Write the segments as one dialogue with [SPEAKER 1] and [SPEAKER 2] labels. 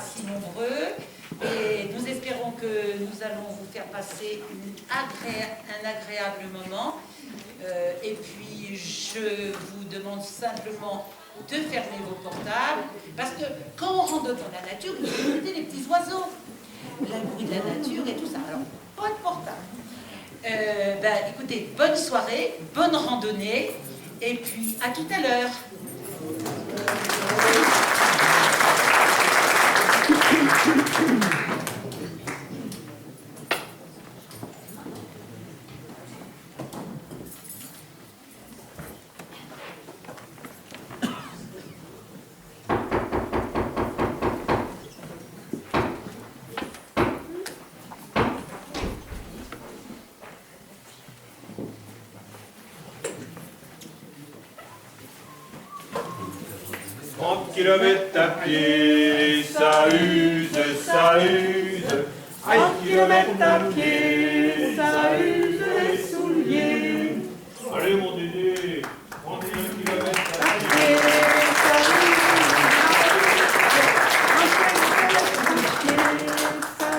[SPEAKER 1] si nombreux et nous espérons que nous allons vous faire passer un agréable moment. Et puis je vous demande simplement de fermer vos portables parce que quand on rentre dans la nature, vous écoutez les petits oiseaux, le bruit de la nature et tout ça. Alors, pas de portable. Écoutez, bonne soirée, bonne randonnée et puis à tout à l'heure.
[SPEAKER 2] Kilomètres à pied, ça use, ça use. 30 kilomètres à pied, ça use les souliers. Allez mon Dédé, 31 kilomètres à pied, ça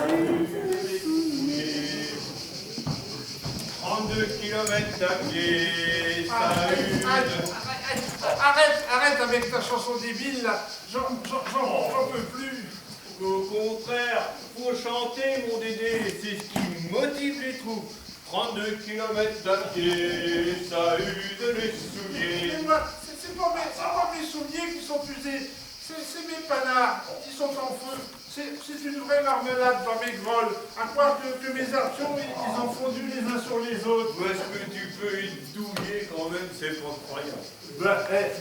[SPEAKER 2] use les souliers. 32 kilomètres à pied, ça use.
[SPEAKER 3] Arrête avec ta chanson débile là, j'en peux plus.
[SPEAKER 2] Au contraire, faut chanter mon Dédé, c'est ce qui motive les troupes. 32 kilomètres à pied, ça use les souliers.
[SPEAKER 3] C'est pas mes souliers qui sont usés, c'est mes panards qui sont en feu. C'est une vraie marmelade dans mes grolles. À croire que mes arpions, ils ont fondu les uns sur les autres.
[SPEAKER 2] Où est-ce que tu peux y douiller quand même, c'est pas croyant.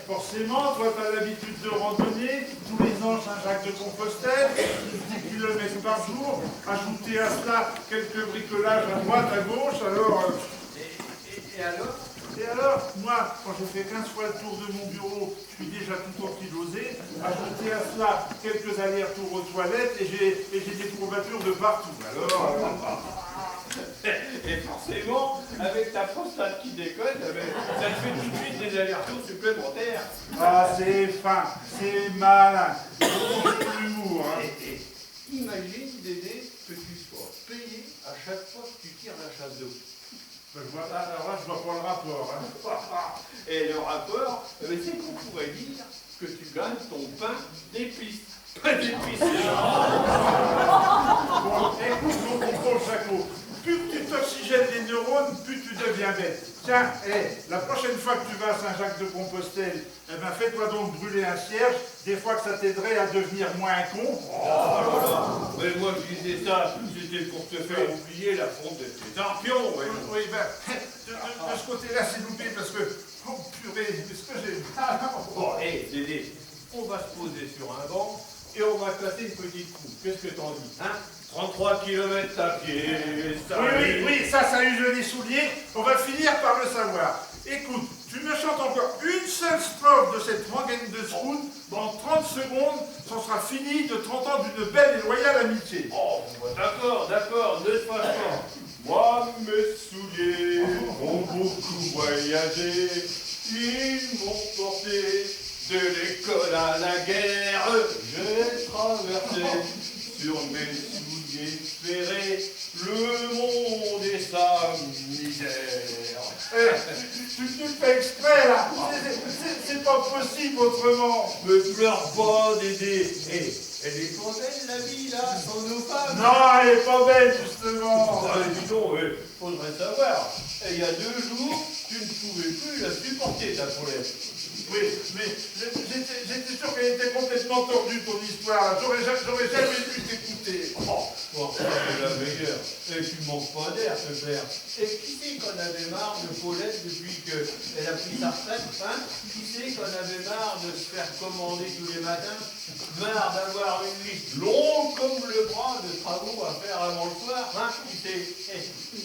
[SPEAKER 3] Forcément, toi, t'as l'habitude de randonner, tous les ans Saint-Jacques de Compostelle, 10 km par jour, ajouter à cela quelques bricolages à droite, à gauche, alors...
[SPEAKER 2] Et alors?
[SPEAKER 3] Et alors, moi, quand je fais 15 fois le tour de mon bureau, je suis déjà tout ankylosé, ajouter à cela quelques allers-retours aux toilettes et j'ai des courbatures de partout. Alors...
[SPEAKER 2] Et forcément, avec ta prostate qui déconne, ça te fait tout de suite des allers-retours supplémentaires.
[SPEAKER 3] Ah, c'est fin, c'est malin, c'est l'humour, hein.
[SPEAKER 2] Imagine, Dédé, que tu sois payé à chaque fois que tu tires la chasse d'eau.
[SPEAKER 3] Alors là, je vois pas le rapport, hein.
[SPEAKER 2] Et le rapport, c'est qu'on pourrait dire que tu gagnes ton pain d'épices. Pain d'épices.
[SPEAKER 3] Bon, écoute mon contrôle, Jaco. Plus tu t'oxygènes les neurones, plus tu deviens bête. Tiens, la prochaine fois que tu vas à Saint-Jacques-de-Compostelle, fais-toi donc brûler un cierge, des fois que ça t'aiderait à devenir moins con.
[SPEAKER 2] Oh là là. Mais moi je disais ça, c'était pour te faire oublier la fonte de tes arpions.
[SPEAKER 3] Oui, de ce côté-là, c'est loupé parce que, oh purée, est-ce que j'ai mal?
[SPEAKER 2] Bon, Dédé, on va se poser sur un banc et on va casser une petite coupe. Qu'est-ce que t'en dis, hein? 33 km à pied, ça
[SPEAKER 3] Oui, ça use les souliers, on va finir par le savoir. Écoute, tu me chantes encore une seule strophe de cette rengaine de Sprout, dans 30 secondes, ça sera fini de 30 ans d'une belle et loyale amitié.
[SPEAKER 2] Oh, d'accord, ne te fâche pas. Moi, mes souliers ont beaucoup voyagé, ils m'ont porté de l'école à la guerre, j'ai traversé sur mes souliers ferrés le monde et sa misère.
[SPEAKER 3] Tu le fais exprès là, c'est pas possible autrement.
[SPEAKER 2] Me pleure pas, Dédé. Elle est pas belle la vie là, sans nos femmes.
[SPEAKER 3] Non, elle est pas belle justement.
[SPEAKER 2] Dis donc, faudrait savoir. Il y a 2 jours, tu ne pouvais plus la supporter ta poulette.
[SPEAKER 3] Oui, mais j'étais sûr qu'elle était complètement tordue ton histoire. J'aurais jamais pu t'écouter.
[SPEAKER 2] Bon, c'est la meilleure. Et tu manques pas d'air, ce père. Et qui c'est qu'on avait marre de Paulette depuis qu'elle a pris sa retraite, hein? Qui c'est qu'on avait marre de se faire commander tous les matins? Marre d'avoir une liste longue comme le bras de travaux à faire avant le soir, hein? Qui c'est?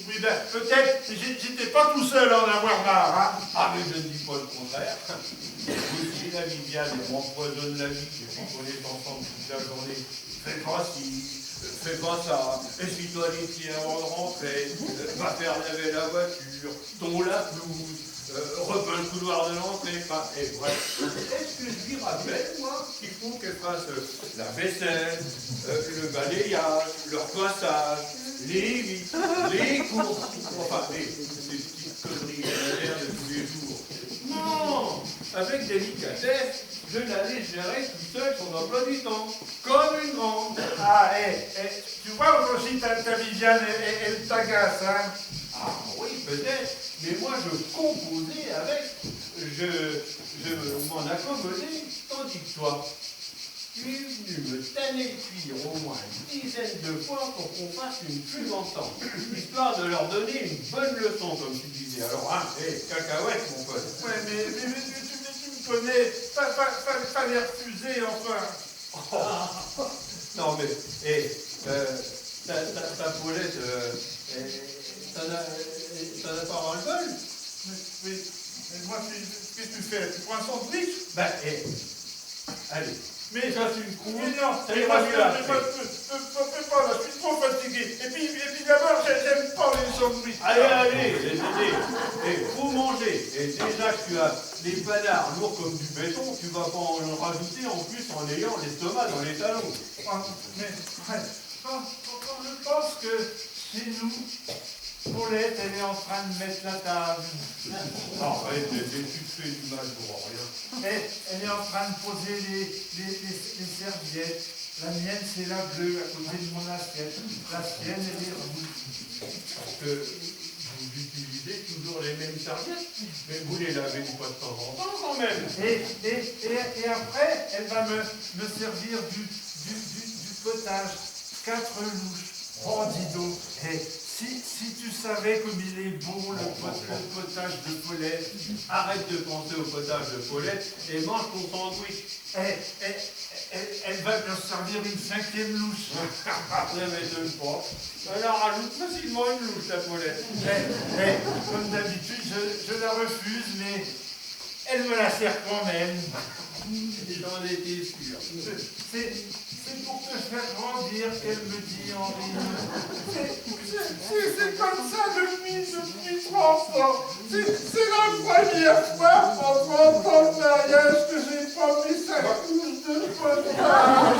[SPEAKER 3] Oui, peut-être, j'étais pas tout seul à en avoir marre, hein.
[SPEAKER 2] Ah, mais je ne dis pas le contraire. Si la Viviane m'empoisonne la vie, et puis qu'on est ensemble toute la journée, fais pas ci, fais pas ça, essuie-toi les pieds avant de rentrer, va faire laver la voiture, ton la pelouse, repeint le couloir de l'entrée, enfin, et bref. Est-ce que je lui rappelle, moi, qu'il faut qu'elle fasse la vaisselle, le balayage, le repassage, les lits, les courses, enfin, ces petites conneries de tous les jours. Non, avec délicatesse, je l'allais gérer tout seul son emploi du temps, comme une grande.
[SPEAKER 3] Ah, tu vois aussi ta Viviane, elle t'agace, hein?
[SPEAKER 2] Ah oui, peut-être, mais moi je composais avec, je m'en accommodais, tandis que toi, tu es venu me tanner le cuir au moins une dizaine de fois pour qu'on fasse une fugue ensemble, histoire de leur donner une bonne leçon, comme tu disais. Alors, hein, cacahuète, mon pote.
[SPEAKER 3] Ouais, mais tu me connais, fallait refuser, enfin.
[SPEAKER 2] Oh. Non, mais, ta Paulette, t'en as pas ras-le-bol?
[SPEAKER 3] Mais moi, qu'est-ce que tu fais? Tu prends un sandwich?
[SPEAKER 2] Ben, allez.
[SPEAKER 3] Mais
[SPEAKER 2] ça, c'est une cour.
[SPEAKER 3] Mais non,
[SPEAKER 2] Ça
[SPEAKER 3] mais
[SPEAKER 2] ira
[SPEAKER 3] moi,
[SPEAKER 2] mieux après.
[SPEAKER 3] je peux pas, là, je suis trop fatigué. Et puis d'abord, j'aime pas les sandwichs.
[SPEAKER 2] Allez, et faut manger. Et déjà que tu as les panards lourds comme du béton, tu vas pas en rajouter en plus en ayant l'estomac dans les talons.
[SPEAKER 3] Mais je pense que chez nous, Paulette, elle est en train de mettre la table.
[SPEAKER 2] Arrête, tu te fais du mal pour rien.
[SPEAKER 3] Elle est en train de poser les serviettes. La mienne, c'est la bleue, à côté de mon assiette. La sienne, elle est rouge.
[SPEAKER 2] Parce que vous utilisez toujours les mêmes serviettes, mais vous les lavez une fois de temps en temps quand même.
[SPEAKER 3] Et après, elle va me servir du potage. 4 louches. Oh, dis donc. Si tu savais comme il est bon le potage de Paulette.
[SPEAKER 2] Arrête de penser au potage de Paulette et mange ton sandwich.
[SPEAKER 3] Elle va me servir une 5e louche.
[SPEAKER 2] Ça m'étonne pas. Elle en rajoute facilement une louche, la Paulette.
[SPEAKER 3] Comme d'habitude, je la refuse, mais elle me la sert quand même.
[SPEAKER 2] J'en étais sûr.
[SPEAKER 3] C'est pour te faire grandir qu'elle me dit en rime. C'est comme ça depuis 30 ans. C'est la première fois en 30 ans de mariage que j'ai pas mis 5 couches de potage.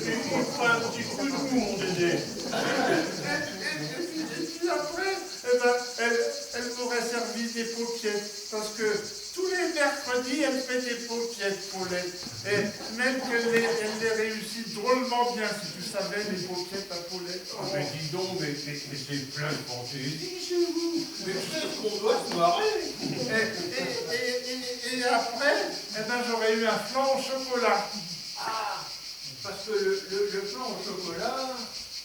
[SPEAKER 2] Il fera un petit coup de mou, mon Dédé.
[SPEAKER 3] Et puis après, elle m'aurait servi des paupiètes, parce que tous les mercredis, elle fait des paupiètes, Paulette. Et même qu'elle les réussit drôlement bien, si tu savais, les paupiètes à Paulette.
[SPEAKER 2] Oh, mais dis donc, mais c'est plein de fantaisie chez vous. Mais peut-être qu'on doit se marrer.
[SPEAKER 3] Et après, j'aurais eu un flan au chocolat.
[SPEAKER 2] Ah, parce que le flan au chocolat,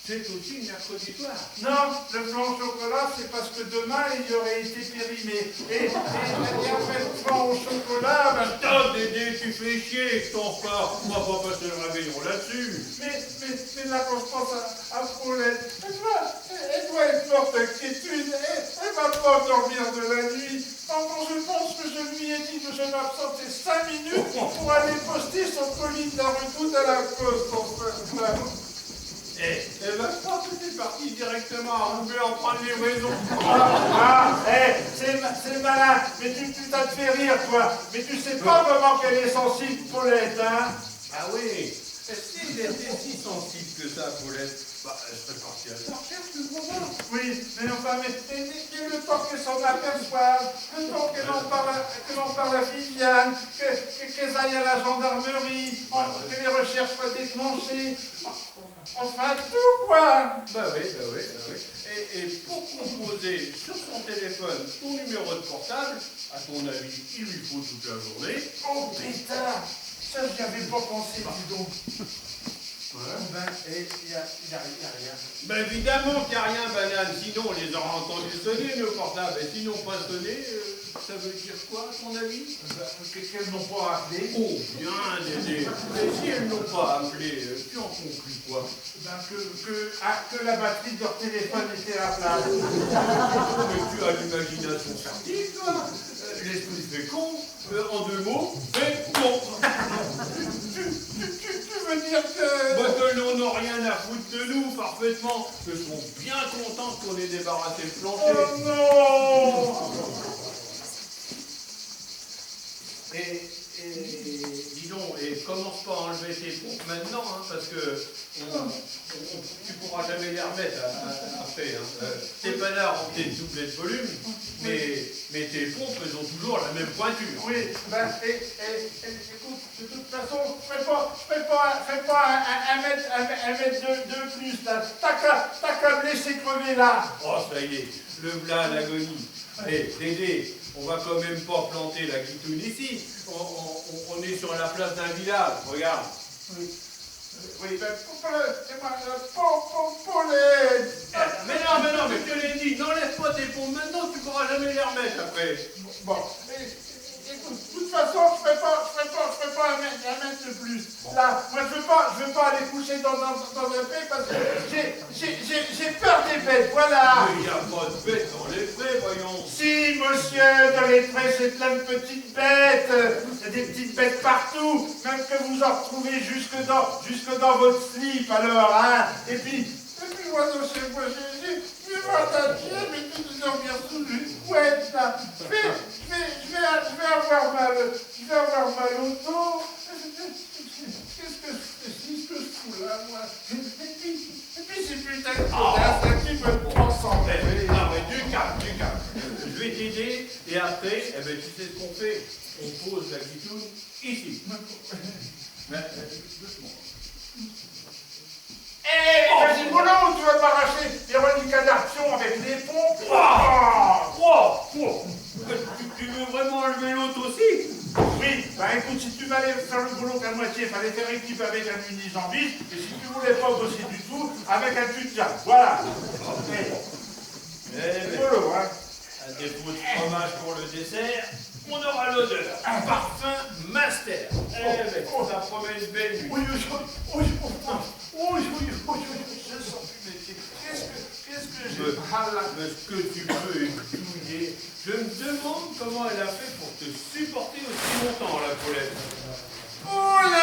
[SPEAKER 2] c'est aussi mercredi soir.
[SPEAKER 3] Non, le flan au chocolat, c'est parce que demain, il aurait été périmé. Et après le flan au chocolat,
[SPEAKER 2] Putain, Dédé, tu fais chier avec ton repas. On va pas passer le réveillon là-dessus.
[SPEAKER 3] Mais là, quand je pense à Paulette, elle doit être morte d'inquiétude. Elle va pas dormir de la nuit. Quand je pense que je lui ai dit que je m'absentais 5 minutes pour aller poster son colis de la redoute à la poste, enfin.
[SPEAKER 2] Eh ben, je pense que c'est parti directement à Roubaix en prendre les raisons.
[SPEAKER 3] C'est malin, mais ça te fait rire, toi. Mais tu sais pas comment qu'elle est sensible, Paulette, hein?
[SPEAKER 2] Ah oui, s'il était si sensible que ça, Paulette, elle serait partie à sa recherche, tu crois pas?
[SPEAKER 3] Oui, mais enfin, mais le temps qu'elle s'en aperçoive, le temps qu'elle en parle à Viviane, qu'elle aille à la gendarmerie, que les recherches soient déclenchées. Enfin, tout, quoi!
[SPEAKER 2] Bah oui. Et pour composer sur son téléphone ton numéro de portable, à ton avis, il lui faut toute la journée.
[SPEAKER 3] Oh, pétard! Ça, j'y avais pas pensé, dis donc. Il n'y a rien.
[SPEAKER 2] Ben évidemment qu'il n'y a rien, banane, sinon on les aura entendus sonner, nos portables. Et sinon pas sonner, ça veut dire quoi, à ton avis?
[SPEAKER 3] Qu'elles n'ont pas appelé.
[SPEAKER 2] Oh, bien, Dédé. Mais si elles n'ont pas appelé, tu en conclus quoi?
[SPEAKER 3] Que la batterie de leur téléphone était à plat.
[SPEAKER 2] Mais tu as l'imagination fertile, toi. L'esprit fait con. En 2 mots, fait con.
[SPEAKER 3] Tu veux dire que...
[SPEAKER 2] Bah que l'on aurait rien à foutre de nous, parfaitement. Ils sont bien contents qu'on ait débarrassé le plancher.
[SPEAKER 3] Oh non!
[SPEAKER 2] Dis donc, et commence pas à enlever tes pompes maintenant, hein, parce que tu pourras jamais les remettre après. Hein. Tes panards ont peut-être doublé de volume, mais tes pompes, elles ont toujours la même pointure.
[SPEAKER 3] Oui, ben, écoute, de toute façon, fais pas un mètre de plus, là. T'as qu'à me laisser crever là.
[SPEAKER 2] Oh, ça y est, le v'là l'agonie. Allez, Dédé, on va quand même pas planter la guitoune ici. On est sur la place d'un village, regarde.
[SPEAKER 3] Oui, ben, Paulette.
[SPEAKER 2] Mais non, mais je te l'ai dit, n'enlève pas tes pompes maintenant, tu pourras jamais les remettre après.
[SPEAKER 3] Bon, écoute, de toute façon, je ferai pas un mètre de plus. Là, moi, je veux pas aller coucher dans un pré parce que j'ai peur des bêtes, voilà.
[SPEAKER 2] Mais il n'y a pas de bêtes dans les prés, voyons.
[SPEAKER 3] Si, monsieur, dans les prés, c'est plein de petites bêtes. Il y a des petites bêtes partout, même que vous en retrouvez jusque dans votre slip, alors, hein. Et puis moi, non, chez moi, j'ai voir ta fille, mais tu dormir sous une couette, là. Je vais avoir mal au dos. Qu'est-ce que je fous là, moi? Et puis ces putains de connasses, là, qui me transcender.
[SPEAKER 2] Ah ouais, du calme. Je vais t'aider, et après, eh ben, tu sais ce qu'on fait. On pose la guitoune ici. Doucement.
[SPEAKER 3] Hé, vas-y, boulot, tu vas m'arracher les reliquats d'Arpion avec les pompes.
[SPEAKER 2] Tu veux vraiment enlever l'autre aussi?
[SPEAKER 3] Oui, bah écoute, si tu vas aller faire le boulot qu'à moitié, il fallait faire équipe avec un unijambiste, et si tu voulais pas bosser du tout, avec un tue-tien. Voilà. Boulot, hein.
[SPEAKER 2] À défaut de fromage pour le dessert, on aura l'odeur. Un parfum master. Ça promet une belle nuit.
[SPEAKER 3] Je sens plus métier. Qu'est-ce que j'ai mal là?
[SPEAKER 2] Mais ce que tu peux étudier, je me demande comment elle a fait pour te supporter aussi longtemps, la Paulette.
[SPEAKER 3] Paulette!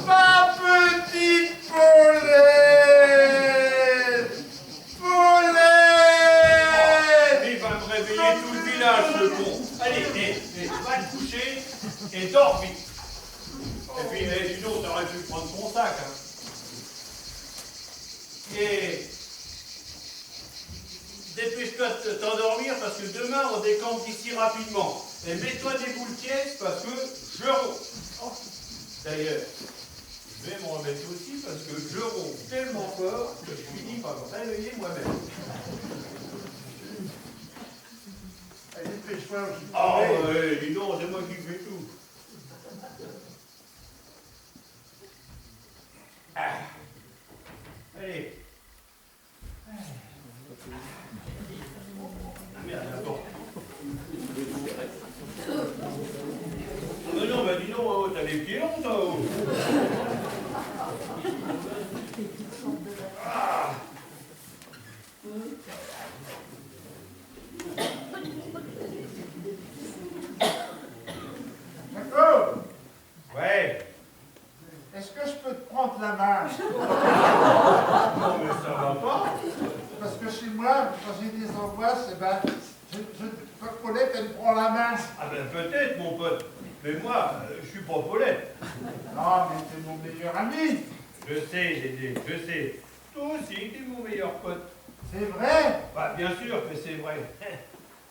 [SPEAKER 3] Ma petite Paulette! Paulette!
[SPEAKER 2] Il va me réveiller tout le village, ce con. Allez, va te coucher et dors vite. Et puis, sinon, t'aurais pu prendre ton sac. Hein. Et dépêche-toi de t'endormir parce que demain, on décampe d'ici rapidement. Et mets-toi des boules tièdes parce que je ronfle. D'ailleurs, je vais me remettre aussi parce que je ronfle tellement fort que je finis par me réveiller moi-même.
[SPEAKER 3] Allez, dépêche-toi.
[SPEAKER 2] Oh, ouais, dis donc, c'est moi qui fais tout. Allez. Ah merde, attends. Mais non, bah dis donc, t'as les pieds longs, toi. Ah.
[SPEAKER 3] D'accord?
[SPEAKER 2] Ouais.
[SPEAKER 3] Est-ce que je peux te prendre la main?
[SPEAKER 2] Non, mais ça va pas.
[SPEAKER 3] Parce que chez moi, quand j'ai des angoisses, eh ben, Paulette, elle me prend la main.
[SPEAKER 2] Ah ben peut-être, mon pote. Mais moi, je suis pas Paulette.
[SPEAKER 3] Non, mais t'es mon meilleur ami.
[SPEAKER 2] Je sais, Dédé, je sais. Toi aussi, t'es mon meilleur pote.
[SPEAKER 3] C'est vrai?
[SPEAKER 2] Bah, bien sûr que c'est vrai.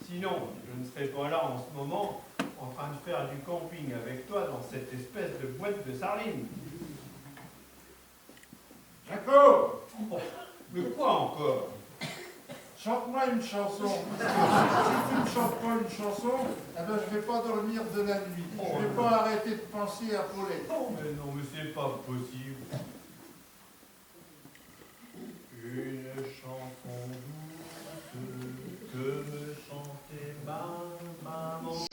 [SPEAKER 2] Sinon, je ne serais pas là en ce moment, en train de faire du camping avec toi dans cette espèce de boîte de sardines.
[SPEAKER 3] Jaco,
[SPEAKER 2] Oh, mais quoi encore?
[SPEAKER 3] chante-moi une chanson. Si tu ne chantes pas une chanson, eh ben, je ne vais pas dormir de la nuit. Je ne vais pas arrêter de penser à Paulette.
[SPEAKER 2] Oh, mais non, mais c'est pas possible. Une chanson douce que me chantait ma maman.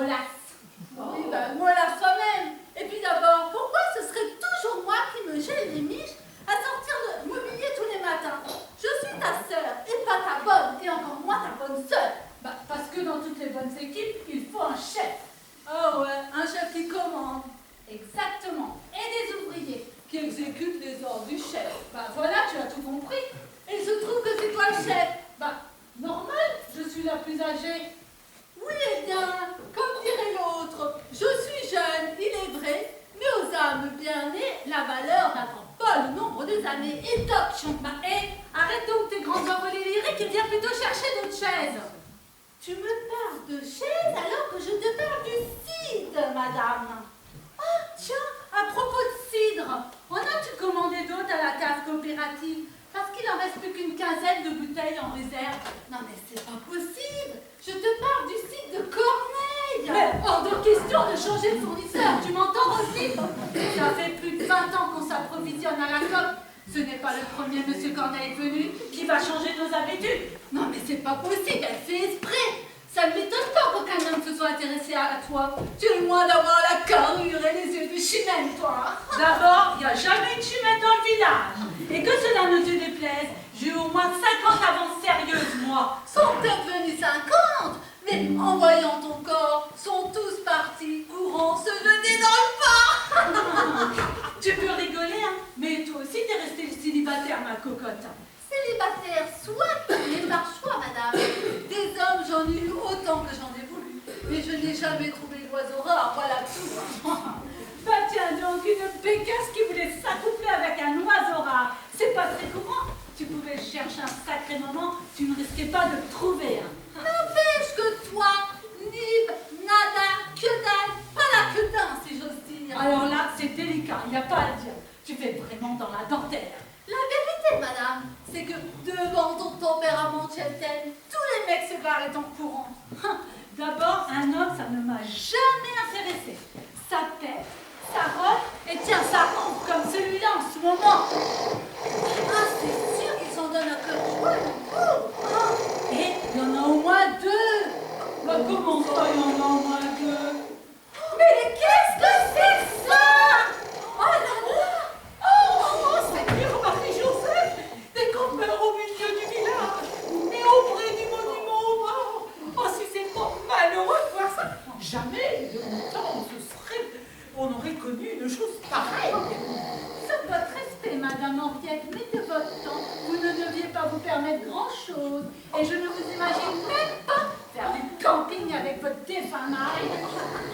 [SPEAKER 4] mollasse. Oui, ben mollasse toi-même. Et puis d'abord, pourquoi ce serait toujours moi qui me gèle les miches à sortir de mobilier tous les matins? Je suis ta sœur et pas ta bonne, et encore moins ta bonne sœur. Bah, parce que dans toutes les bonnes équipes, il faut un chef. Oh ouais, un chef qui commande. Exactement. Et des ouvriers qui exécutent les ordres du chef. Bah voilà, tu as tout compris. Et il se trouve que c'est toi le chef. Bah, normal, je suis la plus âgée. Oui, eh bien, comme dirait l'autre, je suis jeune, il est vrai, mais aux âmes bien nées, la valeur n'attend pas le nombre des années. Et toc, bah, arrête donc tes grandes envolées lyriques et viens plutôt chercher d'autres chaises. Tu me parles de chaises alors que je te parle du cidre, madame. Ah, tiens, à propos de cidre, en as-tu commandé d'autres à la cave coopérative? Parce qu'il en reste plus qu'une quinzaine de bouteilles en réserve. Non mais c'est pas possible. Je te parle du cidre de Corneille. Mais hors de question de changer de fournisseur. Tu m'entends, Roselyne? Ça fait plus de 20 ans qu'on s'approvisionne à la coque. Ce n'est pas le premier monsieur Corneille venu qui va changer nos habitudes. Non mais c'est pas possible, elle fait exprès. Ça ne m'étonne pas qu'aucun homme se soit intéressé à toi. Tu es loin d'avoir la carrure et les yeux de chimène, toi.
[SPEAKER 1] D'abord, il n'y a jamais de chimène dans le village. Et que cela ne te déplaise, j'ai eu au moins 50 avances sérieuses, moi.
[SPEAKER 4] Sont peut-être venus 50, mais en voyant ton corps, sont tous partis courant se jeter dans le pas.
[SPEAKER 1] Tu peux rigoler, hein, mais toi aussi t'es restée célibataire, ma cocotte.
[SPEAKER 4] Célibataire, soit, mais par choix, madame. Des hommes, j'en ai eu autant que j'en ai voulu. Mais je n'ai jamais trouvé l'oiseau rare, voilà tout.
[SPEAKER 1] Bah tiens donc, une pécasse qui voulait s'accoupler avec un oiseau rare. C'est pas très courant. Tu pouvais chercher un sacré moment, tu ne risquais pas de le trouver. Hein.
[SPEAKER 4] N'empêche que toi, nib, nada, que dalle, pas la queue d'un, si j'ose dire.
[SPEAKER 1] Alors là, c'est délicat, il n'y a pas à dire. Tu fais vraiment dans la dentelle.
[SPEAKER 4] La vérité, madame, c'est que devant ton tempérament tchelten, tous les mecs se barrent en courant.
[SPEAKER 1] D'abord, un homme, ça ne m'a jamais intéressé. Sa tête, sa robe, et tiens, ça ronfle comme celui-là en ce moment.
[SPEAKER 4] Ah, c'est sûr qu'ils s'en donnent à cœur joie.
[SPEAKER 1] Et il y en a au moins deux. Bah comment ça, il y en a au moins deux?
[SPEAKER 4] Mais qu'est-ce que c'est ça? Oh là là!
[SPEAKER 1] Oh, Seigneur Marie-Joseph, des campeurs au milieu du village, et auprès du monument aux morts. Oh, si c'est pas malheureux de voir ça. Jamais de mon temps on aurait connu une chose pareille.
[SPEAKER 4] Sur votre respect, madame Henriette, mais de votre temps, vous ne deviez pas vous permettre grand-chose. Et je ne vous imagine même pas faire du camping avec votre défunt mari.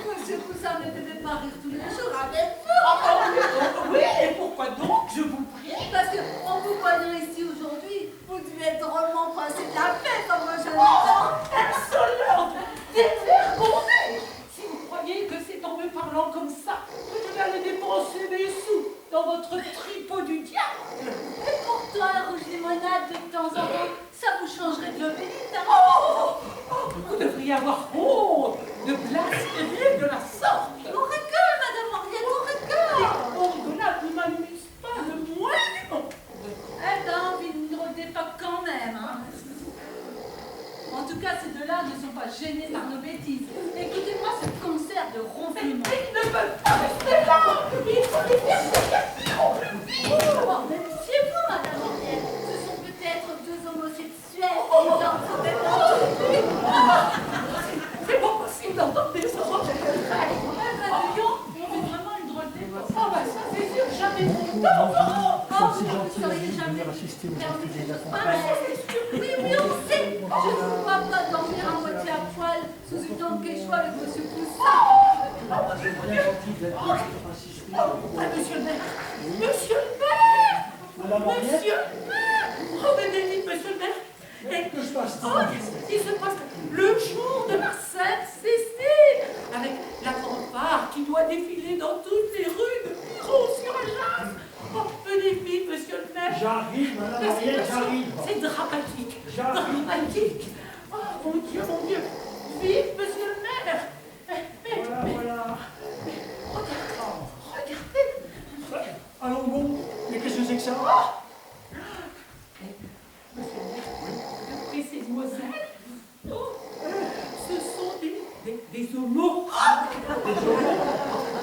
[SPEAKER 4] Monsieur Poussin ne devait pas rire tous les jours avec vous.
[SPEAKER 1] Oui, et pourquoi donc, je vous prie?
[SPEAKER 4] Parce que, en vous voyant ici aujourd'hui, vous devez être drôlement coincé de la fête dans vos jeunes temps.
[SPEAKER 1] Insolente, dévergondée. Si vous croyez que c'est en me parlant comme ça que je vais aller dépenser mes sous dans votre tripot du diable.
[SPEAKER 4] Et pour toi, la rouge limonade de temps en temps, ça vous changerait de l'obélite, hein?
[SPEAKER 1] Vous devriez avoir honte de blasphémer de la sorte.
[SPEAKER 4] On rigole, madame Henriette, on rigole.
[SPEAKER 1] Mon rigolade ne m'amuse pas le moins du monde.
[SPEAKER 4] Eh ben, une drôle d'époque quand même, hein. En tout cas, ces deux-là ne sont pas gênés par nos bêtises. Écoutez-moi ce concert de ronflements.
[SPEAKER 1] Ils ne veulent pas rester là. Il faut les faire s'écarter au plus vite.
[SPEAKER 4] Oh, mais méfiez-vous, madame Henriette. Ce sont peut-être deux homosexuels qui dansent
[SPEAKER 1] C'est pas possible d'entendre des songes.
[SPEAKER 4] voyons, on fait vraiment une drôle d'époque.
[SPEAKER 1] Ah bah ça c'est sûr, jamais.
[SPEAKER 4] Oh, vous ne seriez jamais permis de Oui, oui, on sait. Je ne vous vois pas dormir à moitié à poil sous une dent de quechua avec monsieur Poussin.
[SPEAKER 1] Monsieur le maire. Monsieur le maire. Monsieur le maire. Oh, mais dites, monsieur le maire. Et que je passe. Oh, il se passe le jour de ma sainte Cécile, avec la fanfare qui doit défiler dans toutes les rues de Piron sur Alsace. Oh, venez vite, monsieur le maire.
[SPEAKER 5] J'arrive, madame Henriette, j'arrive.
[SPEAKER 1] C'est dramatique.
[SPEAKER 5] J'arrive.
[SPEAKER 1] Dramatique. Oh, mon Dieu, mon Dieu. Vite, monsieur le maire.
[SPEAKER 5] Voilà.
[SPEAKER 1] Regardez.
[SPEAKER 5] Allons bon, mais qu'est-ce que c'est que ça?
[SPEAKER 1] Monsieur le maire, vous prenez ces demoiselles
[SPEAKER 5] Désolé.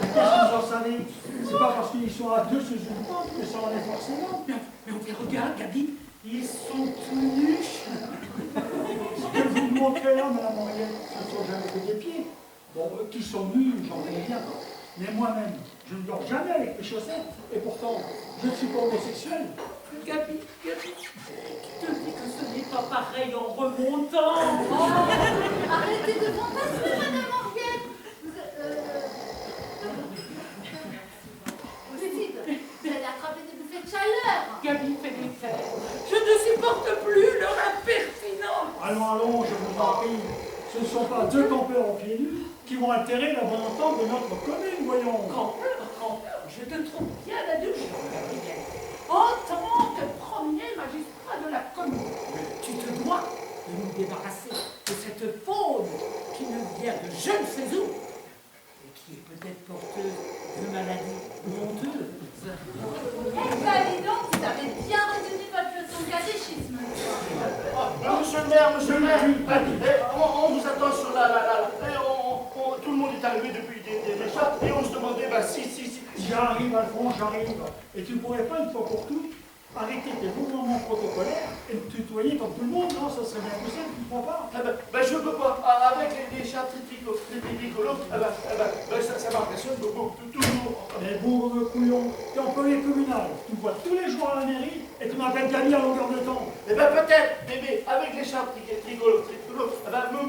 [SPEAKER 5] Mais qu'est-ce que vous en savez? C'est pas parce qu'ils sont à deux sous une porte que ça en est forcément.
[SPEAKER 6] Mais on les regarde, Gabi, ils sont tout nus.
[SPEAKER 5] Ce que vous me montrez là, madame Henriette, ce ne sont jamais que des pieds. Bon, qui sont nus, j'en connais bien. Mais moi-même, je ne dors jamais avec mes chaussettes. Et pourtant, je ne suis pas homosexuel.
[SPEAKER 6] Gabi, qui te dit que ce n'est pas pareil en remontant?
[SPEAKER 4] Oh, arrêtez de fantasmer, madame Henriette. Vous allez attraper des bouffées de chaleur.
[SPEAKER 6] Gabi fait des fers. Je ne supporte plus leur impertinence.
[SPEAKER 5] Allons, je vous en prie. Ce ne sont pas deux campeurs en pieds nus qui vont altérer la bonne entente de notre commune, voyons.
[SPEAKER 6] Campeur, je te trouve bien indulgent, Gabriel. En tant que premier magistrat de la commune, tu te dois de nous débarrasser de cette faune qui nous vient de je ne sais où et qui est peut-être porteuse de maladies honteuses.
[SPEAKER 4] Eh ben, dis donc, vous avez bien retenu votre leçon de catéchisme.
[SPEAKER 7] Monsieur le maire, on vous attend sur tout le monde est arrivé depuis des chats et on se demandait si.
[SPEAKER 5] J'arrive, Alphonse, j'arrive. Et tu ne pourrais pas, une fois pour toutes, arrêter tes mouvements protocolaires et me tutoyer comme tout le monde, non? Ça serait bien possible, tu ne crois pas?
[SPEAKER 7] Je peux pas. Avec les chats tricolos, ça m'impressionne beaucoup, toujours.
[SPEAKER 5] Les bourgs couillons, t'es employé communal. Tu me vois tous les jours à la mairie et tu m'appelles Gabi à longueur de temps.
[SPEAKER 7] Peut-être, bébé, avec les chats tricolos,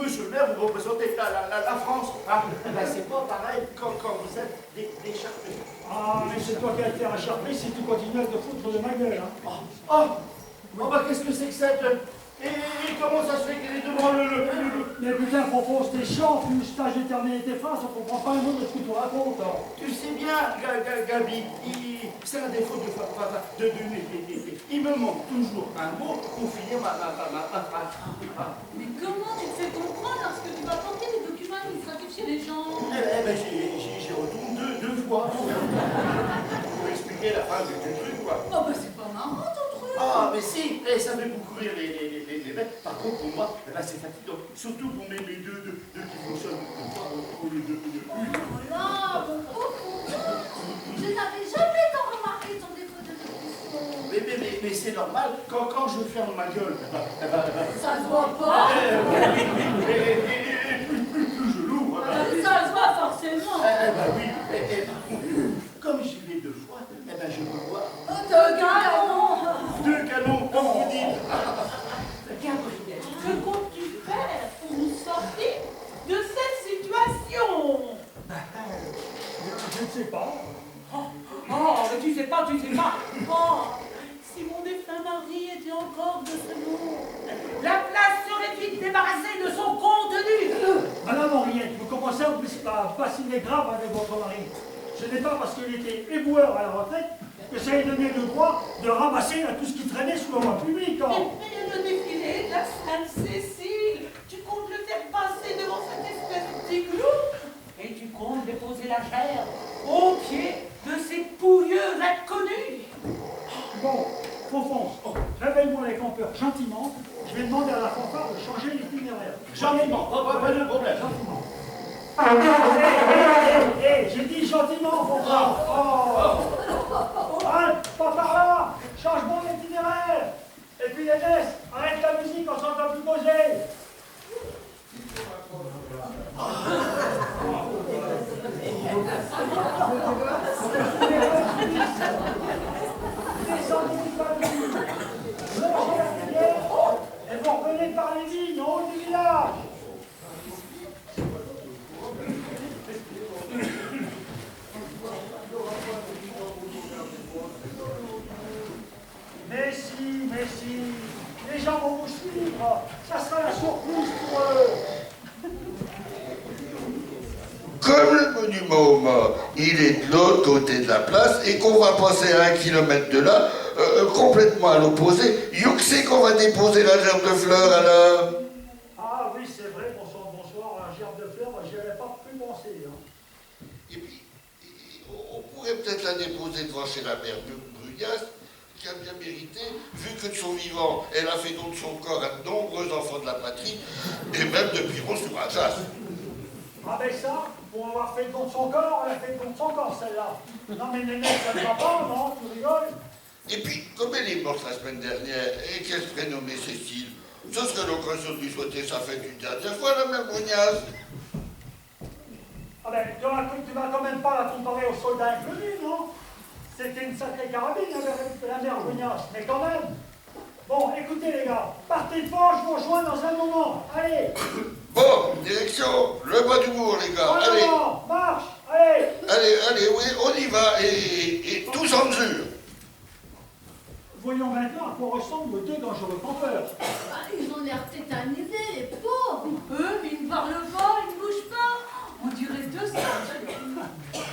[SPEAKER 7] monsieur le maire, vous représentez la France. C'est pas pareil quand vous êtes des chats.
[SPEAKER 5] Ah, mais c'est toi qui as été à Charpé si tu continues à te foutre de ma gueule.
[SPEAKER 7] Hein. Qu'est-ce que c'est que ça? Et comment ça se fait qu'il est devant le...
[SPEAKER 5] Mais putain, Fonfon, c'était chiant, puis le stage éternel était face, on comprend pas un mot de ce que tu racontes. Hein.
[SPEAKER 7] Tu sais bien, Gabi, c'est un défaut de il me manque toujours un mot pour finir ma phrase.
[SPEAKER 4] Mais comment tu te fais comprendre lorsque tu vas porter des documents administratifs chez les gens?
[SPEAKER 7] J'y retourne deux fois pour expliquer la fin du truc, quoi.
[SPEAKER 4] Oh, bah c'est pas marrant ton truc.
[SPEAKER 7] Ah, mais si, ça fait beaucoup rire les bêtes. Par contre, pour moi, c'est fatigant. Surtout pour mes deux qui fonctionnent pour les deux.
[SPEAKER 4] Voilà, bon coco. Je n'avais jamais tant remarqué ton défaut de dépression.
[SPEAKER 7] Mais c'est normal, quand je ferme ma gueule,
[SPEAKER 4] Ça se voit pas.
[SPEAKER 7] plus je l'ouvre.
[SPEAKER 4] Ça se voit forcément.
[SPEAKER 7] Oui. Comme j'y vais deux fois, je peux voir deux canons, comme vous dites.
[SPEAKER 6] Gabriel, que comptes-tu faire pour nous sortir de cette situation?
[SPEAKER 5] Je ne sais pas.
[SPEAKER 6] Mais tu sais pas. Oh, si mon défunt mari était encore de ce monde, la place serait vite débarrassée de son contenu.
[SPEAKER 5] Madame Henriette, vous commencez à bassiner grave avec votre mari. Ce n'est pas parce qu'il était éboueur à la retraite que ça lui donnait le droit de ramasser tout ce qui traînait sur la voie publique. Hein.
[SPEAKER 6] Et le défilé de la Sainte-Cécile, tu comptes le faire passer devant cette espèce de petit clou et tu comptes déposer la chair au pied de ces pouilleux inconnus.
[SPEAKER 5] Bon, Fonfon, réveille-moi les campeurs gentiment. Je vais demander à la fanfare de changer l'itinéraire.
[SPEAKER 7] Gentiment, pas de problème.
[SPEAKER 5] Gentiment. J'ai dit gentiment, fanfare. Hein, pas par là. Change mon itinéraire. Et puis Inès, arrête la musique, on s'entend plus poser. Descendez du pavillon, longez la rivière, et vous revenez par les vignes en haut du village. Mais si, les gens vont vous suivre, ça sera la surprise pour eux.
[SPEAKER 8] Comme le monument aux morts, il est de l'autre côté de la place et qu'on va passer à 1 kilomètre de là, complètement à l'opposé, youk c'est qu'on va déposer la gerbe de fleurs alors.
[SPEAKER 5] Ah oui, c'est vrai, bonsoir, un gerbe de fleurs, j'y avais pas pu penser. Hein.
[SPEAKER 8] Et puis, on pourrait peut-être la déposer devant chez la mère Brugnas, qui a bien mérité, vu que de son vivant, elle a fait don de son corps à de nombreux enfants de la patrie, et même de Piron sur Alsace.
[SPEAKER 5] Ah ben ça, pour avoir fait le don de son corps, elle a fait le don de son corps, celle-là. Non mais Néné, ça ne va pas, non? Tu rigoles?
[SPEAKER 8] Et puis, comme elle est morte la semaine dernière et qu'elle se prénommait Cécile, ce serait l'occasion de lui souhaiter sa fête une dernière fois, la mère Brognasse.
[SPEAKER 5] Ah ben, tu vas quand même pas la comparer au soldat inconnu, non? C'était une sacrée carabine, la mère Brognasse, mais quand même. Bon, écoutez les gars, partez fort, je vous rejoins dans un moment. Allez!
[SPEAKER 8] Bon, direction, le bas du bourg, les gars.
[SPEAKER 5] En
[SPEAKER 8] Allez,
[SPEAKER 5] avant, marche! Allez!
[SPEAKER 8] allez, oui, on y va, et tous en mesure.
[SPEAKER 5] Voyons maintenant à quoi ressemblent deux dangereux campeurs.
[SPEAKER 4] Ah, ils ont l'air tétanisés, les pauvres.
[SPEAKER 6] Eux, ils ne parlent pas, ils ne bougent pas. On dirait deux singes.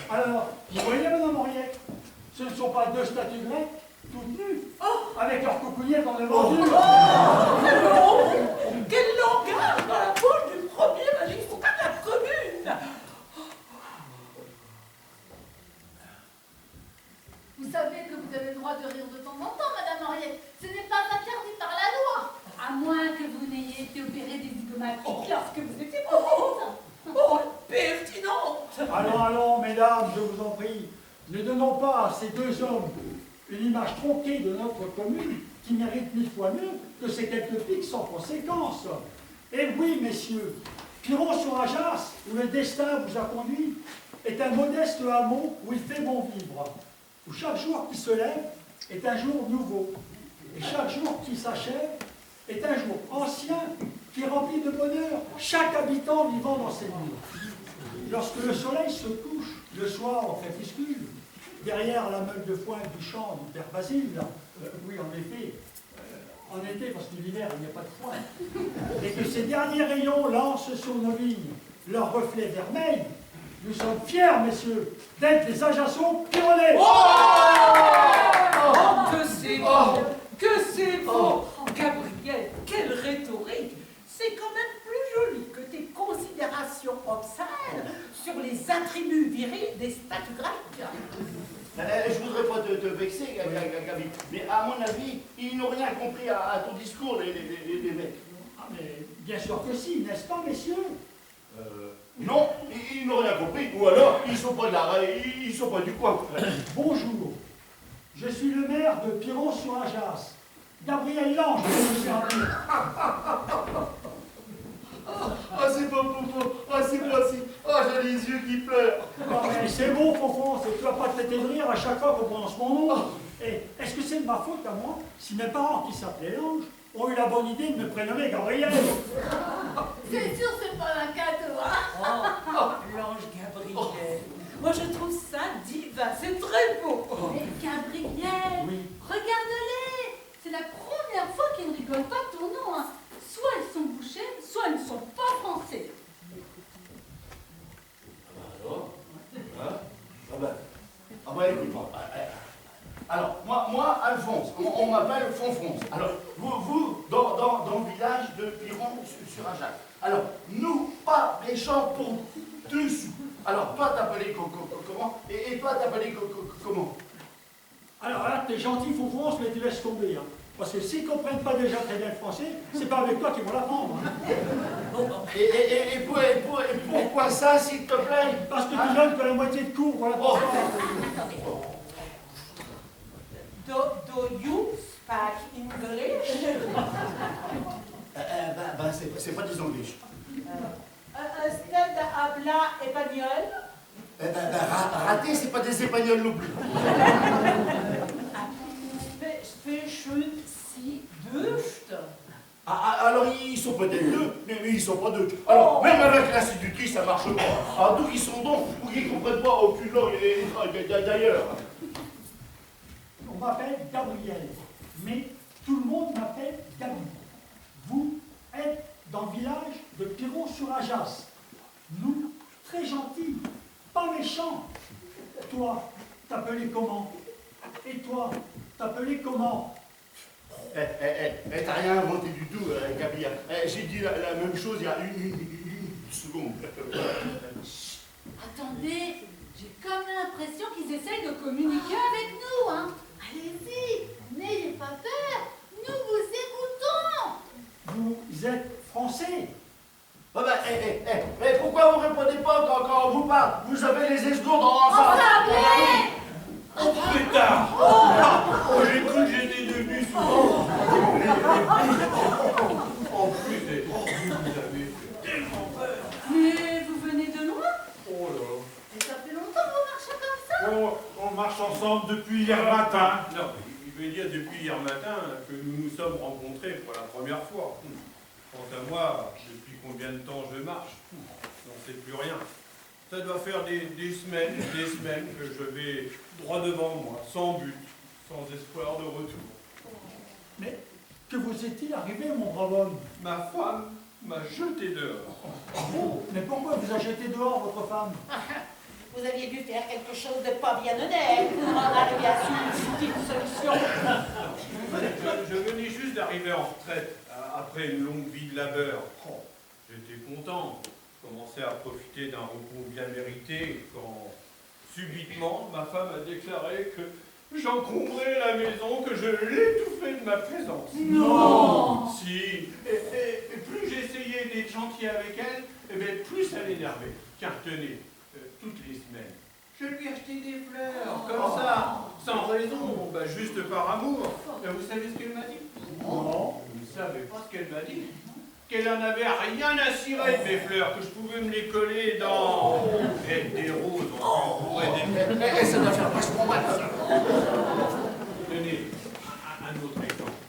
[SPEAKER 5] Alors, vous voyez, madame Henriette, ce ne sont pas deux statues grecques, toutes nues, avec leurs coucougnettes dans les bordures.
[SPEAKER 6] Quel langage dans la bouche du premier magistrat de la commune!
[SPEAKER 4] Vous savez que vous avez le droit de rire de temps en temps, madame Henriette. Ce n'est pas interdit par la loi. À moins que vous n'ayez été opéré des zygomatiques lorsque vous étiez petite.
[SPEAKER 6] Oh, pertinente!
[SPEAKER 5] Allons, mesdames, je vous en prie, ne donnons pas à ces deux hommes une image tronquée de notre commune qui mérite mille fois mieux que ces quelques pics sans conséquence. Et oui, messieurs, Piron-sur-Ajas, où le destin vous a conduit, est un modeste hameau où il fait bon vivre, où chaque jour qui se lève est un jour nouveau, et chaque jour qui s'achève est un jour ancien qui remplit de bonheur chaque habitant vivant dans ces murs. Lorsque le soleil se couche, le soir en crépuscule, derrière la meule de foin du champ du père Basile, oui en effet, en été, parce que l'hiver il n'y a pas de foin, et que ces derniers rayons lancent sur nos vignes leur reflet vermeil, nous sommes fiers, messieurs, d'être les Ajacons Pironnais.
[SPEAKER 6] Oh, que c'est beau! Que c'est beau! Gabriel, quelle rhétorique! C'est quand même plus joli que tes considérations obscènes sur les attributs virils des statues grecques.
[SPEAKER 7] Je voudrais pas te vexer, Gabi, mais à mon avis, ils n'ont rien compris à ton discours, les mecs.
[SPEAKER 5] Ah, mais bien sûr que si, n'est-ce pas, messieurs?
[SPEAKER 7] Non, ils n'ont rien compris, ou alors ils sont pas de là, ils sont pas du coin.
[SPEAKER 5] Bonjour, je suis le maire de Piron-sur-Ajas, Gabriel Lange, je me suis appelé.
[SPEAKER 7] Ah, c'est pas Popo, ah, c'est moi aussi, ah, j'ai les yeux qui pleurent.
[SPEAKER 5] Non mais c'est bon, Fofon, tu vas pas te traiter de rire à chaque fois qu'on prononce mon nom. Et est-ce que c'est de ma faute à moi si mes parents qui s'appelaient Lange ont eu la bonne idée de me prénommer Gabriel?
[SPEAKER 4] C'est sûr, c'est pas un cadeau, hein?
[SPEAKER 6] Oh, l'ange Gabriel. Moi, je trouve ça divin. C'est très beau.
[SPEAKER 4] Mais Gabriel,
[SPEAKER 5] Oui.
[SPEAKER 4] regarde-les. C'est la première fois qu'ils ne rigolent pas de ton nom, hein. Soit ils sont bouchés, soit ils ne sont pas français.
[SPEAKER 7] Alors hein? Écoute, alors, moi, Alphonse, on m'appelle Fonfrance. Alors, vous, dans le village de Piron-sur-Ajas. Alors, nous, pas méchants pour dessous. Alors, toi, t'appelais comment? Et toi, t'appelais comment?
[SPEAKER 5] Alors là, t'es gentil, Fofon, mais tu laisses tomber. Hein. Parce que s'ils ne comprennent pas déjà très bien le français, c'est pas avec toi qu'ils vont l'apprendre. Hein.
[SPEAKER 7] Et pourquoi ça, s'il te plaît?
[SPEAKER 5] Parce que tu donnes que la moitié de cours, voilà pourquoi.
[SPEAKER 6] Do you speak English?
[SPEAKER 7] C'est pas des anglais.
[SPEAKER 6] Usted habla espagnol?
[SPEAKER 7] Raté, c'est pas des espagnols non plus.
[SPEAKER 6] Zwischen sie Düfte.
[SPEAKER 7] Alors ils sont peut-être deux, mais ils sont pas deux. Alors, même avec l'institutrice, ça marche pas. Alors d'où ils sont donc, ou qu'ils comprennent pas aucune langue d'ailleurs.
[SPEAKER 5] On m'appelle Gabriel, mais tout le monde m'appelle Gabi. Vous êtes dans le village de Piron-sur-Ajas. Nous, très gentils, pas méchants. Toi, t'appelais comment? Et toi, t'appelais comment?
[SPEAKER 7] T'as rien inventé du tout, Gabi. J'ai dit la même chose il y a une seconde.
[SPEAKER 4] Attendez, j'ai comme l'impression qu'ils essayent de communiquer avec nous, hein. Allez-y, n'ayez pas peur, nous vous écoutons.
[SPEAKER 5] Vous êtes français?
[SPEAKER 7] Pourquoi vous répondez pas quand on vous parle? là, vous avez les escrocs dans la face.
[SPEAKER 2] Oh, pétard! Oh, j'ai cru que j'étais devenu souvent. En plus, vous avez fait tellement peur.
[SPEAKER 4] Mais vous venez de loin?
[SPEAKER 2] Oh là.
[SPEAKER 4] Et ça fait longtemps que vous marchez comme ça?
[SPEAKER 3] Oh, on marche ensemble depuis hier matin.
[SPEAKER 2] Non, il veut dire depuis hier matin que nous nous sommes rencontrés pour la première fois. Quant à moi, depuis combien de temps je marche, j'en sais plus rien. Ça doit faire des semaines que je vais droit devant moi, sans but, sans espoir de retour.
[SPEAKER 5] Mais que vous est-il arrivé, mon brave homme?
[SPEAKER 2] Ma femme m'a jeté dehors.
[SPEAKER 5] Oh, mais pourquoi vous a jeté dehors votre femme?
[SPEAKER 1] Vous aviez dû faire quelque chose de pas bien honnête pour en arriver à une petite solution.
[SPEAKER 2] Je venais juste d'arriver en retraite, après une longue vie de labeur. Oh, j'étais content. Je commençais à profiter d'un repos bien mérité quand, subitement, ma femme a déclaré que j'encombrais la maison, que je l'étouffais de ma présence.
[SPEAKER 4] Non.
[SPEAKER 2] Si. Et plus j'essayais d'être gentil avec elle, et bien plus ça l'énervait. Car tenez, toutes les semaines, je lui achetais des fleurs, comme ça, sans raison, bah, juste par amour. Et vous savez ce qu'elle m'a dit?
[SPEAKER 5] Non.
[SPEAKER 2] Vous ne savez pas ce qu'elle m'a dit? Qu'elle en avait rien à cirer de mes fleurs, que je pouvais me les coller dans des roses en plus,
[SPEAKER 7] Et ça doit faire vachement mal, ça.
[SPEAKER 2] Tenez, un autre exemple.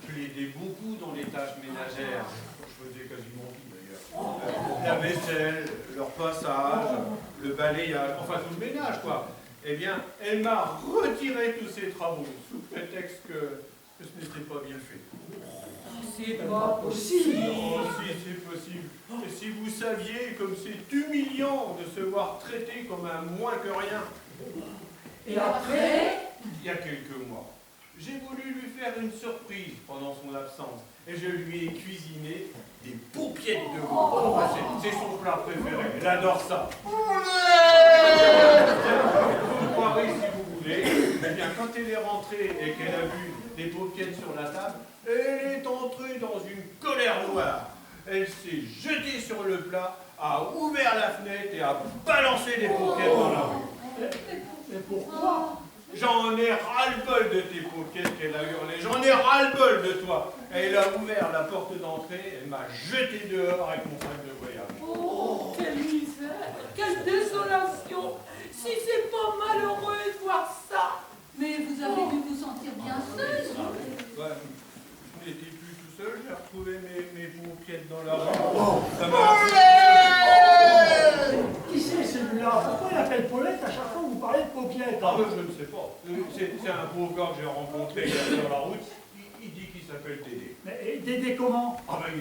[SPEAKER 2] Je l'aidais beaucoup dans les tâches ménagères. Je faisais quasiment tout d'ailleurs. La vaisselle, leur passage, le balayage, enfin tout le ménage quoi. Eh bien, elle m'a retiré tous ces travaux sous prétexte que ce n'était pas bien fait.
[SPEAKER 6] C'est pas possible.
[SPEAKER 2] Oh, si, c'est possible. Et si vous saviez comme c'est humiliant de se voir traité comme un moins que rien.
[SPEAKER 6] Et après?
[SPEAKER 2] Il y a quelques mois, j'ai voulu lui faire une surprise pendant son absence. Et je lui ai cuisiné des paupiettes de veau. Oh, c'est son plat préféré. Elle adore ça. Vous me croirez si vous voulez. Eh bien, quand elle est rentrée et qu'elle a vu des paupiettes sur la table, elle est entrée dans une colère noire. Elle s'est jetée sur le plat, a ouvert la fenêtre et a balancé les paupiettes dans la rue.
[SPEAKER 5] Mais pourquoi?
[SPEAKER 2] J'en ai ras-le-bol de tes paupiettes, qu'elle a hurlé. J'en ai ras-le-bol de toi. Elle a ouvert la porte d'entrée, elle m'a jeté dehors avec mon sac de voyage.
[SPEAKER 6] Oh, quelle misère, quelle désolation. Si c'est pas malheureux de voir ça.
[SPEAKER 4] Mais vous avez dû vous sentir bien seul.
[SPEAKER 2] Ouais, je n'étais plus tout seul, j'ai retrouvé mes paupiettes dans la rue. Ça m'a...
[SPEAKER 5] Qui c'est celui-là? Pourquoi il appelle Paulette à chaque fois que vous parlez de paupiètes?
[SPEAKER 2] Ah, je ne sais pas. C'est un pauvre gars que j'ai rencontré hier sur la route. Il dit qu'il s'appelle Dédé.
[SPEAKER 5] Mais et Dédé comment?
[SPEAKER 2] Ah ben,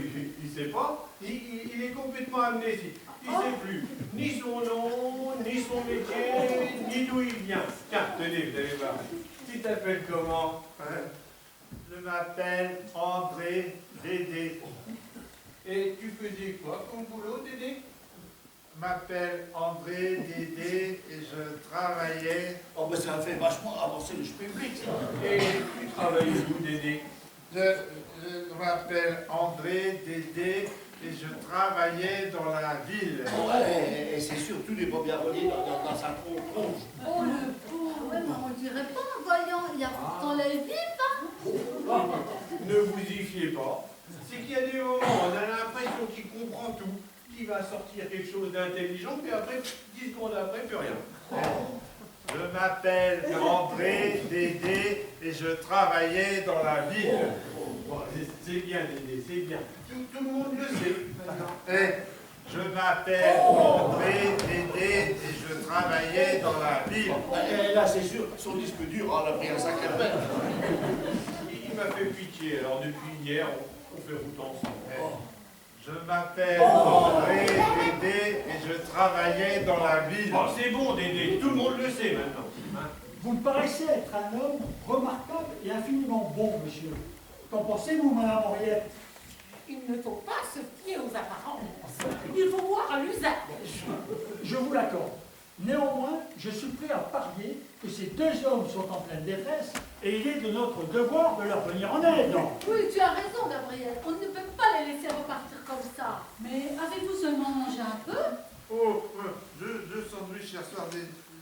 [SPEAKER 2] il sait pas. Il est complètement amnésique. Il ne sait plus ni son nom, ni son métier, ni d'où il vient. Tiens, tenez, vous allez voir. Tu t'appelles comment?
[SPEAKER 3] Je m'appelle André Dédé.
[SPEAKER 2] Et tu faisais quoi comme boulot, Dédé?
[SPEAKER 3] Je m'appelle André Dédé et je travaillais.
[SPEAKER 7] Oh, mais ça fait vachement avancer le public, ça.
[SPEAKER 2] Et tu travaillais où, Dédé?
[SPEAKER 3] Je m'appelle André Dédé et je travaillais dans la ville.
[SPEAKER 7] Ouais, et c'est surtout les paupières reliées dans sa tronche.
[SPEAKER 4] Oh le pauvre. Ouais, mais on dirait pas en voyant. Il y a pourtant l'œil vif, hein.
[SPEAKER 2] Ne vous y fiez pas. C'est qu'il y a des moments où on a l'impression qu'il comprend tout, qu'il va sortir quelque chose d'intelligent, puis après, 10 secondes après, plus rien.
[SPEAKER 3] Je m'appelle André Dédé et je travaillais dans la ville.
[SPEAKER 2] Bon, c'est bien, Dédé, c'est bien. Tout le monde le sait.
[SPEAKER 3] Et je m'appelle André Dédé et je travaillais dans la ville.
[SPEAKER 7] Et là, c'est sûr, son disque dur, on a pris un sac à peine.
[SPEAKER 2] Il m'a fait pitié, alors depuis hier, on fait route ensemble.
[SPEAKER 3] Je m'appelle André Dédé et je travaillais dans la ville.
[SPEAKER 2] Bon, c'est bon, Dédé, tout le monde le sait maintenant. Hein.
[SPEAKER 5] Vous me paraissez être un homme remarquable et infiniment bon, monsieur. Qu'en pensez-vous, madame Henriette?
[SPEAKER 6] Il ne faut pas se fier aux apparences. Il faut voir à l'usage.
[SPEAKER 5] Je vous l'accorde. Néanmoins, je suis prêt à parier que ces deux hommes sont en pleine détresse et il est de notre devoir de leur venir en aide.
[SPEAKER 4] Oui, tu as raison, Gabriel. On ne peut pas les laisser repartir comme ça.
[SPEAKER 1] Mais avez-vous seulement mangé un peu?
[SPEAKER 3] Oh, deux sandwichs hier soir,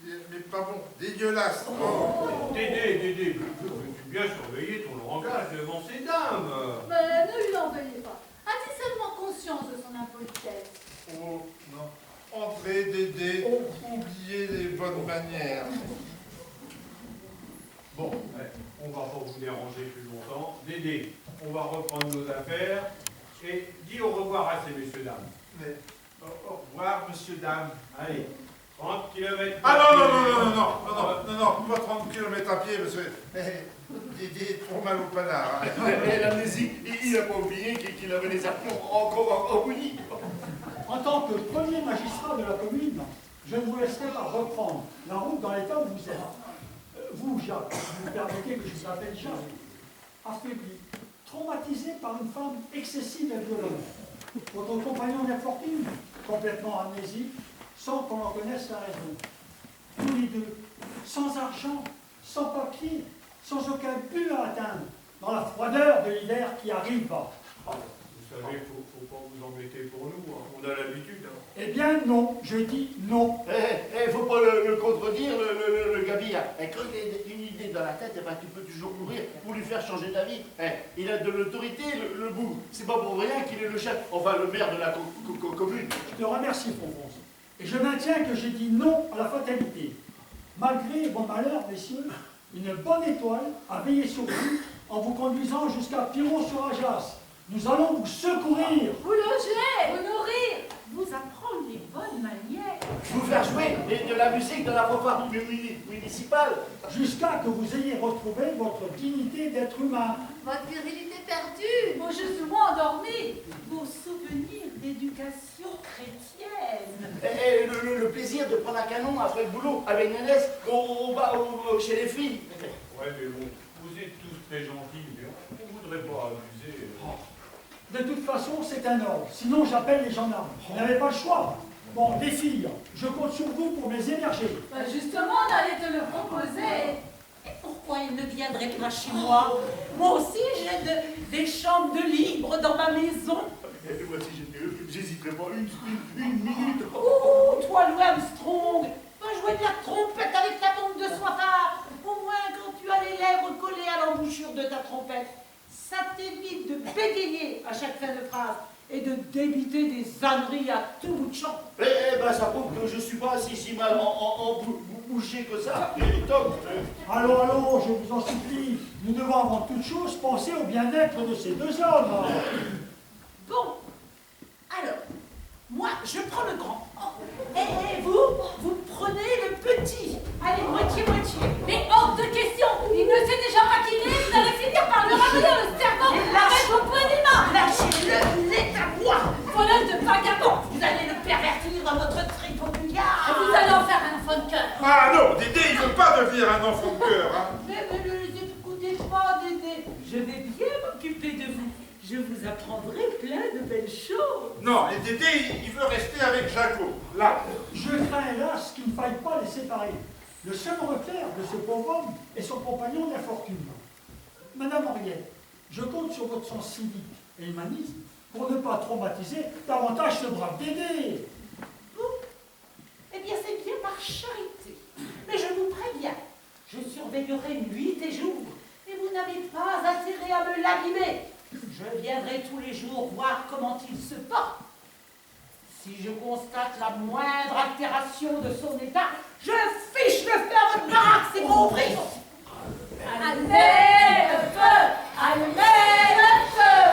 [SPEAKER 3] mais pas bon, dégueulasse. Oh.
[SPEAKER 2] Dédé, veux-tu bien surveiller ton langage devant ces dames?
[SPEAKER 4] Mais ne lui en veuillez pas. A-t-il seulement conscience de son impolitesse?
[SPEAKER 3] Oh, non. Entrez, Dédé, oubliez les bonnes manières.
[SPEAKER 2] Bon, on va pas vous déranger plus longtemps. Dédé, on va reprendre nos affaires et dis au revoir à ces messieurs dames.
[SPEAKER 3] Mais, au revoir, monsieur, dame.
[SPEAKER 2] Allez, 30 km.
[SPEAKER 3] Ah non, pas 30 km à pied, parce que Dédé est trop mal au panard. Hein.
[SPEAKER 7] Mais l'amnésie, il n'a pas oublié qu'il avait les appuis encore en bouillie.
[SPEAKER 5] En tant que premier magistrat de la commune, je ne vous laisserai pas reprendre la route dans l'état où vous êtes. Vous, Jacques, vous permettez que je vous appelle Jacques, affaibli, traumatisé par une femme excessive et violente. Votre compagnon d'infortune, complètement amnésique, sans qu'on en connaisse la raison. Tous les deux, sans argent, sans papier, sans aucun but à atteindre, dans la froideur de l'hiver qui arrive.
[SPEAKER 2] Vous savez, faut pas vous embêter pour nous, hein. On a l'habitude. Hein.
[SPEAKER 5] Eh bien non, je dis non.
[SPEAKER 7] Faut pas le contredire, le gabillard. Quand il a une idée dans la tête, eh ben, tu peux toujours courir pour lui faire changer d'avis. Il a de l'autorité, le bout. C'est pas pour rien qu'il est le chef, enfin le maire de la commune.
[SPEAKER 5] Je te remercie, Fonfonce. Et je maintiens que j'ai dit non à la fatalité. Malgré vos malheurs, messieurs, une bonne étoile a veillé sur vous en vous conduisant jusqu'à Piron-sur-Ajas. Nous allons vous secourir.
[SPEAKER 4] Vous loger,
[SPEAKER 6] Vous nourrir, vous apprendre les bonnes manières.
[SPEAKER 7] Vous faire jouer de la musique dans la fanfare municipale.
[SPEAKER 5] Jusqu'à que vous ayez retrouvé votre dignité d'être humain.
[SPEAKER 4] votre virilité perdue,
[SPEAKER 6] Vos justement endormis, vos souvenirs d'éducation chrétienne.
[SPEAKER 7] Et le plaisir de prendre un canon après le boulot avec Nénès chez les filles.
[SPEAKER 2] Ouais, mais bon, vous êtes tous très gentils, mais on voudrait pas abuser.
[SPEAKER 5] De toute façon, c'est un ordre. Sinon, j'appelle les gendarmes. Vous n'avez pas le choix. Bon, les filles, je compte sur vous pour les émerger.
[SPEAKER 6] Justement, on allait te le proposer.
[SPEAKER 1] Et pourquoi il ne viendrait pas chez moi? Moi aussi, j'ai des chambres de libre dans ma maison.
[SPEAKER 7] Et moi, si j'étais eux, j'hésiterais pas une minute.
[SPEAKER 1] Oh, toi, Louis Armstrong, va jouer de la trompette avec ta bande de soifard. Au moins, quand tu as les lèvres collées à l'embouchure de ta trompette, ça t'évite de bégayer à chaque fin de phrase et de débiter des âneries à tout bout de champ.
[SPEAKER 7] Eh ben, ça prouve que je suis pas si mal bouché que ça. Et Tom,
[SPEAKER 5] Allons, je vous en supplie. Nous devons avant toute chose penser au bien-être de ces deux hommes.
[SPEAKER 1] Bon, alors, moi, je prends le grand. Et vous prenez le petit. Allez, moitié-moitié.
[SPEAKER 4] mais hors de question. Il ne s'est déjà maquiné, vous allez finir par le ramener dans le cerveau avec vos poignets de main.
[SPEAKER 1] Lâchez-le, il est à moi.
[SPEAKER 4] Voleuse de vagabond.
[SPEAKER 1] Vous allez le pervertir dans votre trip au
[SPEAKER 4] Et
[SPEAKER 1] billard.
[SPEAKER 4] vous allez en faire un enfant de cœur.
[SPEAKER 3] Ah non, Dédé, il veut pas devenir un enfant de cœur. Hein.
[SPEAKER 1] Mais ne les écoutez pas, Dédé. Je vais bien m'occuper de vous. Je vous apprendrai plein de belles choses.
[SPEAKER 3] Non, et Dédé, il veut rester avec Jaco. Là.
[SPEAKER 5] Je crains hélas qu'il ne faille pas les séparer. Le seul repère de ce pauvre homme est son compagnon d'infortune. Madame Henriette, je compte sur votre sens civique et humanisme pour ne pas traumatiser davantage ce brave Dédé.
[SPEAKER 1] Eh bien, c'est bien par charité. Mais je vous préviens, je surveillerai nuit et jour. Et vous n'avez pas intérêt à me l'abîmer. Je viendrai tous les jours voir comment il se porte. Si je constate la moindre altération de son état, je fiche le feu à votre baraque, c'est compris.
[SPEAKER 4] Allumez le feu. Allumez le feu.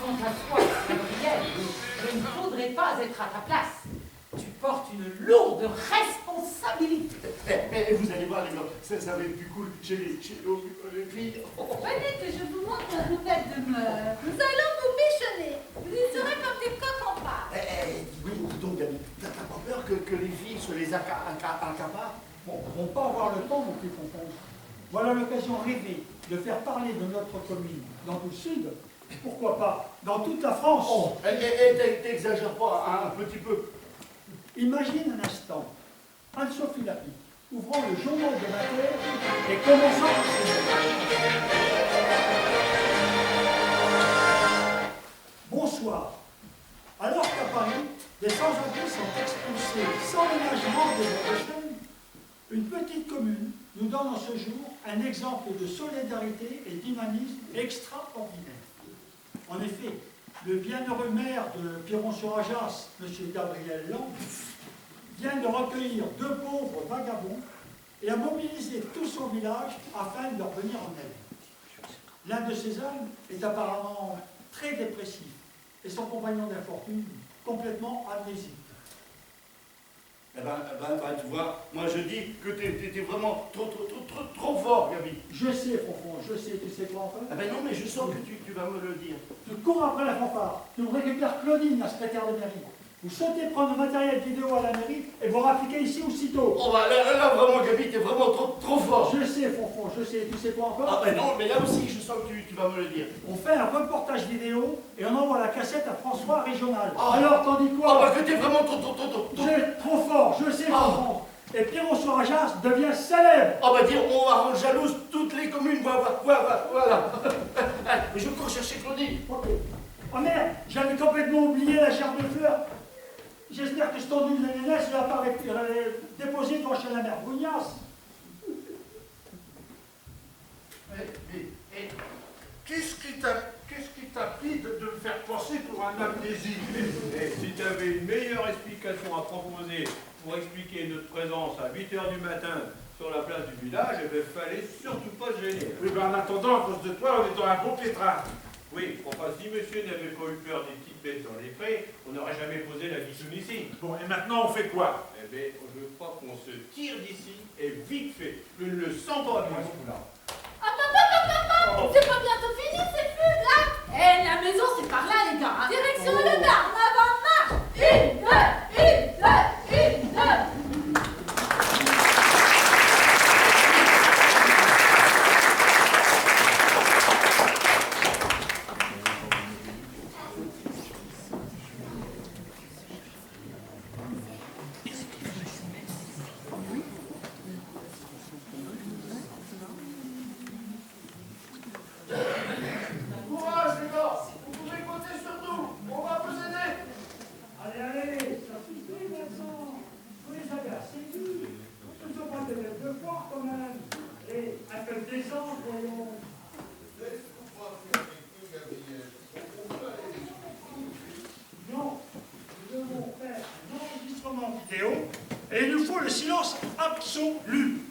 [SPEAKER 1] Quant à toi, Gabriel, je ne voudrais pas être à ta place. Tu portes une lourde responsabilité.
[SPEAKER 7] mais vous allez voir, les gars, ça va être plus cool chez les filles.
[SPEAKER 4] Venez que je vous montre la nouvelle demeure. Nous allons vous bichonner. Vous y serez comme des coqs en part.
[SPEAKER 7] Oui, dis donc, Gabi, t'as pas peur que les filles se les accaparent?
[SPEAKER 5] Bon, ils ne vont pas avoir le temps non plus, Fonfonce. Voilà l'occasion rêvée de faire parler de notre commune dans tout le sud, et pourquoi pas dans toute la France.
[SPEAKER 7] Oh, t'exagères pas un petit peu.
[SPEAKER 5] Imagine un instant Anne-Sophie Lapie ouvrant le journal de matin et commençant Bonsoir. Alors qu'à Paris, des sans-abri sont expulsés sans ménagement des chaînes, une petite commune nous donne en ce jour un exemple de solidarité et dynamisme extraordinaire. En effet, le bienheureux maire de Piron-sur-Ajas, M. Gabriel Lang, vient de recueillir 2 pauvres vagabonds et a mobilisé tout son village afin de leur venir en aide. L'un de ces hommes est apparemment très dépressif et son compagnon d'infortune complètement amnésique.
[SPEAKER 7] Eh ben, tu vois, moi je dis que t'es vraiment trop fort, Gabi.
[SPEAKER 5] Je sais, Fonfon, je sais, tu sais quoi en faire?
[SPEAKER 7] Ah ben non, mais je sens que tu vas me le dire.
[SPEAKER 5] Tu cours après la fanfare, tu récupères Claudine, la secrétaire de mairie. Vous sautez prendre le matériel vidéo à la mairie et vous rappliquez ici aussitôt.
[SPEAKER 7] Oh bah là vraiment, Gabi, t'es vraiment trop fort.
[SPEAKER 5] Je sais, Fonfon, je sais, tu sais quoi encore?
[SPEAKER 7] Ah ben non, mais là aussi, je sens que tu vas me le dire.
[SPEAKER 5] On fait un reportage vidéo et on envoie la cassette à François Régional. Alors, t'en dis
[SPEAKER 7] Ah
[SPEAKER 5] quoi?
[SPEAKER 7] bah que t'es vraiment trop.
[SPEAKER 5] J'ai trop fort, je sais, Fonfon. Et Piron-sur-Ajas devient célèbre.
[SPEAKER 7] Ah bah dire, on va rendre jalouse toutes les communes, voilà. Mais je cours chercher Claudine.
[SPEAKER 5] Ok. Oh merde, j'avais complètement oublié la gerbe de fleurs. J'espère que ce tendu de l'ananas ne va pas déposer devant chez la mère Bougnasse.
[SPEAKER 3] Mais qu'est-ce qui t'a pris de me faire passer pour un amnésique?
[SPEAKER 2] Si tu avais une meilleure explication à proposer pour expliquer notre présence à 8 h du matin sur la place du village, il ne fallait surtout pas se gêner.
[SPEAKER 3] Oui, ben en attendant, à cause de toi, on est dans un beau pétrin.
[SPEAKER 2] Oui, enfin, si monsieur n'avait pas eu peur des petites bêtes dans les prés, on n'aurait jamais posé la guichoune ici.
[SPEAKER 3] Bon, et maintenant, on fait quoi?
[SPEAKER 2] Eh bien, je crois qu'on se tire d'ici, et vite fait. Je ne le sens pas du tout, là.
[SPEAKER 4] Attends, c'est pas bientôt fini ces flûtes là? Eh, la maison c'est par là les gars. Direction le bar, en avant, marche. 1, 2, 1, 2, 1, 2.
[SPEAKER 7] Courage les gars, vous pouvez compter sur nous, on va vous aider.
[SPEAKER 5] Allez, ça suffit maintenant. Vous les avez assez vus. Ils ont pas de mettre de fort quand même. Et un peu de décence, voyons. Non, nous devons faire un enregistrement vidéo et il nous faut le silence absolu.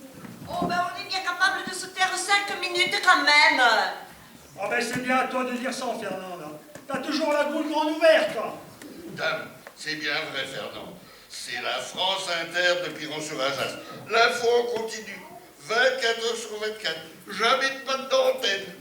[SPEAKER 9] Oh, ben on est bien capable de se taire 5 minutes quand même.
[SPEAKER 5] Ah ben c'est bien à toi de dire ça, Fernand. T'as toujours la bouche grande ouverte, quoi.
[SPEAKER 8] Dame, c'est bien vrai, Fernand. C'est la France Inter de Piron-sur-Ajas. L'info en continu. 24 h sur 24. Jamais de pas d'antenne.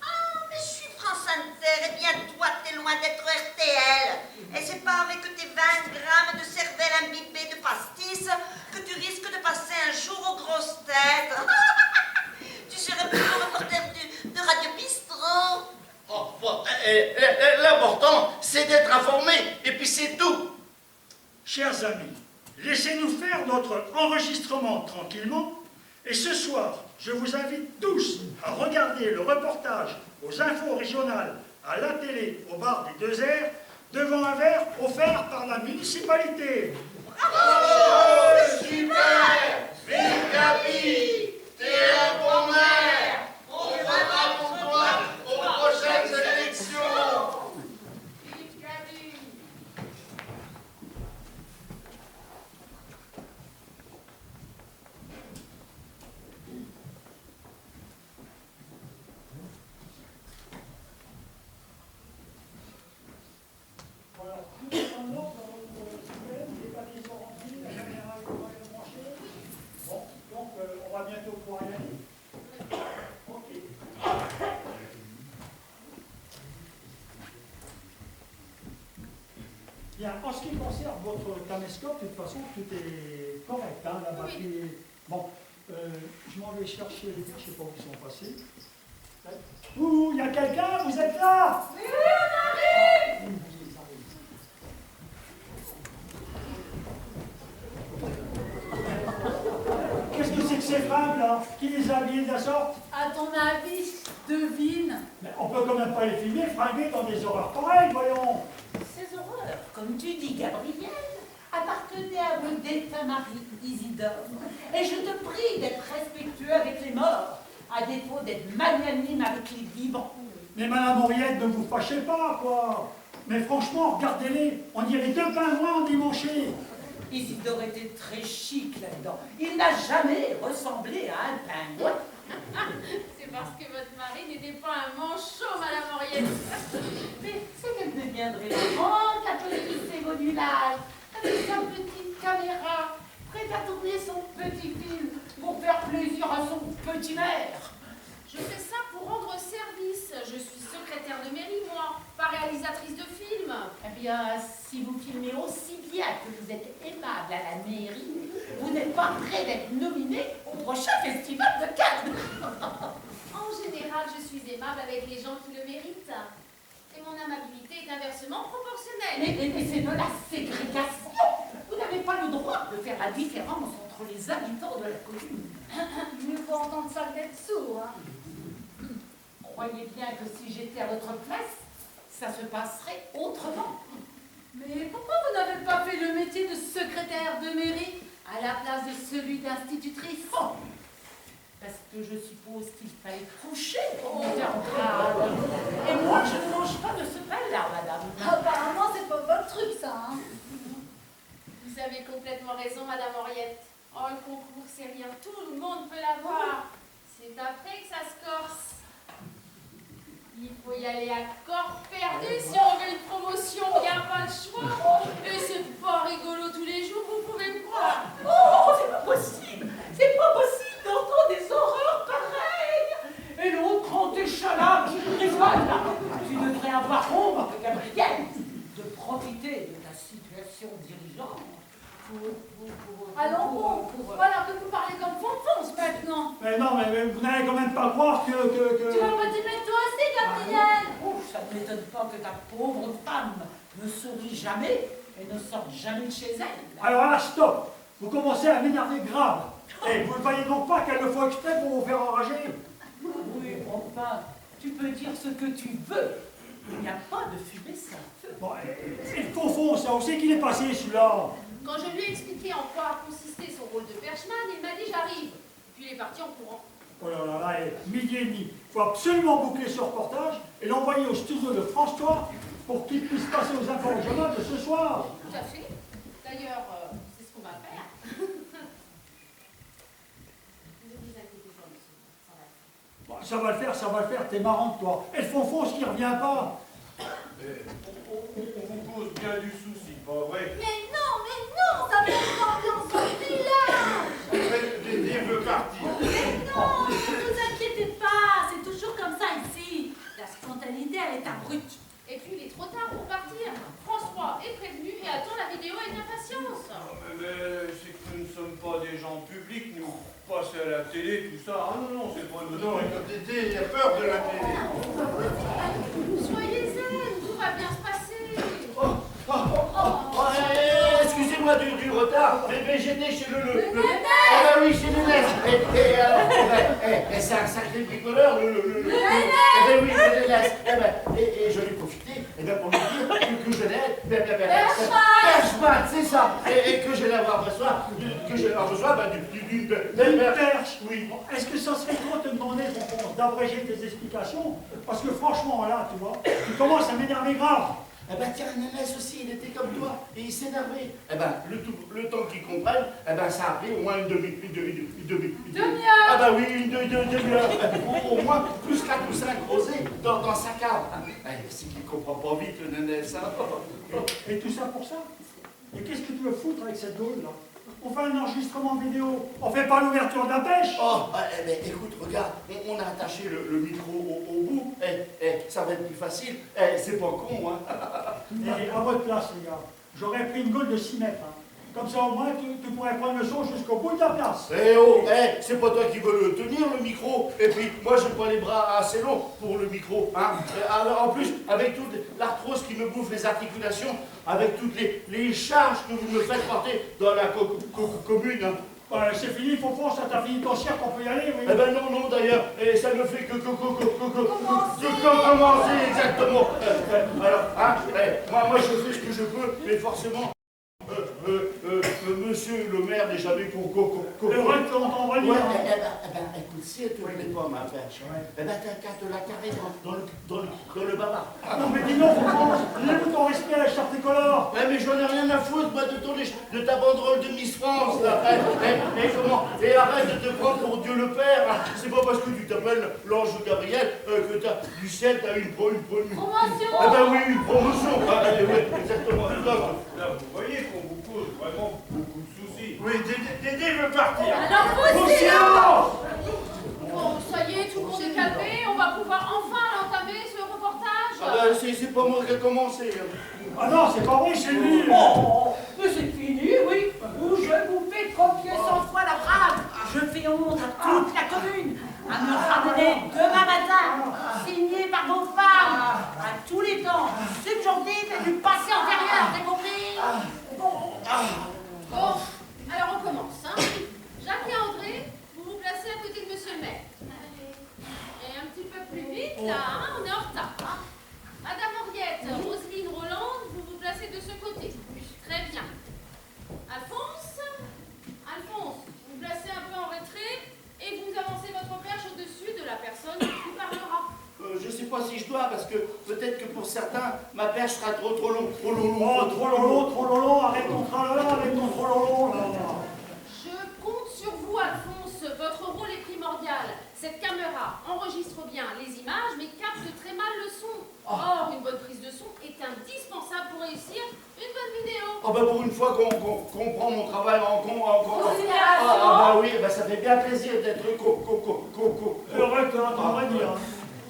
[SPEAKER 9] Ah, mais je suis France Inter, et bien toi, t'es loin d'être RTL. Et c'est pas avec tes 20 grammes de cervelle imbibée de pastis que tu risques de passer un jour aux grosses têtes. Tu serais plutôt reporter de Radio Bistrot.
[SPEAKER 7] Oh, bon, l'important, c'est d'être informé, et puis c'est tout.
[SPEAKER 5] Chers amis, laissez-nous faire notre enregistrement tranquillement. Et ce soir, je vous invite tous à regarder le reportage aux infos régionales, à la télé, au bar des 2 airs, devant un verre offert par la municipalité.
[SPEAKER 7] Oh, super! Vive Gabi! T'es un bon maire! On votera pour toi aux prochaines élections! Vive Gabi!
[SPEAKER 5] Voilà, tout est en ordre dans votre système, les papiers sont remplis, la caméra est branchée. Bon, donc on va bientôt pouvoir y aller. Ok. Bien, en ce qui concerne votre caméscope, de toute façon, tout est correct. Hein, la batterie. Bon, je m'en vais chercher les gars, je ne sais pas où ils sont passés. Ouh, il y a quelqu'un, vous êtes là?
[SPEAKER 4] Oui, on arrive.
[SPEAKER 5] Ils arrivent. Qu'est-ce que c'est que ces fringues là? Qui les a habillées de la sorte?
[SPEAKER 4] À ton avis, devine.
[SPEAKER 5] Mais on peut quand même pas les filmer fringués dans des horreurs pareilles, voyons.
[SPEAKER 4] Ces horreurs.
[SPEAKER 6] comme tu dis, Gabrielle, appartenait à mon défunt mari Isidore. Et je te prie d'être respectueux avec les morts, à défaut d'être magnanime avec les vivants.
[SPEAKER 5] Mais Madame Henriette, ne vous fâchez pas, quoi. Mais franchement, regardez-les, on dirait deux pingouins endimanchés.
[SPEAKER 6] Isidore était très chic là-dedans. Il n'a jamais ressemblé à un pingouin.
[SPEAKER 4] C'est parce que votre mari n'était pas un manchot, Madame Henriette.
[SPEAKER 6] Mais c'est qu'elle deviendrait grande, la petite Ségolulage, avec sa petite caméra, prête à tourner son petit film pour faire plaisir à son petit maire.
[SPEAKER 4] Je fais ça pour rendre service. Je suis secrétaire de mairie, moi, pas réalisatrice de film.
[SPEAKER 6] Eh bien, si vous filmez aussi bien que vous êtes aimable à la mairie, vous n'êtes pas prêt d'être nominé au prochain festival de Cannes.
[SPEAKER 4] En général, je suis aimable avec les gens qui le méritent. Et mon amabilité est inversement proportionnelle.
[SPEAKER 6] Mais c'est de la ségrégation. Vous n'avez pas le droit de faire la différence entre les habitants de la commune.
[SPEAKER 4] Mieux vaut entendre ça que d'être sourd. Hein.
[SPEAKER 6] Croyez bien que si j'étais à votre place, ça se passerait autrement.
[SPEAKER 4] Mais pourquoi vous n'avez pas fait le métier de secrétaire de mairie à la place de celui d'institutrice?
[SPEAKER 6] Oh, parce que je suppose qu'il fallait coucher pour monter en grade. Et moi, je ne mange pas de ce pain-là, madame.
[SPEAKER 4] Apparemment, c'est pas votre truc, ça. Hein. Vous avez complètement raison, Madame Henriette. Oh, le concours, c'est rien. Tout le monde peut l'avoir. C'est après que ça se corse. Il faut y aller à corps perdu si on veut une promotion. Il n'y a pas le choix. Et c'est pas rigolo tous les jours, vous pouvez me croire.
[SPEAKER 6] Oh, c'est pas possible. C'est pas possible d'entendre des horreurs pareilles. Et l'autre grand échalade qui rivale là. Tu devrais avoir honte, Gabrielle, de profiter de ta situation dirigeante.
[SPEAKER 4] Allons bon, voilà que vous parlez comme Fonfonce maintenant.
[SPEAKER 5] Mais non, mais vous n'allez quand même pas croire que...
[SPEAKER 4] Tu vas pas t'y mettre toi aussi, Gabrielle.
[SPEAKER 6] Oh, ça ne m'étonne pas que ta pauvre femme ne sourit jamais et ne sorte jamais de chez elle.
[SPEAKER 5] Alors là, stop. Vous commencez à m'énerver grave. Et vous ne voyez donc pas qu'elle le faut exprès pour vous faire enrager?
[SPEAKER 6] Oui, enfin, tu peux dire ce que tu veux. Il n'y a pas de fumée sans feu.
[SPEAKER 5] Bon, et le fond, ça, où c'est qu'il est passé, celui-là?
[SPEAKER 4] Quand je lui ai expliqué en quoi consistait son rôle de perchman, il m'a dit j'arrive. Puis il est parti en courant.
[SPEAKER 5] Oh là là là, midi et demi. Il faut absolument boucler ce reportage et l'envoyer au studio de France 3 pour qu'il puisse passer aux infos régionales de ce soir.
[SPEAKER 4] Tout à fait. D'ailleurs, c'est ce qu'on va faire. Ne vous inquiétez pas, monsieur. Ça va le faire.
[SPEAKER 5] Bon, ça va le faire, t'es marrante, toi. Et le fond, ce qui revient pas.
[SPEAKER 2] On vous cause bien du souci, pas vrai?
[SPEAKER 4] Mais non, ça met l'ambiance au village.
[SPEAKER 2] Dédé veut partir.
[SPEAKER 4] Mais non, ne vous inquiétez pas, c'est toujours comme ça ici. La spontanéité, elle est abrupte. Et puis il est trop tard pour partir. François est prévenu et attend la vidéo avec impatience.
[SPEAKER 2] Mais c'est que nous ne sommes pas des gens publics, nous. Passer à la télé, tout ça. Ah non, c'est pas nous.
[SPEAKER 3] Non, Dédé, il a peur de la télé.
[SPEAKER 4] Soyez zen, tout va bien se passer.
[SPEAKER 7] Excusez-moi du retard, mais j'étais chez le...
[SPEAKER 4] Ah
[SPEAKER 7] bah oui, chez le Nez. Et alors, c'est un sacré bricoleur, le
[SPEAKER 4] Nez.
[SPEAKER 7] Eh ben oui, le Nez. Et je lui profité pour lui dire que je l'ai... Perchman, c'est ça. Et que je l'ai avoir besoin, d'une
[SPEAKER 5] Perche.
[SPEAKER 7] Oui.
[SPEAKER 5] Bon, est-ce que ça serait trop te demander, Fonfonce, d'abréger tes explications? Parce que franchement, là, tu vois, tu commences à m'énerver grave.
[SPEAKER 7] Eh ben tiens, Nénès aussi, il était comme toi, et il s'énervait. Eh ben, le temps qu'il comprenne, eh ben ça a pris au moins une
[SPEAKER 4] Demi-heure.
[SPEAKER 7] Ah ben oui, une demi-heure. Au moins plus 4 ou 5 rosés dans sa cave. C'est qu'il comprend pas vite, le Nénès, hein.
[SPEAKER 5] Et tout ça pour ça? Et qu'est-ce que tu veux foutre avec cette gaule, là? On fait un enregistrement vidéo, on fait pas l'ouverture de la pêche.
[SPEAKER 7] Oh, mais écoute, regarde, on a attaché le micro au bout. Ça va être plus facile. C'est pas con, hein.
[SPEAKER 5] Et à votre place, les gars, j'aurais pris une gaule de 6 mètres. Hein. Comme ça, au moins, tu pourrais prendre le son jusqu'au bout de la place.
[SPEAKER 7] C'est pas toi qui veux le tenir, le micro. Et puis, moi, j'ai pas les bras assez longs pour le micro. Hein. Alors, en plus, avec toute l'arthrose qui me bouffe les articulations, avec toutes les charges que vous me faites porter dans la commune, hein.
[SPEAKER 5] C'est fini, Fonfon, ça t'a fini ton cirque, on peut y aller, oui.
[SPEAKER 7] Eh ben non, d'ailleurs, et ça ne fait que commencer, exactement. Alors, hein, moi je fais ce que je peux, mais forcément, monsieur le maire n'est jamais
[SPEAKER 5] C'est vrai que on va lire.
[SPEAKER 7] Écoute, si elle te plaît pas, ma perche, eh ben t'as qu'à te la carrer dans le baba.
[SPEAKER 5] Non mais dis donc, Fonfon, lève ton respect à la charte tricolore.
[SPEAKER 7] Mais j'en ai rien à foutre, moi, de ta banderole de Miss France, là. Comment? Et arrête de te prendre pour Dieu le Père. C'est pas parce que tu t'appelles l'ange Gabriel que du ciel, t'as une promotion. Eh ben oui, une promotion. Oui, exactement.
[SPEAKER 2] Là, vous voyez qu'on vous cause vraiment beaucoup de soucis.
[SPEAKER 3] Oui, Dédé veut partir.
[SPEAKER 4] Alors vous aussi, bon, ça y est, tout le monde est calmé, on va pouvoir enfin entamer ce reportage.
[SPEAKER 7] C'est pas moi qui ai commencé.
[SPEAKER 5] Ah non, c'est pas vrai, c'est lui.
[SPEAKER 6] Oh, mais c'est fini, oui. Ou je vous fais copier 100 fois la phrase.
[SPEAKER 1] Je fais honte à toute la commune à me ramener demain matin, signé par vos femmes, à tous les temps, subjonctif et du passé antérieur, t'as compris?
[SPEAKER 4] Bon, alors on commence, hein. Jacques et André, vous vous placez à côté de monsieur le maire. Et un petit peu plus vite, là, hein, on est en retard. Hein. Madame Henriette, Roselyne, Roland, vous vous placez de ce côté. Très bien. Alphonse, vous vous placez un peu en retrait et vous avancez votre perche au-dessus de la personne qui parlera.
[SPEAKER 7] Je sais pas si je dois, parce que peut-être que pour certains, ma perche sera trop long.
[SPEAKER 5] Oh, trop long, arrête ton tralala, arrête ton trop long, là.
[SPEAKER 4] Je compte sur vous, Alphonse. Votre rôle est primordial. Cette caméra enregistre bien les images, mais capte très mal le son. Or, une bonne prise de son est indispensable pour réussir une bonne vidéo.
[SPEAKER 7] Oh bah pour une fois qu'on prend mon travail en compte.
[SPEAKER 4] Considération.
[SPEAKER 7] Ah bah oui, bah ça fait bien plaisir d'être
[SPEAKER 5] Arrête, on va dire.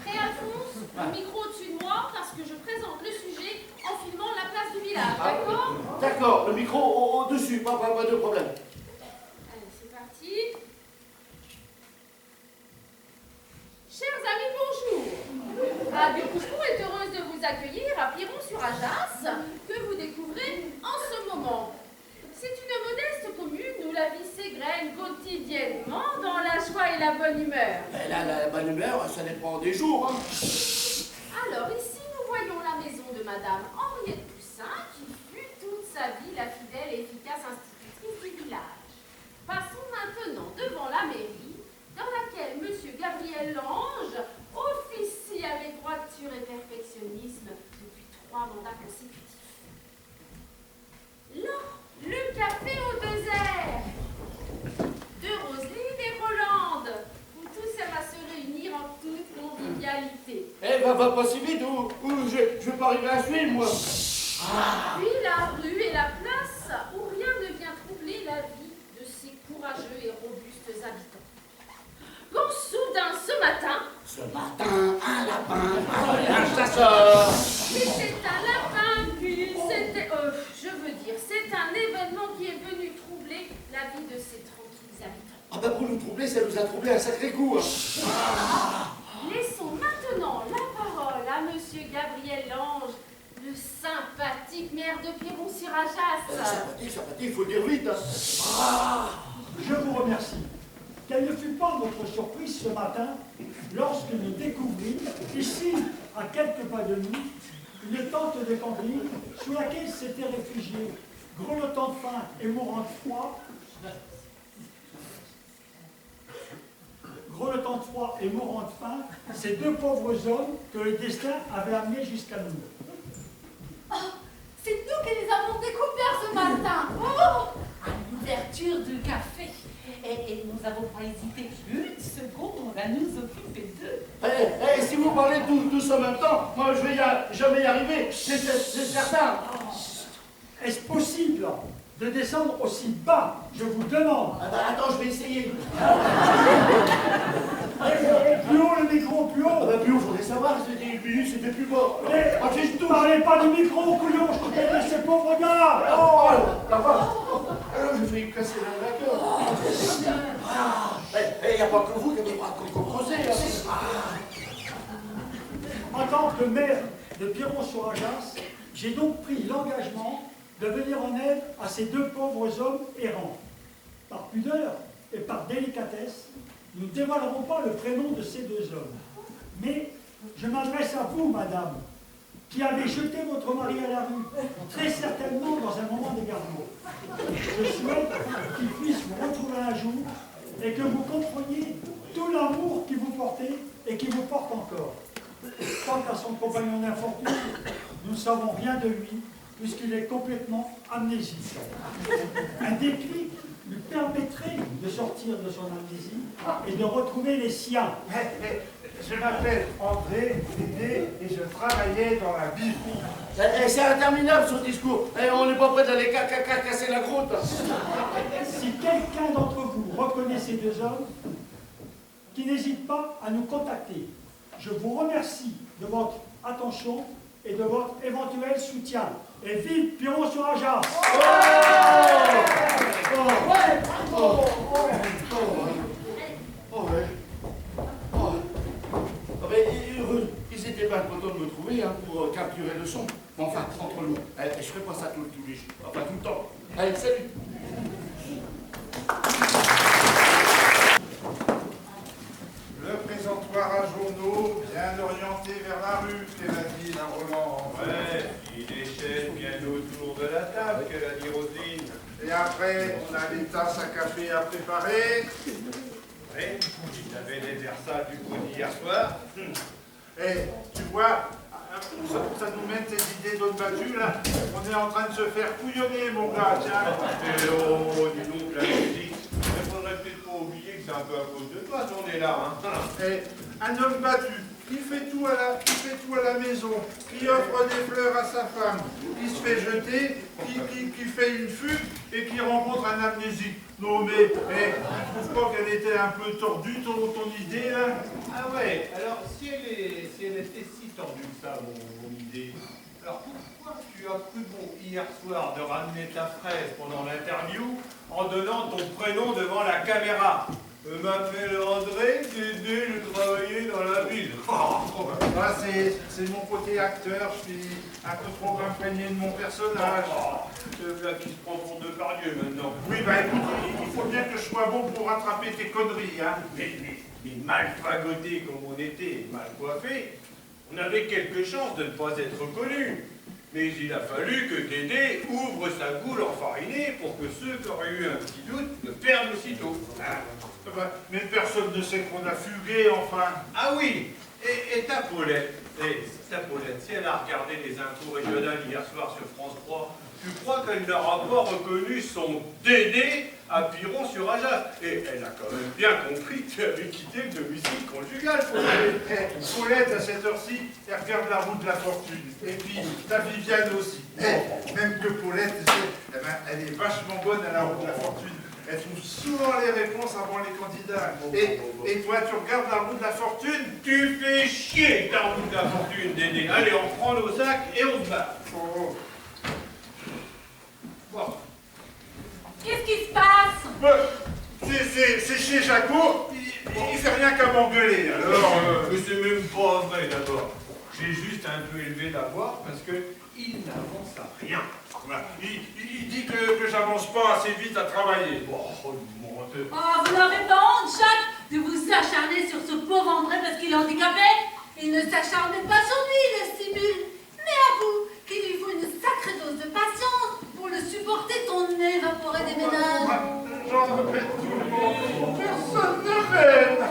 [SPEAKER 4] Prêt, Alphonse? Le micro au-dessus de moi, parce que je présente le sujet en filmant la place du village, d'accord?
[SPEAKER 7] D'accord, le micro au-dessus, pas de problème.
[SPEAKER 4] Allez, c'est parti. Chers amis, bonjour. Radio Couscous est heureuse de vous accueillir à Piron-sur-Ajas, que vous découvrez en ce moment. C'est une modeste commune où la vie s'égrène quotidiennement dans la joie et la bonne humeur.
[SPEAKER 7] La bonne humeur, ça dépend des jours. Hein.
[SPEAKER 4] Alors ici, nous voyons la maison de Madame Henriette Poussin, qui fut toute sa vie la fidèle et efficace institutrice du village. Passons maintenant devant la mairie, dans laquelle Monsieur Gabriel Lange officie avec droiture et perfectionnisme depuis 3 mandats consécutifs. Là, le café aux 2 airs de Roselyne et Rolande, où tous va se réunir en toute convivialité.
[SPEAKER 7] Eh, va pas si vite, ou je vais pas arriver à suivre, moi.
[SPEAKER 4] Puis la rue et la place, où rien ne vient troubler la vie de ces courageux et robustes habitants. Quand soudain, ce matin,
[SPEAKER 7] Un lapin, un chasseur.
[SPEAKER 4] mais c'est un lapin, puis c'était... c'est un événement qui est venu troubler la vie de ces tranquilles habitants.
[SPEAKER 7] Ah bah pour nous troubler, ça nous a troublé un sacré coup. Hein.
[SPEAKER 4] Laissons maintenant la parole à Monsieur Gabriel Lange, le sympathique maire de Piron-sur-Ajas.
[SPEAKER 7] Sympathique, il faut le dire vite. Hein.
[SPEAKER 5] Je vous remercie. Quelle ne fut pas notre surprise ce matin lorsque nous découvrîmes, ici, à quelques pas de nous, une tente de camping sous laquelle s'étaient réfugiés, grelottant de faim et mourant de froid, ces 2 pauvres hommes que le destin avait amenés jusqu'à nous.
[SPEAKER 4] Oh, c'est nous qui les avons découverts ce matin. Oh,
[SPEAKER 1] À l'ouverture du café. Et nous n'avons pas hésité une seconde à nous occuper d'eux.
[SPEAKER 7] Si vous parlez tous en même temps, moi je vais jamais y arriver, c'est certain.
[SPEAKER 5] Est-ce possible de descendre aussi bas? Je vous demande.
[SPEAKER 7] Ah bah attends, je vais essayer.
[SPEAKER 5] Plus haut, le micro, plus
[SPEAKER 7] Ah
[SPEAKER 5] haut.
[SPEAKER 7] bah plus haut, faudrait savoir, c'était 1 minute, c'était plus bas.
[SPEAKER 5] Ne parlez pas du micro, couillon, je t'ai de ces pauvres gars.
[SPEAKER 7] J'ai failli me casser la gueule. Il n'y a pas que vous qui avez pas composé.
[SPEAKER 5] En tant que maire de Piron-sur-Ajas, j'ai donc pris l'engagement de venir en aide à ces 2 pauvres hommes errants. Par pudeur et par délicatesse, nous ne dévoilerons pas le prénom de ces deux hommes. Mais je m'adresse à vous, madame, qui avez jeté votre mari à la rue, très certainement dans un moment d'égarement. Je souhaite qu'il puisse vous retrouver un jour et que vous compreniez tout l'amour qui vous portait et qui vous porte encore. Quant à son compagnon d'infortune, nous ne savons rien de lui, puisqu'il est complètement amnésique. Un déclic lui permettrait de sortir de son amnésie et de retrouver les siens.
[SPEAKER 3] Je m'appelle André Dédé et je travaillais dans la Bible.
[SPEAKER 7] C'est interminable son discours. On n'est pas prêt d'aller casser la croûte.
[SPEAKER 5] Si quelqu'un d'entre vous reconnaît ces deux hommes, qui n'hésite pas à nous contacter. Je vous remercie de votre attention et de votre éventuel soutien. Et vive Piron-sur-Ajas!
[SPEAKER 7] Ils étaient pas contents de me trouver pour capturer le son. Mais enfin, entre nous, je ferai pas ça tous les jours. Enfin, tout le temps. Allez, salut!
[SPEAKER 3] Le présentoir à journaux, bien orienté vers la rue, Clémentine à Roland.
[SPEAKER 2] Ouais, il déchaîne bien autour de la table, qu'elle a dit Roselyne.
[SPEAKER 3] Et après, on a les tasses à café à préparer.
[SPEAKER 2] Ouais, il avait les versales du coup d'hier soir.
[SPEAKER 3] Et tu vois, ça nous mène ces idées d'eau battue là. On est en train de se faire couillonner, mon gars, tiens.
[SPEAKER 2] Et oh, dis donc, la musique. Il faudrait peut-être pas oublier que c'est un peu à cause de toi qu'on est là, hein.
[SPEAKER 3] Et un homme battu, qui fait tout à la maison, qui offre des fleurs à sa femme, qui se fait jeter, qui fait une fugue et qui rencontre un amnésique. Non mais, tu trouves pas qu'elle était un peu tordue ton idée là?
[SPEAKER 2] Ah ouais, alors si elle était si tordue que ça, mon idée, alors pourquoi tu as cru bon hier soir de ramener ta fraise pendant l'interview en donnant ton prénom devant la caméra? Je m'appelle André, Dédé, je travaillais dans la ville.
[SPEAKER 3] Ah, c'est mon côté acteur, je suis un peu trop imprégné de mon personnage.
[SPEAKER 2] C'est là qui se prend pour Depardieu maintenant.
[SPEAKER 3] Oui, bah écoute, il faut bien que je sois bon pour rattraper tes conneries, hein.
[SPEAKER 2] Mais mal fagoté comme on était, mal coiffé, on avait quelque chance de ne pas être reconnu. Mais il a fallu que Dédé ouvre sa goule enfarinée pour que ceux qui auraient eu un petit doute le perdent aussitôt.
[SPEAKER 3] Mais personne ne sait qu'on a fugué, enfin.
[SPEAKER 2] Ah oui, et ta Paulette, si elle a regardé les infos régionales hier soir sur France 3, tu crois qu'elle n'aura pas reconnu son Dédé à Piron-sur-Ajas? Et elle a quand même bien compris que tu avais quitté le domicile conjugal, Paulette.
[SPEAKER 3] Paulette, à cette heure-ci, elle regarde la roue de la fortune. Et puis, ta Viviane aussi. Même que Paulette, elle est vachement bonne à la roue de la fortune. Elle trouve souvent les réponses avant les candidats. Et toi, tu regardes la roue de la fortune?
[SPEAKER 2] Tu fais chier ta roue de la fortune, Dédé. Allez, on prend nos sacs et on se bat.
[SPEAKER 3] Oh.
[SPEAKER 2] Bon.
[SPEAKER 4] Qu'est-ce qui se passe?
[SPEAKER 3] C'est chez Jaco, il fait rien qu'à m'engueuler. Alors,
[SPEAKER 2] Mais c'est même pas vrai d'abord. J'ai juste un peu élevé la voix parce qu'il n'avance à rien.
[SPEAKER 3] il dit que j'avance pas assez vite à travailler.
[SPEAKER 2] Oh, le menteur.
[SPEAKER 4] Oh, vous n'aurez pas honte, Jacques, de vous acharner sur ce pauvre André parce qu'il est handicapé? Il ne s'acharne pas sur lui, le simule, mais à vous, qu'il lui faut une sacrée dose de patience pour le supporter, ton évaporé des ménages.
[SPEAKER 3] J'en répète tout le monde. Personne ne m'aime.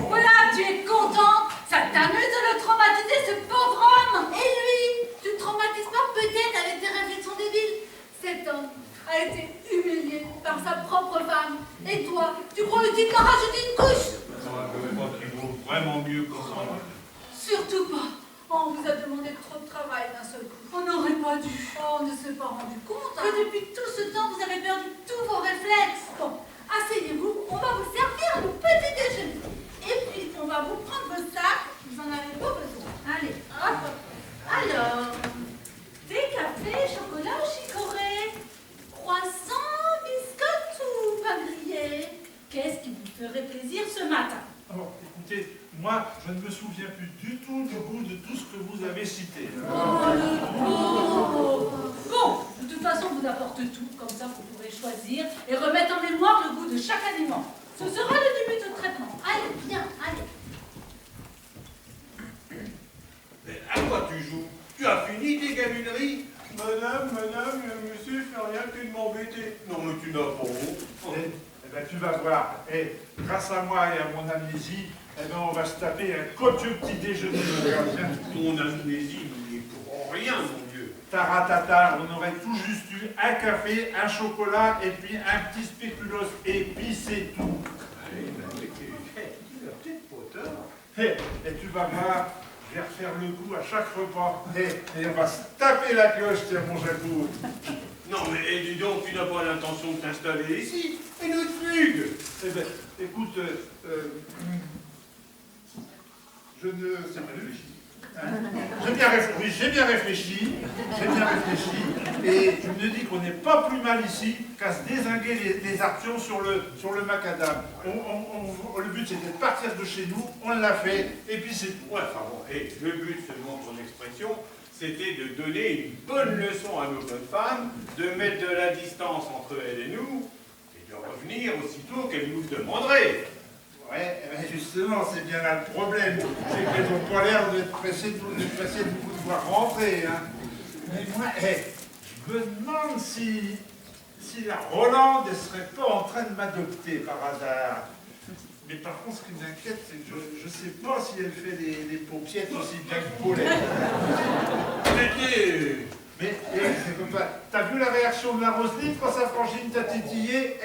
[SPEAKER 4] Voilà, tu es content? Ça t'amuse de le traumatiser, ce pauvre homme? Et lui, tu ne traumatises pas peut-être avec tes réflexions débiles? Cet homme a été humilié par sa propre femme. Et toi, tu crois utile d'en rajouter une couche?
[SPEAKER 2] Je crois qu'il vaut vraiment mieux qu'on s'en va.
[SPEAKER 4] Surtout pas. On vous a demandé trop de travail d'un seul coup. On n'aurait pas dû. Oh, on ne s'est pas rendu compte que depuis tout ce temps, vous avez perdu tous vos réflexes. Bon, asseyez-vous, on va vous servir le petit déjeuner. Et puis, on va vous prendre vos sacs, vous en avez pas besoin. Allez, hop. Alors, thé, café, chocolat ou chicorée? Croissant, biscotte ou pain grillé? Qu'est-ce qui vous ferait plaisir ce matin?
[SPEAKER 3] Alors, écoutez, moi, je ne me souviens plus du tout du goût de tout ce que vous avez cité.
[SPEAKER 4] Oh, le pauvre! Bon, de toute façon, on vous apporte tout, comme ça vous pourrez choisir et remettre en mémoire le goût
[SPEAKER 6] de chaque aliment. Ce sera le début de traitement. Allez, viens, allez.
[SPEAKER 2] Mais à quoi tu joues? Tu as fini tes gamineries? Madame, monsieur fait rien que de m'embêter. Non, mais tu n'as pas honte.
[SPEAKER 3] Eh ben, tu vas voir. Et grâce à moi et à mon amnésie, eh ben, on va se taper un copieux petit déjeuner.
[SPEAKER 2] Ton amnésie n'est pour rien, mon Dieu.
[SPEAKER 3] Taratata, on aurait tout juste eu un café, un chocolat et puis un petit spéculoos. Et puis c'est tout.
[SPEAKER 2] Allez, mais tu n'as peut-être pas tort.
[SPEAKER 3] Et tu vas voir, je vais refaire le coup à chaque repas. Et on va se taper la cloche, tiens, mon Jacou.
[SPEAKER 2] Non, mais dis donc, tu n'as pas l'intention de t'installer ici. Et nous te fugue.
[SPEAKER 3] Eh ben, écoute, je ne sais pas réfléchir. J'ai bien réfléchi, et je me dis qu'on n'est pas plus mal ici qu'à se dézinguer les arpions sur le macadam. Le but c'était de partir de chez nous, on l'a fait, et puis c'est tout.
[SPEAKER 2] Ouais, enfin bon, et le but, selon ton expression, c'était de donner une bonne leçon à nos bonnes femmes, de mettre de la distance entre elles et nous, et de revenir aussitôt qu'elles nous le demanderaient.
[SPEAKER 3] Ouais, eh ben justement, c'est bien là le problème. C'est qu'elles n'ont pas l'air d'être pressées de vous voir rentrer. Hein. Mais moi, je me demande si la Rolande ne serait pas en train de m'adopter par hasard. Mais par contre, ce qui m'inquiète, c'est que je ne sais pas si elle fait les paupiettes aussi bien que Paulette. Mais c'est comme ça. T'as vu la réaction de la Roselyne quand sa frangine t'a titillé?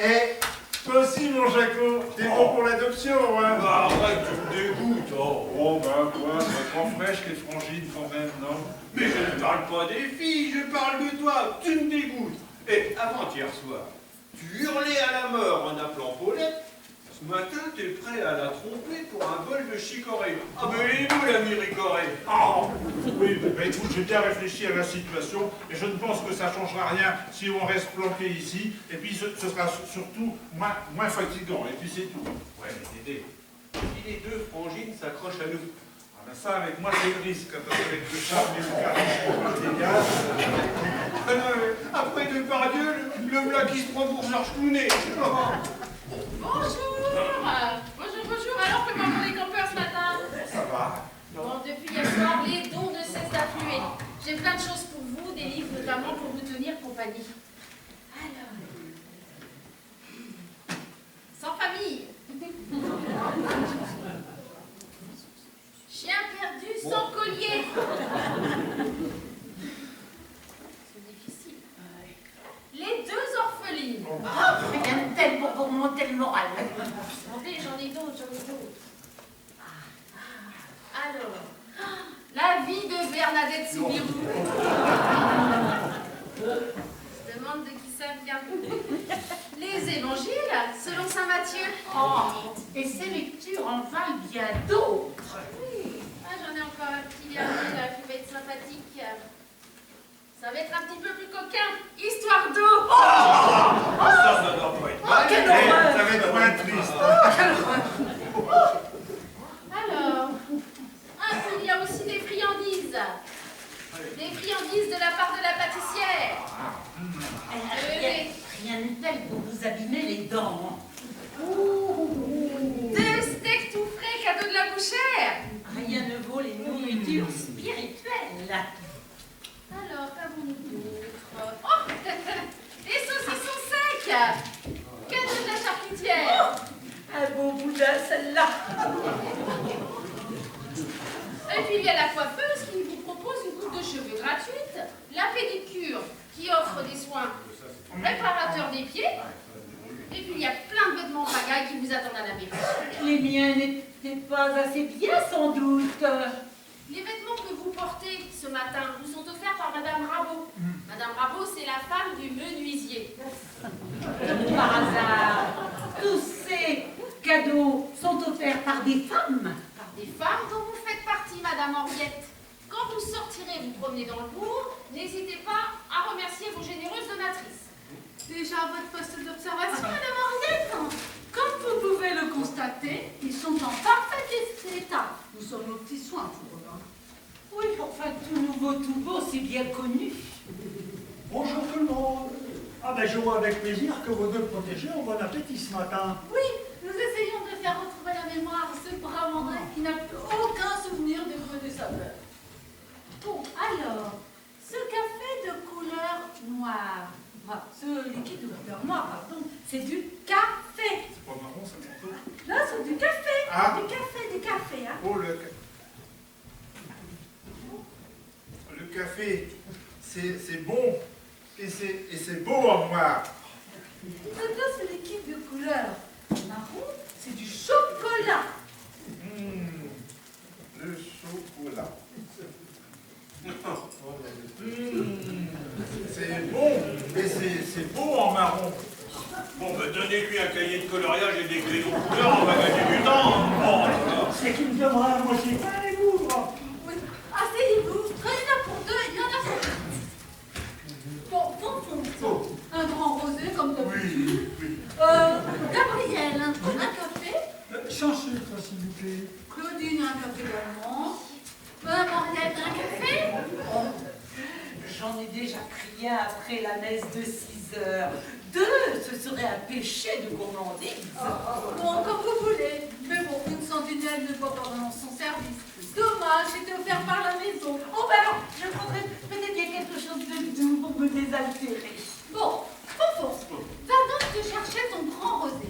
[SPEAKER 3] Toi aussi, mon Jaco, t'es bon pour l'adoption, hein?
[SPEAKER 2] Bah, arrête, tu me dégoûtes, oh.
[SPEAKER 3] Oh, bah, quoi, c'est grand fraîche, les frangines, quand même, non?
[SPEAKER 2] Mais je ne parle pas des filles, je parle de toi, tu me dégoûtes. Et avant-hier soir, tu hurlais à la mort en appelant Paulette. Ce matin, tu es prêt à la tromper pour un bol de chicorée. Ah, mais il est où l'ami Ricoré?
[SPEAKER 3] Oh. Oui, bah, écoute, j'ai bien réfléchi à la situation, et je ne pense que ça ne changera rien si on reste planqué ici, et puis ce sera surtout moins fatigant, et puis c'est tout.
[SPEAKER 2] Ouais, mais Dédé, si les deux frangines s'accrochent à nous.
[SPEAKER 3] Ah ben ça, avec moi, c'est le risque, parce qu'avec le charme et le charisme des gars...
[SPEAKER 2] Ah non, mais après Depardieu, le blanc qui se prend pour Georges Clooney.
[SPEAKER 10] Bonjour. Bonjour. Alors, comment vont les campeurs ce matin?
[SPEAKER 3] Ça va.
[SPEAKER 10] Bon, depuis hier soir, les dons ne cessent d'affluer. J'ai plein de choses pour vous, des livres notamment pour vous tenir compagnie. Alors... Sans famille. Chien perdu sans collier. C'est difficile. Les deux orphelines.
[SPEAKER 1] Rien de tel pour monter le moral.
[SPEAKER 10] Attendez, j'en ai d'autres. Alors, la vie de Bernadette Soubirou. Je demande de qui ça vient. Les évangiles, selon saint Matthieu.
[SPEAKER 6] Oh, et ces lectures en valent bien d'autres.
[SPEAKER 10] Oui. Ah, j'en ai encore un petit dernier là qui va être sympathique. Ça va être un petit peu plus coquin. Histoire d'eau.
[SPEAKER 2] Ça doit pas être mal.
[SPEAKER 6] Quelle horreur!
[SPEAKER 3] Ça va être moins triste.
[SPEAKER 10] Alors, il y a aussi des friandises. Des friandises de la part de la pâtissière.
[SPEAKER 1] Rien de tel pour vous abîmer les dents.
[SPEAKER 10] Deux steaks tout frais, cadeau de la bouchère.
[SPEAKER 1] Rien ne vaut les nourritures spirituelles.
[SPEAKER 10] Alors, qu'avons-nous d'autre? Oh, des saucissons secs. Cadeau de la charcutière.
[SPEAKER 1] Un beau boudin, celle-là.
[SPEAKER 10] Et puis il y a la coiffeuse qui vous propose une coupe de cheveux gratuite, la pédicure qui offre des soins réparateurs des pieds, et puis il y a plein de vêtements pagaille qui vous attendent à la mairie.
[SPEAKER 1] Les miens n'étaient pas assez bien, sans doute.
[SPEAKER 10] Les vêtements que vous portez ce matin vous sont offerts par Madame Rabot. Madame Rabot, c'est la femme du menuisier.
[SPEAKER 1] Comme par hasard, tous ces cadeaux sont offerts par des femmes.
[SPEAKER 10] Par des femmes dont vous faites partie, Madame Henriette. Quand vous sortirez vous promener dans le bourg, n'hésitez pas à remercier vos généreuses donatrices.
[SPEAKER 4] Déjà à votre poste d'observation, Madame Henriette. Comme vous pouvez le constater, ils sont en parfait état. Nous sommes aux petits soins pour eux.
[SPEAKER 1] Oui, enfin, tout nouveau, tout beau, c'est bien connu.
[SPEAKER 5] Bonjour tout le monde. Ah ben je vois avec plaisir que vos deux protégés ont bon appétit ce matin.
[SPEAKER 4] Oui, nous essayons de faire retrouver la mémoire à ce brave André qui n'a plus aucun souvenir des goûts et des saveurs. Bon, alors, ce café de couleur noire, enfin, ce liquide de couleur noire, pardon, c'est du café.
[SPEAKER 3] C'est pas marron, ça, tantôt?
[SPEAKER 4] Là, c'est du café.
[SPEAKER 3] Ah.
[SPEAKER 4] Du café, hein.
[SPEAKER 3] Oh, le café, c'est bon et c'est beau en noir.
[SPEAKER 4] Maintenant, ce liquide de couleur marron, c'est du chocolat.
[SPEAKER 3] Le chocolat. C'est bon et c'est beau en marron.
[SPEAKER 2] Bon, ben donnez-lui un cahier de coloriage et des crayons de couleur, on va gagner du temps. Bon,
[SPEAKER 5] C'est qu'il me donnera un moitié pain, les bougres.
[SPEAKER 4] Oui, asseyez-vous. Il y en a pour deux, il y en a pour deux. Bon, un grand rosé comme d'habitude.
[SPEAKER 3] Oui.
[SPEAKER 4] Gabriel, un café.
[SPEAKER 5] Sans sucre, s'il vous plaît.
[SPEAKER 4] Claudine, un café également. Mariette, un café.
[SPEAKER 1] J'en ai déjà pris un après la messe de 6 heures. 2, ce serait un péché de gourmandise.
[SPEAKER 4] Bon, comme vous voulez. Mais bon, une sentinelle ne voit pas vraiment son service. Dommage, c'était offert par la maison.
[SPEAKER 1] Oh ben alors, je prendrais peut-être bien quelque chose de doux pour me désaltérer.
[SPEAKER 4] Bon, va donc te chercher ton grand rosé.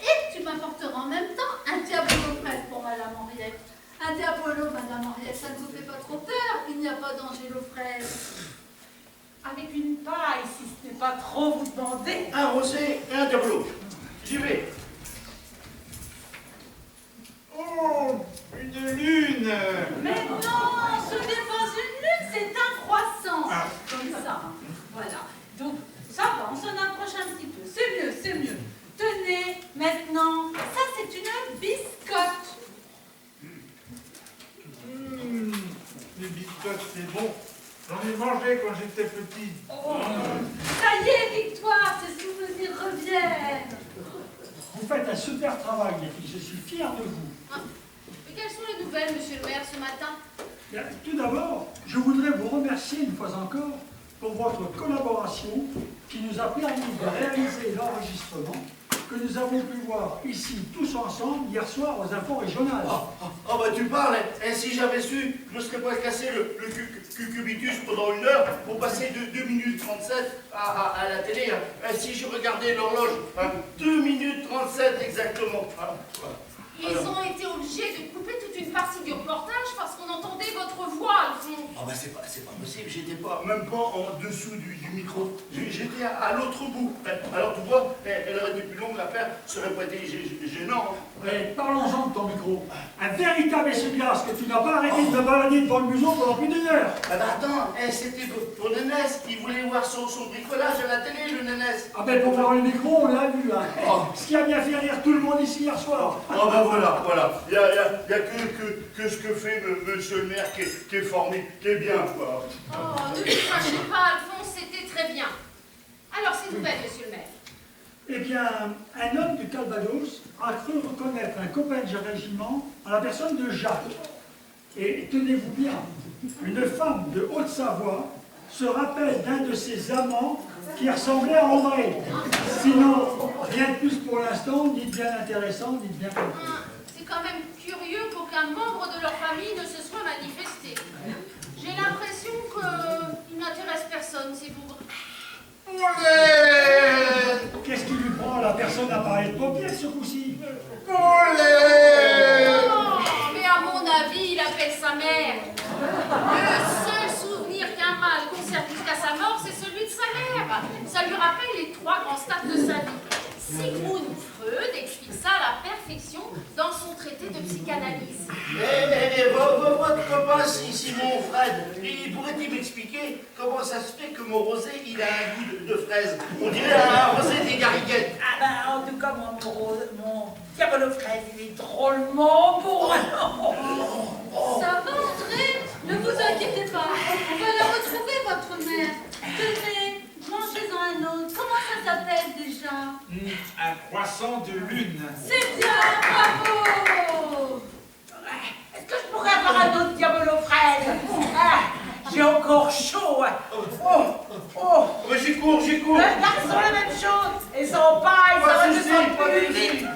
[SPEAKER 4] Et tu m'apporteras en même temps un diabolo fraise pour Madame Henriette. Un diabolo, Madame Henriette, ça ne vous fait pas trop peur. Il n'y a pas d'angélo fraise.
[SPEAKER 1] Avec une paille, si ce n'est pas trop vous demander.
[SPEAKER 7] Un rosé et un diabolo. J'y vais.
[SPEAKER 3] Oh, une lune.
[SPEAKER 4] Mais non, ce n'est pas une lune, c'est un croissant.
[SPEAKER 3] Ah.
[SPEAKER 4] Comme ça, hein. Voilà. Donc, ça va, on s'en approche un petit peu. C'est mieux, c'est mieux. Tenez, maintenant, ça c'est une biscotte.
[SPEAKER 3] Les biscottes, c'est bon. J'en ai mangé quand j'étais petit.
[SPEAKER 4] Oh, ça y est, Victoire, ces souvenirs reviennent.
[SPEAKER 5] Vous faites un super travail, les filles. Je suis fier de vous.
[SPEAKER 10] Ah. Mais quelles sont les nouvelles, monsieur le maire, ce matin?
[SPEAKER 5] Bien, tout d'abord, je voudrais vous remercier une fois encore pour votre collaboration qui nous a permis de réaliser l'enregistrement que nous avons pu voir ici tous ensemble hier soir aux infos régionales.
[SPEAKER 7] Oh, bah tu parles, et si j'avais su, je ne me serais pas cassé le cucubitus pendant 1 heure pour passer de 2 minutes 37 à la télé. Hein. Si je regardais l'horloge, 2 minutes 37 exactement. Voilà.
[SPEAKER 10] Ils ont été obligés de couper toute une partie du reportage parce qu'on entendait votre voix, Alphonse.
[SPEAKER 7] Ah bah c'est pas possible, j'étais pas, même pas en dessous du micro. J'étais à l'autre bout. Alors tu vois, elle aurait été plus longue, l'affaire serait pas été gênant.
[SPEAKER 5] Mais parlons-en de ton micro. Un véritable essuie-glace que tu n'as pas arrêté de te balader devant le museau pendant plus d'1 heure.
[SPEAKER 7] Ah bah attends, c'était pour Nénès qui voulait voir son bricolage à la télé, le Nénès.
[SPEAKER 5] Ah ben pour faire le micro, on l'a vu, hein.
[SPEAKER 7] Oh.
[SPEAKER 5] Ce qui a bien fait rire tout le monde ici hier soir.
[SPEAKER 7] Ah bah voilà. Il y a que ce que fait monsieur le maire qui est formé, qui est bien, quoi.
[SPEAKER 10] Oh, ne vous fâchez pas, Alphonse, c'était très bien. Alors, ces nouvelles, monsieur le maire.
[SPEAKER 5] Eh bien, un homme du Calvados a cru reconnaître un copain de régiment à la personne de Jacques. Et tenez-vous bien, une femme de Haute-Savoie se rappelle d'un de ses amants qui ressemblait à André. Sinon, rien de plus pour l'instant, dites bien intéressant, dites bien compris.
[SPEAKER 10] C'est quand même curieux qu'aucun membre de leur famille ne se soit manifesté. J'ai l'impression qu'ils n'intéressent personne, ces bougres.
[SPEAKER 5] Qu'est-ce qui lui prend? La personne n'a pas de paupières ce coup-ci.
[SPEAKER 10] Oh, mais à mon avis, il appelle sa mère. Le seul souvenir qu'un mâle conserve jusqu'à sa mort, c'est celui de sa mère. Ça lui rappelle les 3 grands stades de sa vie. Sigmund Freud explique ça à la perfection dans son traité de psychanalyse.
[SPEAKER 7] Votre copain, Simon Fred, il pourrait-il m'expliquer comment ça se fait que mon rosé, il a un goût de fraise? On dirait un rosé des gariguettes.
[SPEAKER 1] Ah ben, en tout cas, mon diabolo fraise, il est drôlement bon.
[SPEAKER 4] Ça va, André? Ne vous inquiétez pas. On va la retrouver, votre mère. Tenez, mangez-en un autre. Comment ça s'appelle déjà?
[SPEAKER 3] Un croissant de lune.
[SPEAKER 4] C'est bien, bravo!
[SPEAKER 1] Est-ce que je pourrais avoir un autre diabolo fraise? Ah, j'ai encore chaud. Oh,
[SPEAKER 7] Mais j'y cours.
[SPEAKER 1] les garçons, la même chose. Ils sont pas, ils
[SPEAKER 7] Pas de
[SPEAKER 1] sont
[SPEAKER 7] soucis,
[SPEAKER 1] plus
[SPEAKER 7] pas de
[SPEAKER 1] vite.
[SPEAKER 7] soucis.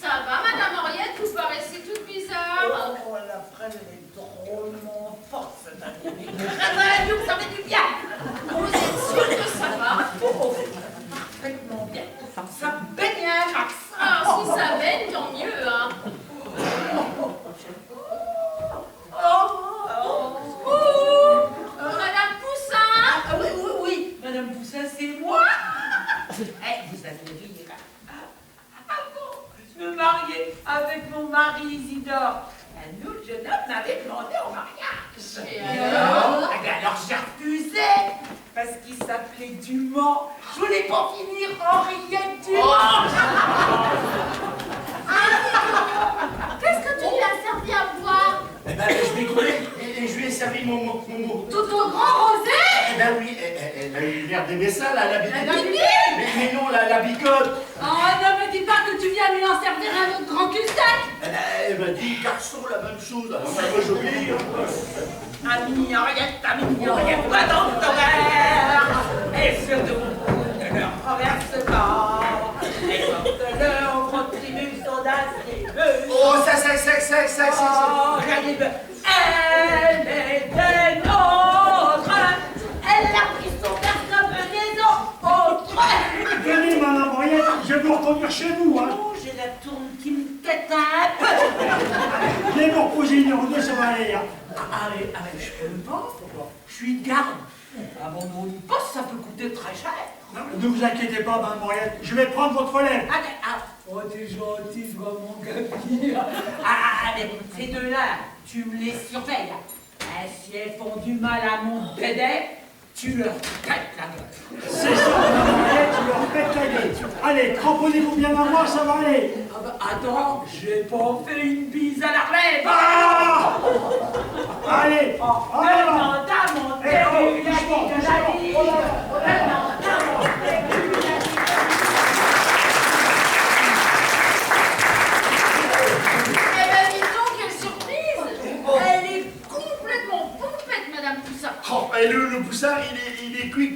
[SPEAKER 10] Ça va, Madame Henriette, vous paraissez toute bizarre.
[SPEAKER 1] Oh, la frêle, elle est drôlement forte, cette année. Que ça fait du bien.
[SPEAKER 10] Vous êtes sûr que ça va?
[SPEAKER 1] Oh, parfaitement bien. Ça baigne, Max.
[SPEAKER 10] Alors, si ça baigne, tant mieux, hein. Madame Poussin.
[SPEAKER 1] Oui, Madame Poussin, c'est moi. Vous allez rire. Ah bon, je me mariais avec mon mari Isidore. Un autre jeune homme m'avait demandé en mariage.
[SPEAKER 10] Et alors?
[SPEAKER 1] Eh bien, alors j'ai refusé, parce qu'il s'appelait Dumont. Je voulais pas finir Henriette Dumont.
[SPEAKER 4] Qu'est-ce que tu lui as servi à boire?
[SPEAKER 7] Eh ben, je l'ai collé et je lui ai servi mon mot.
[SPEAKER 4] Tout au grand rosé?
[SPEAKER 7] Eh ben oui, elle a eu l'air d'aimer ça, là, la bicote.
[SPEAKER 4] La bicote?
[SPEAKER 7] Mais non, la bicote.
[SPEAKER 4] Oh, ne me dis pas que tu viens lui en servir un autre grand cul-de-sac.
[SPEAKER 7] Elle m'a dit, garçon, la même chose. Alors, moi, j'obéis.
[SPEAKER 1] Ami Henriette, va dans ton verre. Et surtout, ne leur renverse pas. Et porte-le au grand tribus audacieux.
[SPEAKER 7] Oh, ça.
[SPEAKER 1] Oh, j'arrive. Elle était nôtre. Elle a pris son verre comme les autres.
[SPEAKER 5] Venez, Madame Henriette, je vais vous reconduire chez vous, hein.
[SPEAKER 1] Oh, j'ai la tourne qui me tête un peu.
[SPEAKER 5] Je vais vous reposer une heure ou deux, ça va aller, hein.
[SPEAKER 1] Ah, mais je peux me vendre. Je suis de garde. Abandon du poste, ça peut coûter très cher.
[SPEAKER 5] Ne vous inquiétez pas, Madame Henriette, je vais prendre votre relève.
[SPEAKER 1] Oh, t'es gentil, vraiment, Gabi. Mais ces deux-là, tu me les surveilles. Si elles font du mal à mon bédé, tu leur pètes la gueule.
[SPEAKER 5] C'est ça, Madame Henriette, tu leur pètes la gueule. Allez, cramponnez-vous bien à moi, ça va aller.
[SPEAKER 1] Ah bah, attends, j'ai pas fait une bise à la relève.
[SPEAKER 5] Allez,
[SPEAKER 1] Demande à mon début, la vie de la vie. Demande à mon début, la vie de la vie.
[SPEAKER 10] Eh ben, dis donc, quelle surprise. Elle est complètement pompette, Madame Poussin.
[SPEAKER 7] Oh, et le poussin, il est cuit.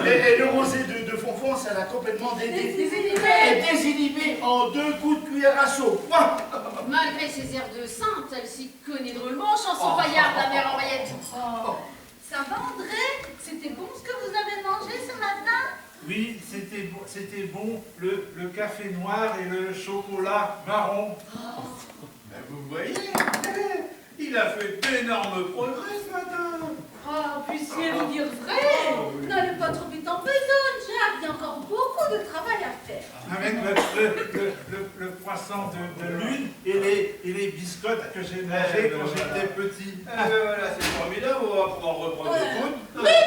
[SPEAKER 7] Et le rosé de Fonfon, ça l'a complètement désinhibé en 2 coups de cuillère à soupe.
[SPEAKER 10] Malgré ses airs de sainte, elle s'y connaît drôlement, chanson paillarde, la mère Henriette.
[SPEAKER 4] Ça va, André? C'était bon ce que vous avez mangé ce matin?
[SPEAKER 3] Oui, c'était bon, le café noir et le chocolat marron.
[SPEAKER 2] Ben, vous voyez, il a fait d'énormes progrès ce matin.
[SPEAKER 4] Oh, puissiez-vous dire vrai? N'allez pas trop vite en besogne, Jacques, il y a encore beaucoup de travail à faire.
[SPEAKER 3] Avec le poisson de lune et les biscottes que j'ai mangés quand j'étais petit.
[SPEAKER 2] Voilà, c'est formidable, on va pouvoir reprendre le foot.
[SPEAKER 4] Oui,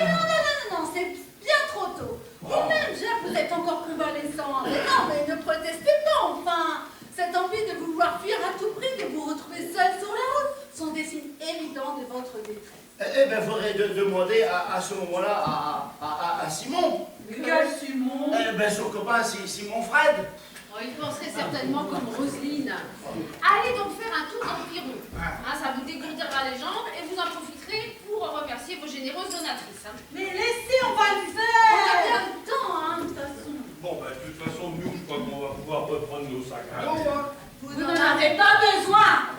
[SPEAKER 4] non, c'est bien trop tôt. Vous-même, Jacques, vous êtes encore convalescent. Mais non, mais ne protestez pas, enfin. Cette envie de vouloir fuir à tout prix, de vous retrouver seul sur la route, sont des signes évidents de votre détresse.
[SPEAKER 7] Eh ben, faudrait demander à ce moment-là à Simon.
[SPEAKER 1] Quel Simon?
[SPEAKER 7] Eh ben, son copain, Simon Fred.
[SPEAKER 10] Oh, il penserait certainement comme Roselyne. Allez donc faire un tour dans le Piron. Ça vous dégourdira les jambes et vous en profiterez pour remercier vos généreuses donatrices.
[SPEAKER 1] Mais laissez, on va le
[SPEAKER 4] On a
[SPEAKER 1] faire.
[SPEAKER 4] bien le temps, hein, de toute façon.
[SPEAKER 2] Bon, ben, de toute façon, nous, je crois qu'on va pouvoir reprendre nos sacs à dos, hein.
[SPEAKER 4] Vous n'en avez pas besoin.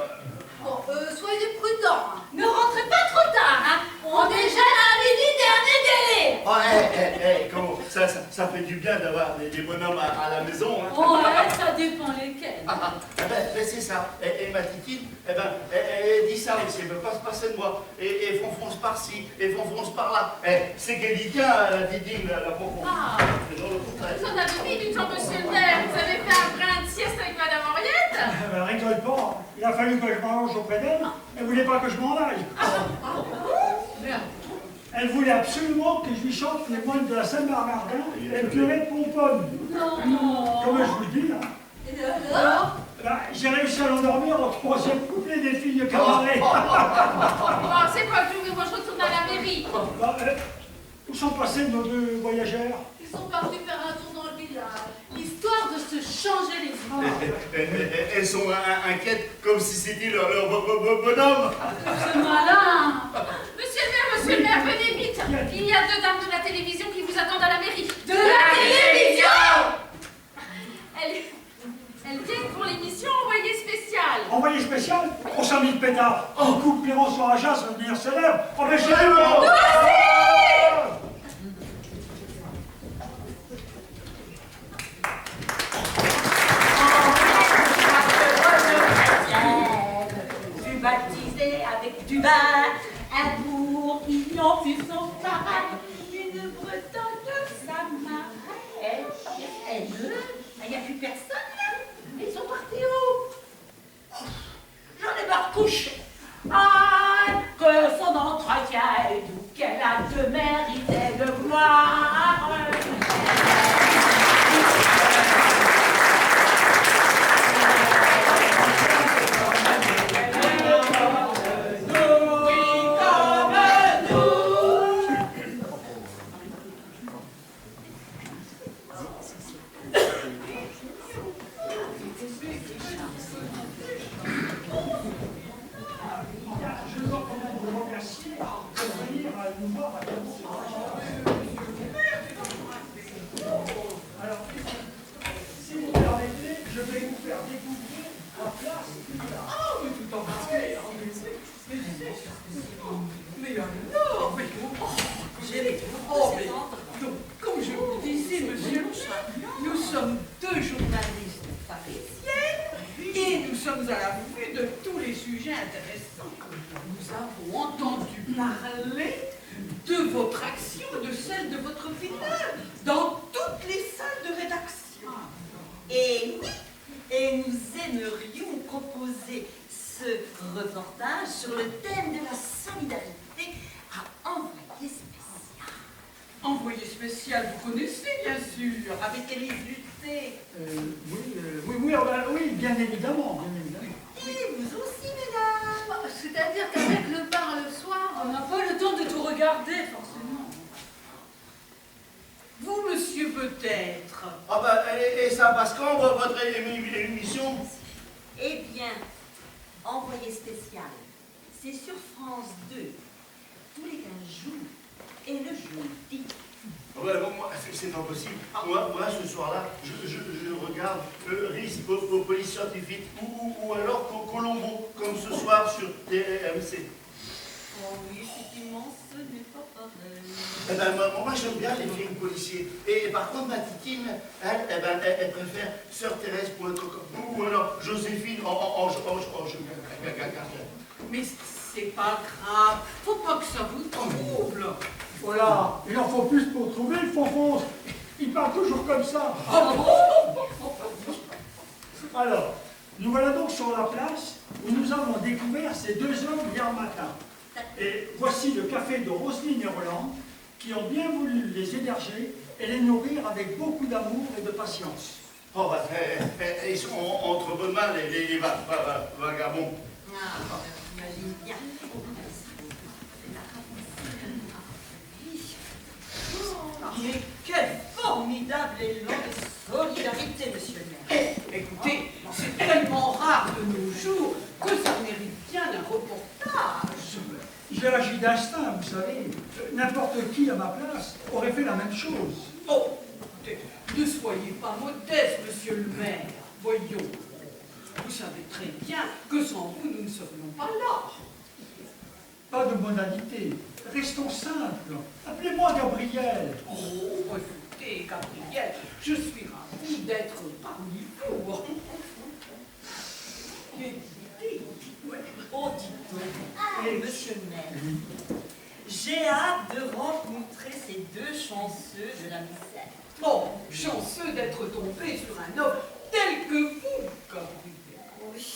[SPEAKER 4] Bon, soyez prudents. Hein. Ne rentrez pas trop tard. Hein. On déjeune à midi, dernier délai.
[SPEAKER 7] Oh, comment ça fait du bien d'avoir des bonhommes à la maison. Hein.
[SPEAKER 4] Ouais, ça dépend lesquels.
[SPEAKER 7] Ben, c'est ça. Et ma titine, elle dit ça aussi, elle veut pas se passer de moi. Et fonce par-ci, et fonce par-là. C'est qu'elle dit bien, la titine, la fonce.
[SPEAKER 10] Ah.
[SPEAKER 7] C'est dans le contraire.
[SPEAKER 10] Vous en avez mis du temps, monsieur le maire. Vous avez fait un brin de sieste avec Madame Henriette.
[SPEAKER 5] Ben, rigole pas, il a fallu que je m'arrange auprès d'elle. Elle voulait pas que je m'en aille. Elle voulait absolument que je lui chante les moines de la Saint-Bernardin et le curé de Pomponne.
[SPEAKER 4] Non.
[SPEAKER 5] Comme je vous dis, hein.
[SPEAKER 4] Et alors?
[SPEAKER 5] Ben, j'ai réussi à l'endormir au 3e couplet des filles de cabaret.
[SPEAKER 10] Bon, c'est quoi que je retourne à la mairie.
[SPEAKER 5] Ben, où sont passés nos 2 voyageurs?
[SPEAKER 4] Ils sont partis faire un tour dans le village, histoire de se changer les idées.
[SPEAKER 7] Elles sont inquiètes comme si c'était leur bonhomme.
[SPEAKER 4] C'est malin.
[SPEAKER 10] Monsieur le maire, monsieur le maire, venez vite. Il y a 2 dames de la télévision qui vous attendent à la mairie.
[SPEAKER 6] De la télévision!
[SPEAKER 10] Elles viennent pour l'émission Envoyé spécial.
[SPEAKER 5] Envoyé spécial? On s'en mis de pétard. Oh, coupe Piron sur Ajas, ça va devenir célèbre. Oh, mais j'ai eu
[SPEAKER 6] Baptisé avec du vin, un bourguignon sur son pareil, une bretonne de sa marraine. Il n'y a plus personne là. Ils sont partis où? J'en ai marre couché. Ah, que son entretien est doux, qu'elle a de mérité de gloire.
[SPEAKER 5] Alors, si vous permettez, je vais vous faire découvrir la place Pigalle.
[SPEAKER 6] Ah, mais tout en fait. Mais alors, mais donc, comme je vous disais, monsieur le chat, nous sommes 2 journalistes parisiennes et nous sommes à l'affût de tous les sujets intéressants. Nous avons entendu parler de votre action, de celle de votre village, dans toutes les salles de rédaction.
[SPEAKER 9] Et oui, et nous aimerions proposer ce reportage sur le thème de la solidarité à Envoyé spécial.
[SPEAKER 6] Envoyé spécial, vous connaissez bien sûr, avec Élise Lucet.
[SPEAKER 5] Oui, bien évidemment, bien évidemment.
[SPEAKER 9] Et vous aussi, mesdames.
[SPEAKER 10] C'est-à-dire qu'avec le bar le soir,
[SPEAKER 6] On n'a pas le temps de tout regarder, forcément. Vous, monsieur, peut-être.
[SPEAKER 7] Ah bah, et ça passe quand, votre émission?
[SPEAKER 9] Eh bien, Envoyé spécial, c'est sur France 2, tous les 15 jours, et le jeudi.
[SPEAKER 7] Ouais, bon, moi, c'est pas possible. Moi, ce soir-là, je regarde Risque Police Scientifique ou alors Colombo, comme ce soir sur TMC.
[SPEAKER 9] Oh oui, effectivement, ce n'est pas pareil.
[SPEAKER 7] Eh ben, moi j'aime bien les films policiers. Et par contre, ma titine, elle préfère Sœur Thérèse ou alors Joséphine en
[SPEAKER 6] Mais c'est pas grave, faut pas que ça vous trouble.
[SPEAKER 5] Voilà, il en faut plus pour trouver le fonfonce. Il parle toujours comme ça. Alors, nous voilà donc sur la place où nous avons découvert ces 2 hommes hier matin. Et voici le café de Roselyne et Roland qui ont bien voulu les héberger et les nourrir avec beaucoup d'amour et de patience.
[SPEAKER 7] Oh, bah, ils sont entre bonnes mains, les vagabonds.
[SPEAKER 9] Ah, j'imagine bien. Mais quel formidable élan de solidarité, monsieur le maire.
[SPEAKER 6] Écoutez, c'est tellement rare de nos jours que ça mérite bien un reportage.
[SPEAKER 5] J'ai agi d'instinct, vous savez. N'importe qui à ma place aurait fait la même chose.
[SPEAKER 6] Oh, écoutez, ne soyez pas modeste, monsieur le maire. Voyons, vous savez très bien que sans vous, nous ne serions pas là.
[SPEAKER 5] Pas de modalité. Restons simples. Appelez-moi Gabriel.
[SPEAKER 6] Oh, écoutez, Gabriel, je suis ravie d'être parmi vous.
[SPEAKER 9] Écoutez, oh, dites donc, monsieur le maire, j'ai hâte de rencontrer ces 2 chanceux de la misère.
[SPEAKER 6] Oh, chanceux d'être tombé sur un homme tel que vous, Gabriel.
[SPEAKER 9] Oui.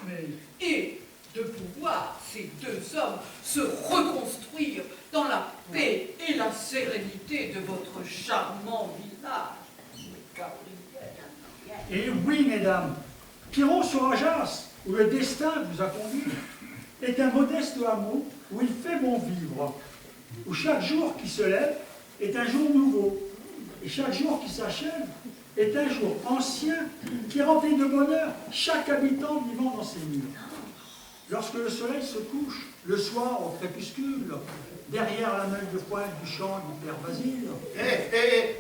[SPEAKER 5] Mais
[SPEAKER 6] Et de pouvoir, ces 2 hommes, se reconstruire dans la paix et la sérénité de votre charmant village, Gabriel.
[SPEAKER 5] Et oui, mesdames, Piron sur Ajas, où le destin vous a conduit, est un modeste hameau où il fait bon vivre, où chaque jour qui se lève est un jour nouveau, et chaque jour qui s'achève est un jour ancien qui remplit de bonheur chaque habitant vivant dans ces murs. Lorsque le soleil se couche, le soir au crépuscule, derrière la meule de poil du champ du père Basile.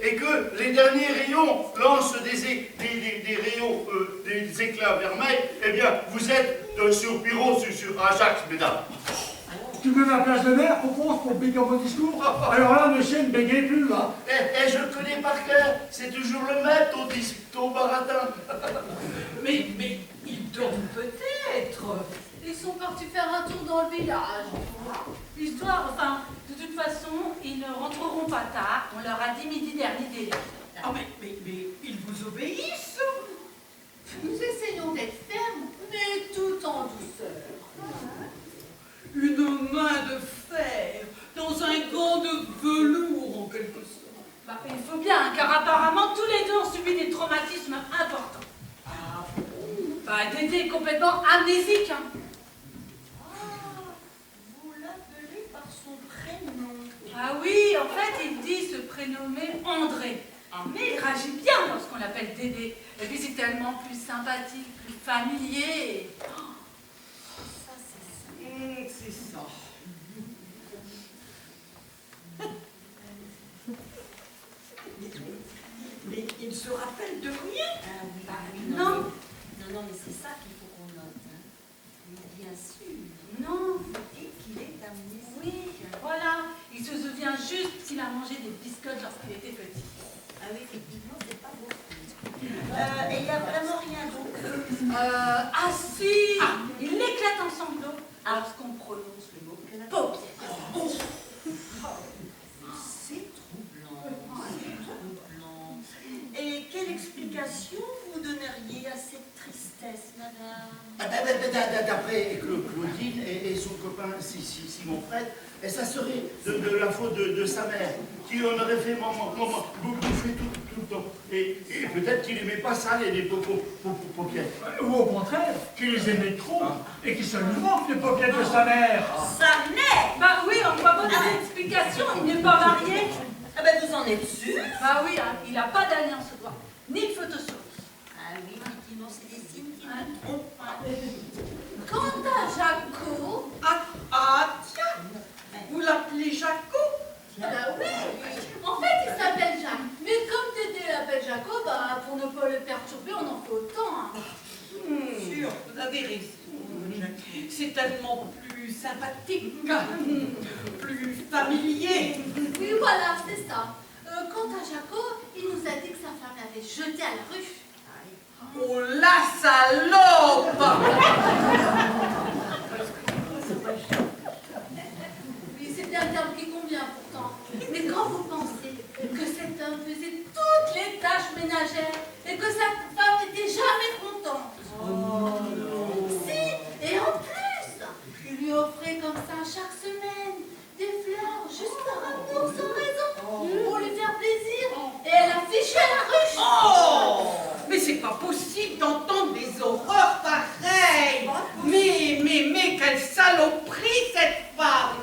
[SPEAKER 7] Et que les derniers rayons lancent des rayons, des éclats vermeils, eh bien, vous êtes sur Pirot, sur Ajax, mesdames.
[SPEAKER 5] Tu veux ma place de maire, propose pour bégayer mon discours? Alors là, monsieur, ne bégayez plus, là.
[SPEAKER 7] Et je le connais par cœur, c'est toujours le même, ton baratin.
[SPEAKER 6] Mais ils dorment peut-être.
[SPEAKER 4] Ils sont partis faire un tour dans le village. L'histoire, enfin, de toute façon, ils ne rentreront pas tard. On leur a dit midi dernier délai.
[SPEAKER 6] Ah mais ils vous obéissent.
[SPEAKER 4] Nous essayons d'être fermes, mais tout en douceur.
[SPEAKER 6] Une main de fer dans un gant de velours en quelque sorte.
[SPEAKER 4] Bah, il faut bien, car apparemment, tous les deux ont subi des traumatismes importants.
[SPEAKER 6] Ah
[SPEAKER 4] Bah, Dédé est complètement amnésique, hein.
[SPEAKER 9] Vous l'appelez par son prénom.
[SPEAKER 4] Ah oui, en fait, il dit se prénommer André. Mais il réagit bien lorsqu'on l'appelle Dédé. Et puis c'est tellement plus sympathique, plus familier.
[SPEAKER 9] Ça, c'est ça.
[SPEAKER 6] C'est ça. Mais il se rappelle de rien.
[SPEAKER 9] Ah oui,
[SPEAKER 4] Bah,
[SPEAKER 9] oui,
[SPEAKER 4] non.
[SPEAKER 9] Non, mais c'est ça qu'il faut qu'on note. Hein. Oui, bien sûr.
[SPEAKER 4] Non.
[SPEAKER 9] Vous dites qu'il est amnésique.
[SPEAKER 4] Oui, voilà. Il se souvient juste qu'il a mangé des biscottes lorsqu'il était petit.
[SPEAKER 9] Ah oui, effectivement, c'est pas beaucoup. Et il n'y a vraiment rien d'autre.
[SPEAKER 4] Ah si, il éclate en sanglots lorsqu'on prononce le mot paupière.
[SPEAKER 9] C'est troublant. C'est troublant. Et quelle explication vous donneriez à cette tristesse, madame?
[SPEAKER 7] D'après Claudine et son copain Simon Fred, et ça serait de la faute de sa mère, qui en aurait fait bouffer tout le temps. Et peut-être qu'il n'aimait pas ça, les paupières.
[SPEAKER 5] Ou au contraire, qu'il les aimait trop et qu'il se lui manque les paupières de sa mère.
[SPEAKER 9] Sa mère?
[SPEAKER 4] Bah oui, on voit pas donner d'explication, il n'est pas marié.
[SPEAKER 9] Ah ben vous en êtes sûr?
[SPEAKER 4] Bah oui, hein, il n'a pas d'alliance au doigt, ni de photo sur lui.
[SPEAKER 9] Ah oui, effectivement, c'est des signes qui ne trompent pas.
[SPEAKER 4] Quant à Jaco,
[SPEAKER 6] Tiens, vous l'appelez Jaco?
[SPEAKER 4] bah oui, en fait il s'appelle Jacques. Mais comme Dédé l'appelle Jaco, bah pour ne pas le perturber, on en fait autant. Hein.
[SPEAKER 6] Sûr, vous avez raison. C'est tellement plus sympathique, plus familier.
[SPEAKER 4] Oui, voilà, c'est ça. Quant à Jaco, il nous a dit que sa femme l'avait jeté à la rue.
[SPEAKER 6] Oh la salope!
[SPEAKER 4] Oui, c'est bien le terme qui convient pourtant. Mais quand vous pensez que cet homme faisait toutes les tâches ménagères et que sa femme n'était jamais contente. Si, et en plus, il lui offrait comme ça chaque semaine des fleurs juste par amour sans raison, pour lui faire plaisir. Et elle a fiché à la ruche.
[SPEAKER 6] Oh! Mais c'est pas possible d'entendre des horreurs pareilles! Mais quelle saloperie cette femme!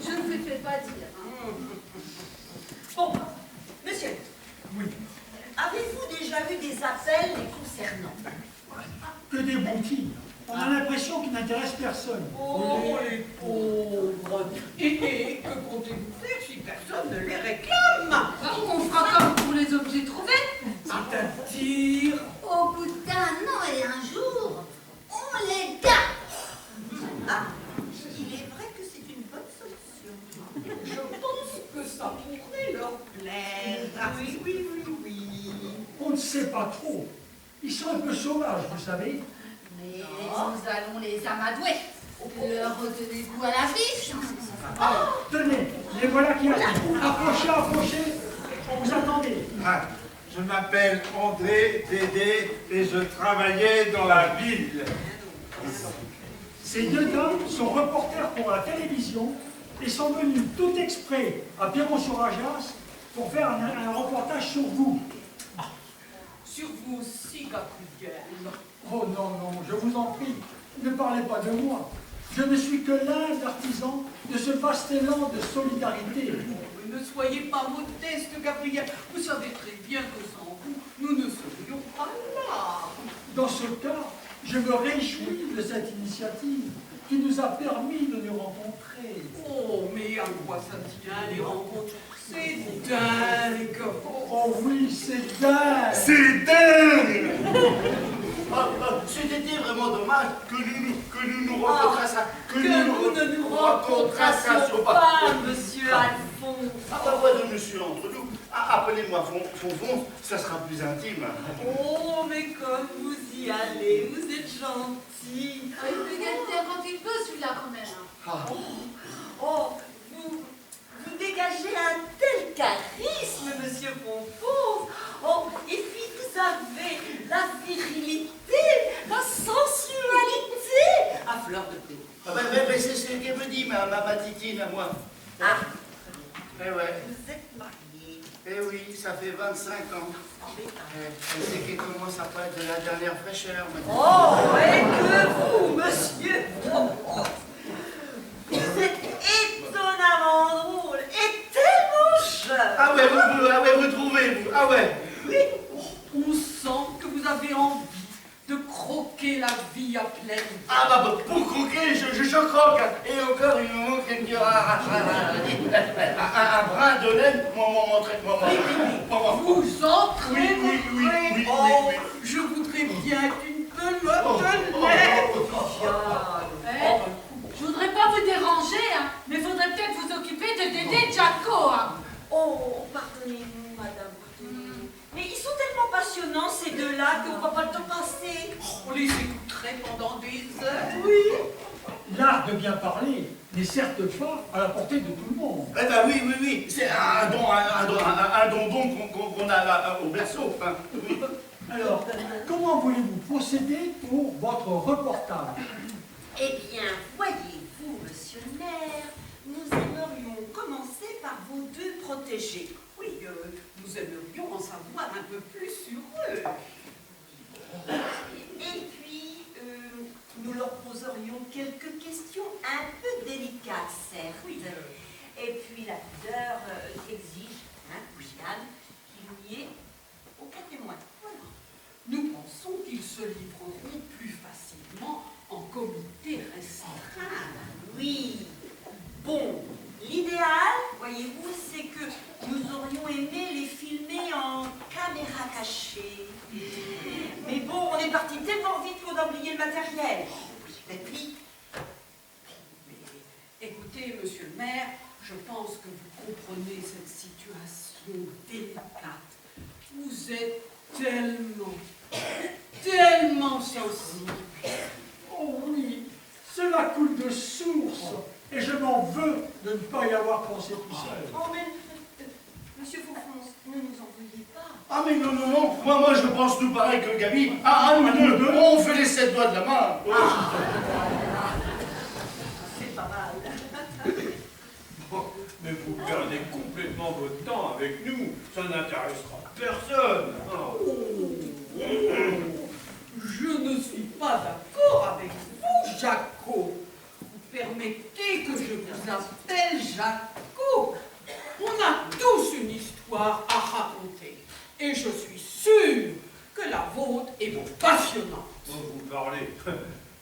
[SPEAKER 4] Je ne vous fais pas dire. Hein.
[SPEAKER 9] Bon, monsieur.
[SPEAKER 5] Oui.
[SPEAKER 9] Avez-vous déjà eu des appels les concernant?
[SPEAKER 5] Que des bouquins. On a l'impression qu'ils n'intéressent personne.
[SPEAKER 6] Oh, les pauvres! Et que comptez-vous faire si personne ne les réclame?
[SPEAKER 4] On fera comme pour les objets trouvés.
[SPEAKER 6] C'est-à-dire?
[SPEAKER 4] Au bout d'un an et un jour, on les garde.
[SPEAKER 9] Ah, il est vrai que c'est une bonne solution.
[SPEAKER 6] Je pense que ça pourrait leur plaire. Oui.
[SPEAKER 5] On ne sait pas trop. Ils sont un peu sauvages, vous savez.
[SPEAKER 4] Mais nous allons les amadouer. Leur redonner goût à la vie.
[SPEAKER 5] Tenez, les voilà qui arrivent. Approchez. On vous attendait.
[SPEAKER 3] Ah, je m'appelle André Dédé et je travaillais dans la ville.
[SPEAKER 5] Ces deux dames sont reporters pour la télévision et sont venus tout exprès à Piron-sur-Ajas pour faire un reportage sur vous.
[SPEAKER 6] Sur vous aussi, Gabriel.
[SPEAKER 5] Oh non, je vous en prie, ne parlez pas de moi. Je ne suis que l'un artisan de ce vaste élan de solidarité.
[SPEAKER 6] Ne soyez pas modeste, Gabriel. Vous savez très bien que sans vous, nous ne serions pas là.
[SPEAKER 5] Dans ce cas, je me réjouis de cette initiative qui nous a permis de nous rencontrer.
[SPEAKER 6] Oh, mais à quoi ça tient, les rencontres? C'est dingue.
[SPEAKER 5] Oh oui, c'est dingue.
[SPEAKER 7] C'est dingue. C'était vraiment dommage que nous rencontrassions.
[SPEAKER 9] Que nous ne nous rencontrassions pas, monsieur Alphonse.
[SPEAKER 7] Ah bah voilà, monsieur, entre nous. Appelez-moi Fonfonce, ça sera plus intime.
[SPEAKER 9] Oh, mais comme vous y allez, vous êtes gentil.
[SPEAKER 4] Ah, il peut gagner quand il peut, celui-là, quand même.
[SPEAKER 7] Ah.
[SPEAKER 9] Oh, vous dégagez un tel charisme, monsieur Fonfonce. Oh, et puis vous avez la virilité, la sensualité à fleur de peau.
[SPEAKER 7] Ah ben, c'est ce qu'elle me dit, ma titine à moi.
[SPEAKER 9] Ah,
[SPEAKER 7] Eh ouais.
[SPEAKER 9] vous êtes marié.
[SPEAKER 7] Eh oui, ça fait 25 ans. Elle sait qu'elle commence à pas être de la dernière fraîcheur maintenant.
[SPEAKER 9] Oh, et que vous, monsieur Fonfonce, vous êtes étonnamment drôle et tellement jeune.
[SPEAKER 7] Ah ouais, vous trouvez, vous. Ah ouais.
[SPEAKER 9] Oui.
[SPEAKER 6] On sent que vous avez envie de croquer la vie à pleine.
[SPEAKER 7] Ah bah pour croquer, je croque. Et encore, il me manque un brin de laine. Moi.
[SPEAKER 6] Vous entrez,
[SPEAKER 7] Oui.
[SPEAKER 6] Oh, je voudrais bien une pelote de lait.
[SPEAKER 4] Je voudrais pas vous déranger, hein, mais faudrait peut-être vous occuper de Dédé et Jaco. Hein.
[SPEAKER 9] Oh, pardonnez-nous, madame, pardonnez-nous. Mais ils sont tellement passionnants, ces deux-là, qu'on ne voit pas le temps passer.
[SPEAKER 6] On les écouterait pendant des heures.
[SPEAKER 9] Oui.
[SPEAKER 5] L'art de bien parler n'est certes pas à la portée de tout le monde.
[SPEAKER 7] Eh ben oui. C'est un don qu'on a là, au berceau. Hein. Oui.
[SPEAKER 5] Alors, comment voulez-vous procéder pour votre reportage?
[SPEAKER 9] Eh bien, voyez-vous, monsieur le maire, nous aimerions commencer par vos deux protégés.
[SPEAKER 6] Oui, nous aimerions en savoir un peu plus sur eux.
[SPEAKER 9] Et puis, nous leur poserions quelques questions un peu délicates, certes.
[SPEAKER 6] Oui.
[SPEAKER 9] Et puis, la pudeur exige, Jeanne, qu'il n'y ait aucun témoin. Voilà.
[SPEAKER 6] Nous pensons qu'ils se livreront plus facilement en comité restreint.
[SPEAKER 9] Oui. Bon, l'idéal, voyez-vous, c'est que nous aurions aimé les filmer en caméra cachée. Mais bon, on est parti tellement vite qu'on a oublié le matériel. Et puis,
[SPEAKER 6] Mais écoutez, monsieur le maire, je pense que vous comprenez cette situation délicate. Vous êtes tellement sensible.
[SPEAKER 5] Oh oui, cela coule de source, et je m'en veux de ne pas y avoir pensé tout seul.
[SPEAKER 9] oh mais, monsieur Fonfonce, ne nous en veuillez pas.
[SPEAKER 7] Ah mais non. Moi je pense tout pareil que Gabi. Nous deux, on fait les 7 doigts de la main.
[SPEAKER 9] C'est pas mal.
[SPEAKER 2] Bon, mais vous perdez complètement votre temps avec nous. Ça n'intéressera personne.
[SPEAKER 6] Je ne suis pas d'accord avec vous, Jaco. Vous permettez que je vous appelle Jaco. On a tous une histoire à raconter. Et je suis sûre que la vôtre est passionnante.
[SPEAKER 2] Vous parlez.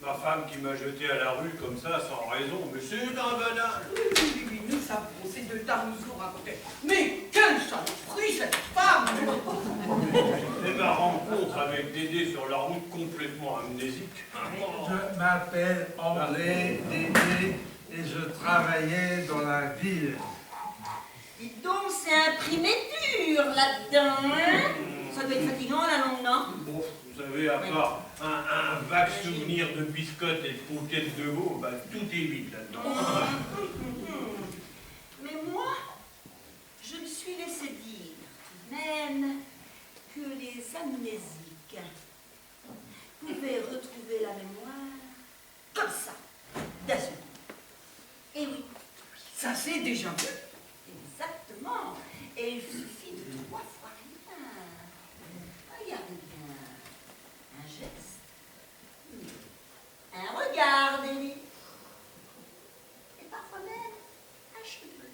[SPEAKER 2] Ma femme qui m'a jeté à la rue comme ça, sans raison, mais c'est un banal.
[SPEAKER 6] Oui, nous savons, ces deux dames nous ont raconté. Mais quelle saloperie cette femme!
[SPEAKER 2] Et ma rencontre avec Dédé sur la route complètement amnésique.
[SPEAKER 11] Je m'appelle André Dédé et je travaillais dans la ville.
[SPEAKER 9] Dites donc, c'est imprimé dur là-dedans, hein? Ça doit être fatigant la langue, non?
[SPEAKER 2] Bon, vous savez, à part un vague souvenir de biscottes et de conquêtes de veau, bah, tout est vide là-dedans.
[SPEAKER 9] Mais moi, je me suis laissé dire tout de même que les amnésiques pouvaient retrouver la mémoire comme ça, d'un seul coup. Et oui,
[SPEAKER 6] Ça c'est déjà vu.
[SPEAKER 9] exactement. Et il suffit de 3 fois rien. Regardez bien. Un geste. Un regard, Dédé. Et parfois même un cheveu.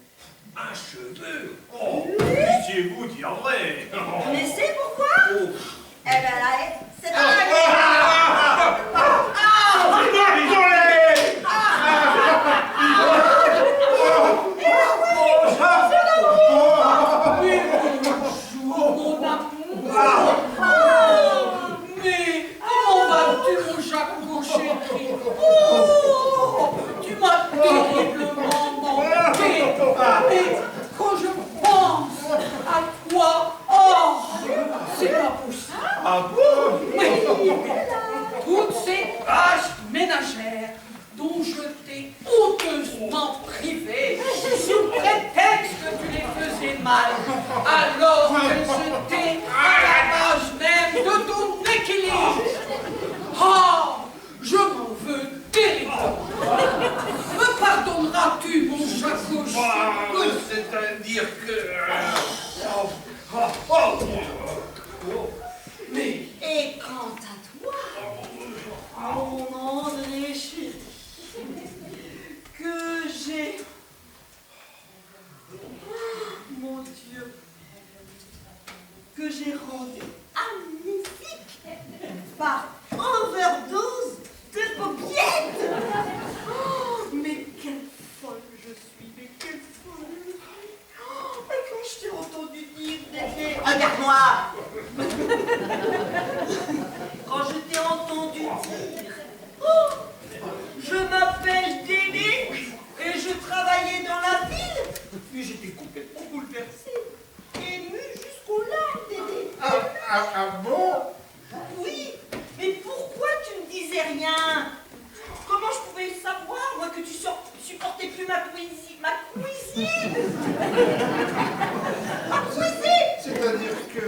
[SPEAKER 2] Un cheveu? Oh, puissiez-vous dire vrai?
[SPEAKER 9] Mais c'est pourquoi?
[SPEAKER 2] Oh.
[SPEAKER 9] Eh ben là, c'est pas la
[SPEAKER 6] alors que j'étais à la base même de ton équilibre. Ah, je m'en veux terriblement. Me pardonneras-tu, mon Jacques?
[SPEAKER 11] C'est-à-dire que...
[SPEAKER 6] Mais...
[SPEAKER 9] Et quant à toi, mon André chéri, que j'ai... Mon Dieu, que j'ai rendu amnésique par overdose de paupiètes. Oh, mais quelle folle je suis, mais quelle folle. Oh, et quand je t'ai entendu dire derrière... Regarde-moi. Quand je t'ai entendu dire... Oh, je m'appelle Dédé et je travaillais dans la ville. Puis j'étais complètement bouleversée, émue jusqu'aux larmes, Dédé.
[SPEAKER 3] Ah bon?
[SPEAKER 9] Oui, mais pourquoi tu ne disais rien? Comment je pouvais savoir, moi, que tu supportais plus ma cuisine? Ma cuisine? Ma cuisine?
[SPEAKER 3] C'est-à-dire que...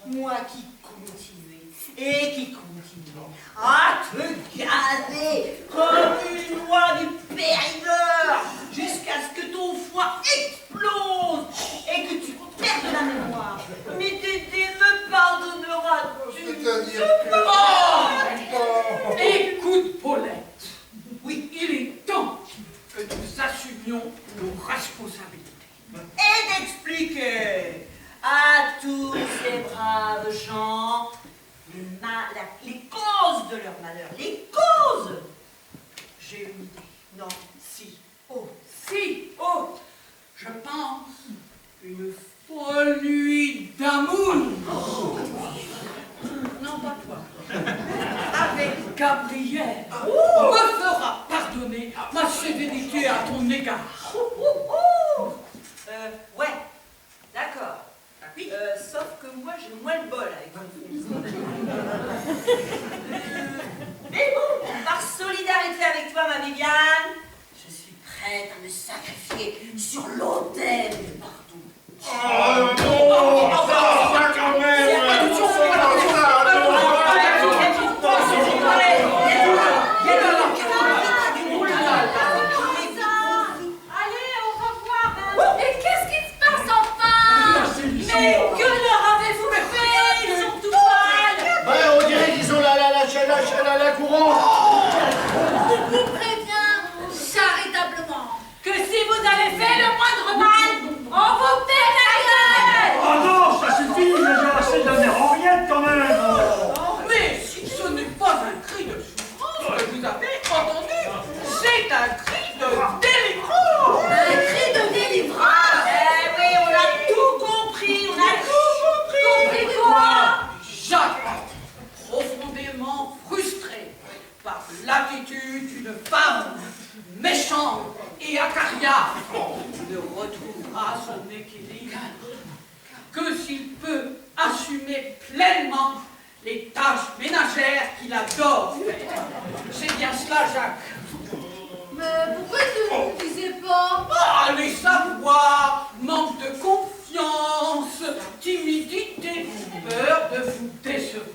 [SPEAKER 9] Moi qui continuais et qui continuais à te gaver comme une oie du périgord jusqu'à ce que ton foie explose et que tu perdes la mémoire. Mais Dédé, me pardonneras-tu?
[SPEAKER 3] C'est-à-dire que...
[SPEAKER 6] Oh, écoute, Paulette. Oui, il est temps que nous assumions nos responsabilités.
[SPEAKER 9] Et d'expliquer à tous ces braves gens les causes de leur malheur. Les causes! J'ai une idée. Non, si. Oh,
[SPEAKER 6] Si, oh, je pense une folle nuit d'amour. Non, pas toi. Avec Gabriel, me fera pardonner ma sévérité à ton égard.
[SPEAKER 9] Ouais, d'accord. Oui. Sauf que moi, j'ai moins le bol avec mon Mais bon, par solidarité avec toi, ma Viviane, je suis prête à me sacrifier sur l'autel du pardon.
[SPEAKER 3] Oh non, ça quand même.
[SPEAKER 4] Allez, au revoir. Et qu'est-ce qui se passe enfin? Mais que leur avez-vous fait? Ils sont tout pâles.
[SPEAKER 7] Ben, on dirait qu'ils ont la courante.
[SPEAKER 4] Je vous préviens charitablement que si vous avez fait le moindre mal, on vous pète la gueule.
[SPEAKER 5] Oh non, ça suffit, j'ai déjà assez donné Henriette quand même.
[SPEAKER 6] Mais si ce n'est pas un cri de souffrance que vous avez entendu, c'est un cri de délivrance.
[SPEAKER 4] Un cri de délivrance.
[SPEAKER 9] Eh oui, on a tout compris, on a tout compris.
[SPEAKER 4] Compris quoi?
[SPEAKER 6] Jacques, profondément frustré par l'attitude d'une femme méchante et acariâtre, ne retrouvera son équilibre que s'il peut assumer pleinement les tâches ménagères qu'il adore faire. C'est bien cela, Jacques.
[SPEAKER 4] Mais pourquoi tu ne le disais pas?
[SPEAKER 6] Ah, les savoirs, manque de confiance, timidité, peur de vous décevoir.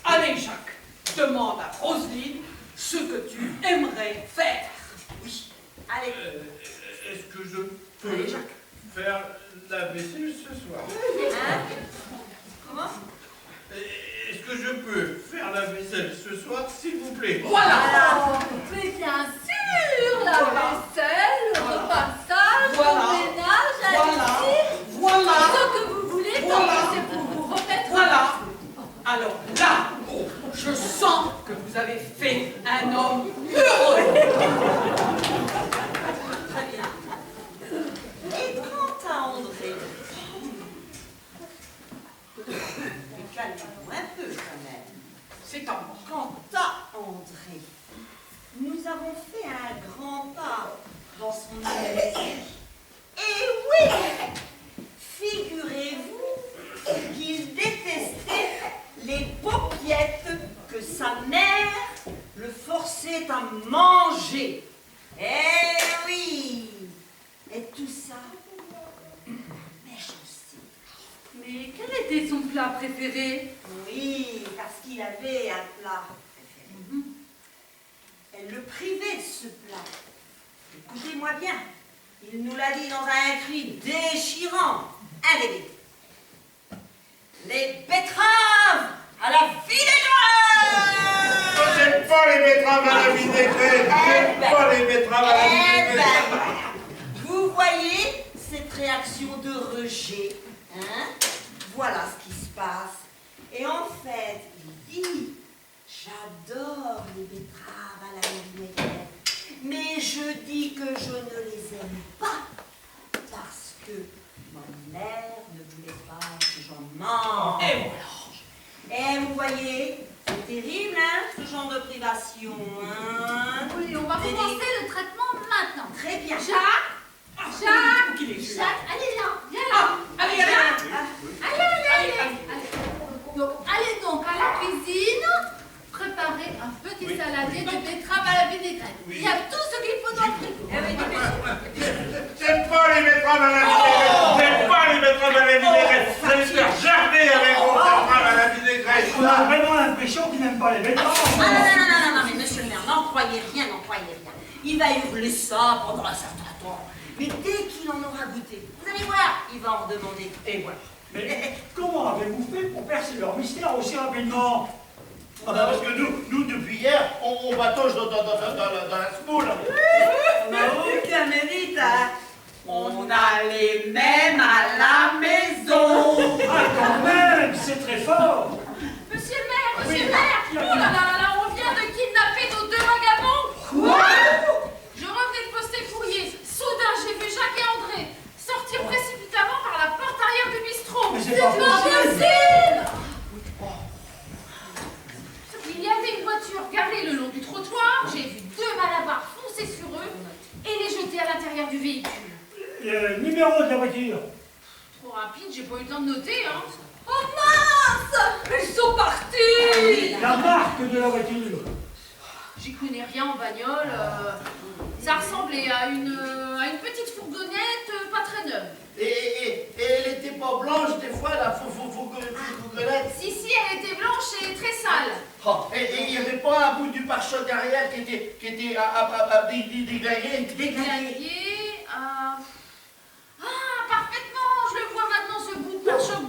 [SPEAKER 6] Allez, Jacques, demande à Roselyne ce que tu aimerais faire.
[SPEAKER 9] Oui, allez.
[SPEAKER 11] Est-ce que je peux
[SPEAKER 9] Allez, Jacques.
[SPEAKER 11] faire la vaisselle ce soir?
[SPEAKER 9] Hein? Comment?
[SPEAKER 11] Est-ce que je peux faire la vaisselle ce soir, s'il vous plaît?
[SPEAKER 6] Voilà.
[SPEAKER 4] Mais bien sûr, la vaisselle, le repassage,
[SPEAKER 6] Voilà.
[SPEAKER 4] le ménage, la
[SPEAKER 6] Voilà.
[SPEAKER 4] lessive,
[SPEAKER 6] Voilà.
[SPEAKER 4] ce que vous voulez, tant
[SPEAKER 6] Voilà.
[SPEAKER 4] que c'est pour vous remettre.
[SPEAKER 6] Voilà. Alors là, je sens que vous avez fait un homme heureux.
[SPEAKER 9] Très bien. Et quant à André, calmez-vous un peu quand même.
[SPEAKER 6] C'est en moi.
[SPEAKER 9] Quant à André, nous avons fait
[SPEAKER 4] préféré?
[SPEAKER 9] Oui, parce qu'il avait un plat préféré. Elle le privait de ce plat. Écoutez-moi bien, il nous l'a dit dans un cri déchirant, indélébile. Les betteraves à la vinaigrette!
[SPEAKER 3] Moi, j'aime pas les betteraves à la vinaigrette. J'aime pas les betteraves à la vinaigrette.
[SPEAKER 9] Voilà. Vous voyez cette réaction de rejet, hein? Voilà ce qui se passe. Et en fait, il dit, j'adore les betteraves à la vinaigrette, mais je dis que je ne les aime pas parce que ma mère ne voulait pas que j'en mange.
[SPEAKER 6] Et voilà.
[SPEAKER 9] Et vous voyez, c'est terrible, hein, ce genre de privation, hein?
[SPEAKER 4] Oui, on va commencer le traitement maintenant.
[SPEAKER 9] Très bien.
[SPEAKER 4] Jacques, allez là, viens là.
[SPEAKER 6] Allez.
[SPEAKER 4] Allez. Donc, allez donc à la cuisine, préparer un petit saladier de betterave à la vinaigrette. Il y a tout ce qu'il faut dans le frigo.
[SPEAKER 3] J'aime pas les betteraves à la vinaigrette. J'aime pas les betteraves à la vinaigrette. Vous allez se faire jarder avec vos betteraves à la vinaigrette.
[SPEAKER 5] On a vraiment l'impression qu'il n'aime pas les betteraves.
[SPEAKER 9] Non, mais monsieur le maire, n'en croyez rien. Il va hurler ça pendant un certain temps. Mais dès qu'il en aura goûté, vous allez voir, il va en redemander.
[SPEAKER 6] Et voilà.
[SPEAKER 5] Mais comment avez-vous fait pour percer leur mystère aussi rapidement?
[SPEAKER 7] Ah bah parce que nous depuis hier, on patauge dans la semoule.
[SPEAKER 9] On n'a aucun mérite, hein. On a les mêmes à la maison.
[SPEAKER 5] Ah, quand même, c'est très fort.
[SPEAKER 10] Monsieur le maire, oh là, on vient de kidnapper nos 2 vagabonds.
[SPEAKER 9] Quoi?
[SPEAKER 10] Je revenais de poster le courrier. Soudain, j'ai vu Jacques et André sortir précipitamment par la porte arrière du bistrot.
[SPEAKER 5] Mais c'est pas possible.
[SPEAKER 10] Il y avait une voiture garée le long du trottoir. J'ai vu 2 malabars foncer sur eux et les jeter à l'intérieur du véhicule.
[SPEAKER 5] Le numéro de la voiture.
[SPEAKER 10] Trop rapide, j'ai pas eu le temps de noter, hein.
[SPEAKER 4] Oh mince, ils sont partis.
[SPEAKER 5] La marque de la voiture.
[SPEAKER 10] J'y connais rien en bagnole. Ça ressemblait à une petite fourgonnette pas très neuve.
[SPEAKER 7] Et elle était pas blanche des fois, la fourgonnette.
[SPEAKER 10] Si, elle était blanche et très sale.
[SPEAKER 7] Oh, et il n'y avait pas un bout du pare-choc derrière qui était déglingué.
[SPEAKER 10] Déglingué. Ah, parfaitement. Je le vois maintenant, ce bout de pare-choc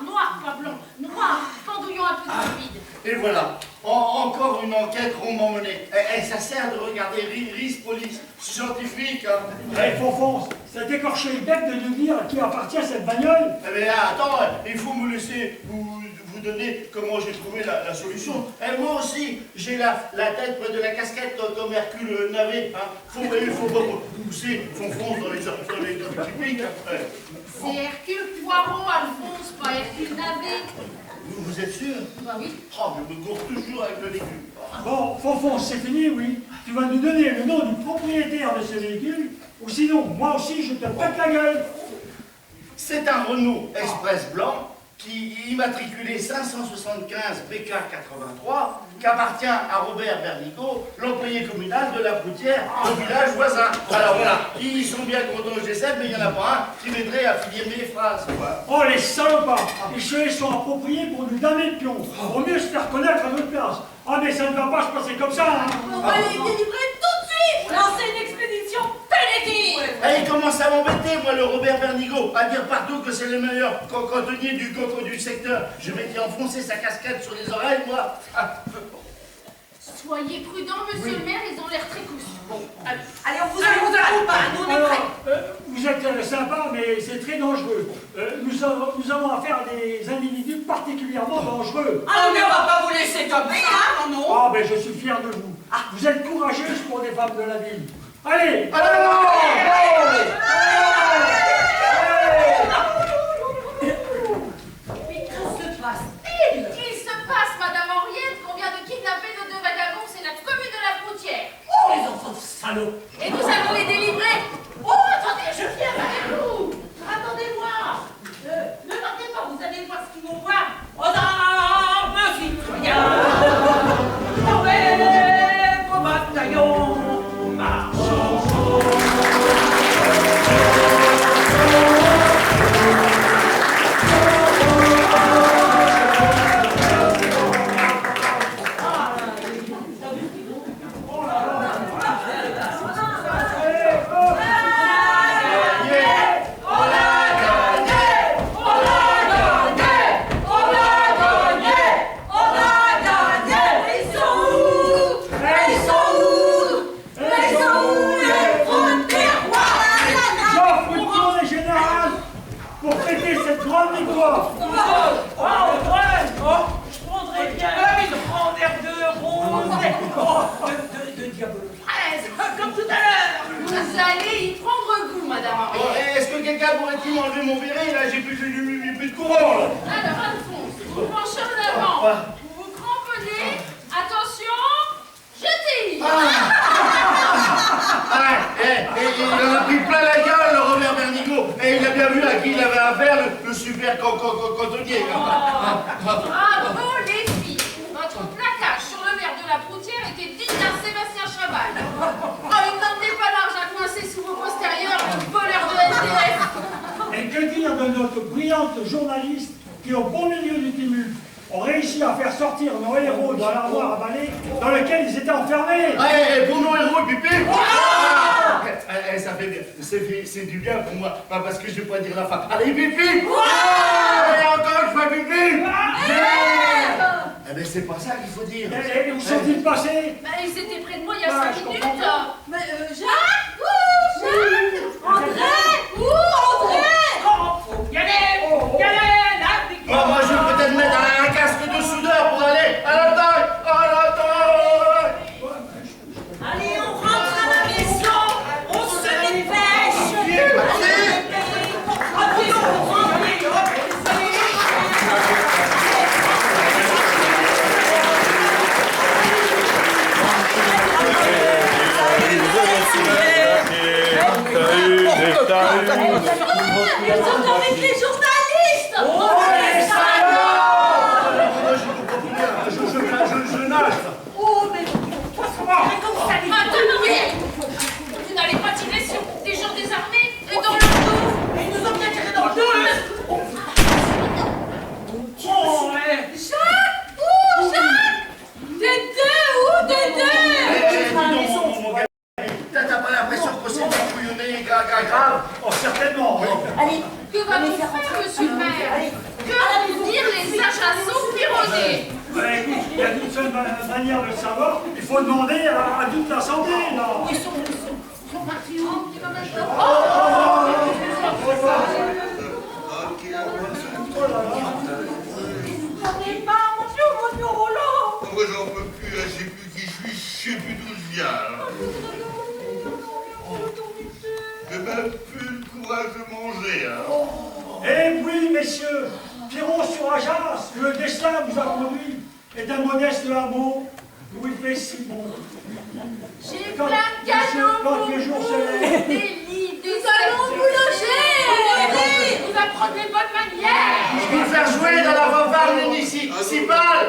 [SPEAKER 10] noir, pas blanc, noir, pendouillant un peu dans le vide.
[SPEAKER 7] Et voilà, encore une enquête rondement menée. Ça sert de regarder RIS Police, scientifique. Hein.
[SPEAKER 5] Eh, Fonfonce, c'est écorché le bec de nous dire à qui appartient cette bagnole.
[SPEAKER 7] Eh bien, attends, il faut me laisser vous donner comment j'ai trouvé la solution. Et moi aussi, j'ai la tête près de la casquette comme Hercule Navet. Hein. Il faut pas pousser Fonfonce dans les trucs typiques.
[SPEAKER 10] C'est Hercule Poirot, Alphonse, pas Hercule Navet.
[SPEAKER 7] Vous êtes sûr?
[SPEAKER 10] Bah oui.
[SPEAKER 7] Oh, je me gourre toujours avec le légume.
[SPEAKER 5] Bon, Fonfonce, c'est fini, oui. Tu vas nous donner le nom du propriétaire de ce véhicule, ou sinon, moi aussi, je te pète la gueule.
[SPEAKER 7] C'est un Renault Express blanc qui est immatriculé 575 PK 83, qui appartient à Robert Bernico, l'employé communal de la Proutière, au village voisin. Alors voilà, ils sont bien contents que je décède, mais il n'y en a pas un qui m'aiderait à finir mes phrases.
[SPEAKER 5] Oh, les salopards! Les cheveux sont appropriés pour nous damer de pion. Vaut mieux se faire connaître à notre place. Ah, mais ça ne va pas se passer comme ça, hein.
[SPEAKER 4] On va les délivrer tout de suite. Lancer une expédition pénétique.
[SPEAKER 7] Et il commence à m'embêter, moi, le Robert Bernigo, à dire partout que c'est le meilleur cantonnier du coco du secteur. Je vais t'y enfoncer sa casquette sur les oreilles, moi.
[SPEAKER 10] Soyez prudent, monsieur le maire, ils ont l'air très cousus.
[SPEAKER 6] Bon,
[SPEAKER 9] Allez, on vous accompagne, nous on est
[SPEAKER 5] Alors,
[SPEAKER 9] prêts.
[SPEAKER 5] vous êtes sympa, mais c'est très dangereux. Nous avons affaire à des individus particulièrement dangereux.
[SPEAKER 6] ah, mais on va pas vous laisser comme ça, non.
[SPEAKER 5] Ah, ben je suis fier de vous. Vous êtes courageuse pour des femmes de la ville. Allez!
[SPEAKER 6] Mais que se passe-t-il?
[SPEAKER 10] Il se passe, Madame Henriette, qu'on vient de kidnapper nos 2 vagabonds, c'est la commune de la Proutière.
[SPEAKER 6] Oh, les enfants salauds.
[SPEAKER 10] Et nous allons les délivrer.
[SPEAKER 6] Oh, attendez, je viens avec vous. Attendez-moi. Ne partez pas, vous allez voir ce qu'ils vont voir. Aux armes, citoyens. Formez vos bataillons. Marchons.
[SPEAKER 5] prendre les doigts.
[SPEAKER 6] Oh, Antoine! Oh, je prendrais bien une grande air de rose, de diable fraise, comme tout à l'heure.
[SPEAKER 10] Vous allez y prendre goût, madame
[SPEAKER 7] Bon,
[SPEAKER 10] Henriette.
[SPEAKER 7] est-ce que quelqu'un pourrait-il m'enlever mon béret? Là, j'ai plus de courant, là.
[SPEAKER 10] Alors, Alphonse, vous penchez en avant. Vous vous cramponnez. Attention, jetez.
[SPEAKER 7] Il en a pris plein la gueule, le Robert Bernigo. Et il a bien vu à qui il avait affaire, le super cantonnier.
[SPEAKER 10] Bravo, les filles. Votre plaquage sur le verre de la proutière était digne d'un Sébastien Chabal. Oh, il n'en est pas large à coincer sous vos postérieurs, voleur de SDF.
[SPEAKER 5] Et que dire de notre brillante journaliste qui, au bon milieu du tumulte, ont réussi à faire sortir nos héros dans l'armoire à balai dans lequel ils étaient enfermés.
[SPEAKER 7] Et pour nos héros, Pipi, ça fait bien. C'est du bien pour moi, pas parce que je vais pas dire la fin. Allez, Pipi. Et encore, je fais Pipi. Eh ben, c'est pas ça qu'il faut dire.
[SPEAKER 5] Et où sont-ils passés?
[SPEAKER 10] Bah, ils étaient près de moi il y a 5 minutes.
[SPEAKER 4] Mais Jacques? Ouh, Jacques? André? Ouh, André?
[SPEAKER 6] Oh, faut y aller, la victoire.
[SPEAKER 7] Moi, je vais peut-être mettre un casque de soudeur pour aller à la taille.
[SPEAKER 9] Allez, on rentre à la maison, on se dépêche.
[SPEAKER 4] Ils sont avec les journalistes!
[SPEAKER 5] les
[SPEAKER 7] Je nage.
[SPEAKER 4] Oh, mais
[SPEAKER 10] Maintenant, vous n'allez pas tirer sur des gens désarmés et dans leur dos.
[SPEAKER 6] Ils nous ont bien tiré dans le dos. Oh, ouais.
[SPEAKER 4] Jacques! Ouh, Jacques! Dédé! Où Dédé?
[SPEAKER 7] Mon gars, t'as pas l'impression que c'est du couillonné grave?
[SPEAKER 5] Oh, certainement.
[SPEAKER 9] Allez,
[SPEAKER 10] Que va-t-on faire, monsieur le maire? Que vont dire les achassons pirodés?
[SPEAKER 5] Écoute, il y a une seule manière de le savoir. Il faut demander à toute l'Assemblée, là.
[SPEAKER 10] Ils sont partis où?
[SPEAKER 9] parlez pas, mon Dieu, Roland.
[SPEAKER 8] Moi j'en peux plus, je sais plus qui je suis, je sais plus d'où je viens. J'ai même plus le courage de manger.
[SPEAKER 5] Eh oui, messieurs, Pierrot sur Ajas, le destin vous a conduit, est un modeste hameau où il fait si bon.
[SPEAKER 10] J'ai plein de cadeaux
[SPEAKER 5] Quand les jours se lèvent,
[SPEAKER 10] des livres, des
[SPEAKER 4] Nous allons vous loger!
[SPEAKER 10] Vous apprendre les bonnes manières.
[SPEAKER 7] Je vais faire jouer dans la fanfare municipale.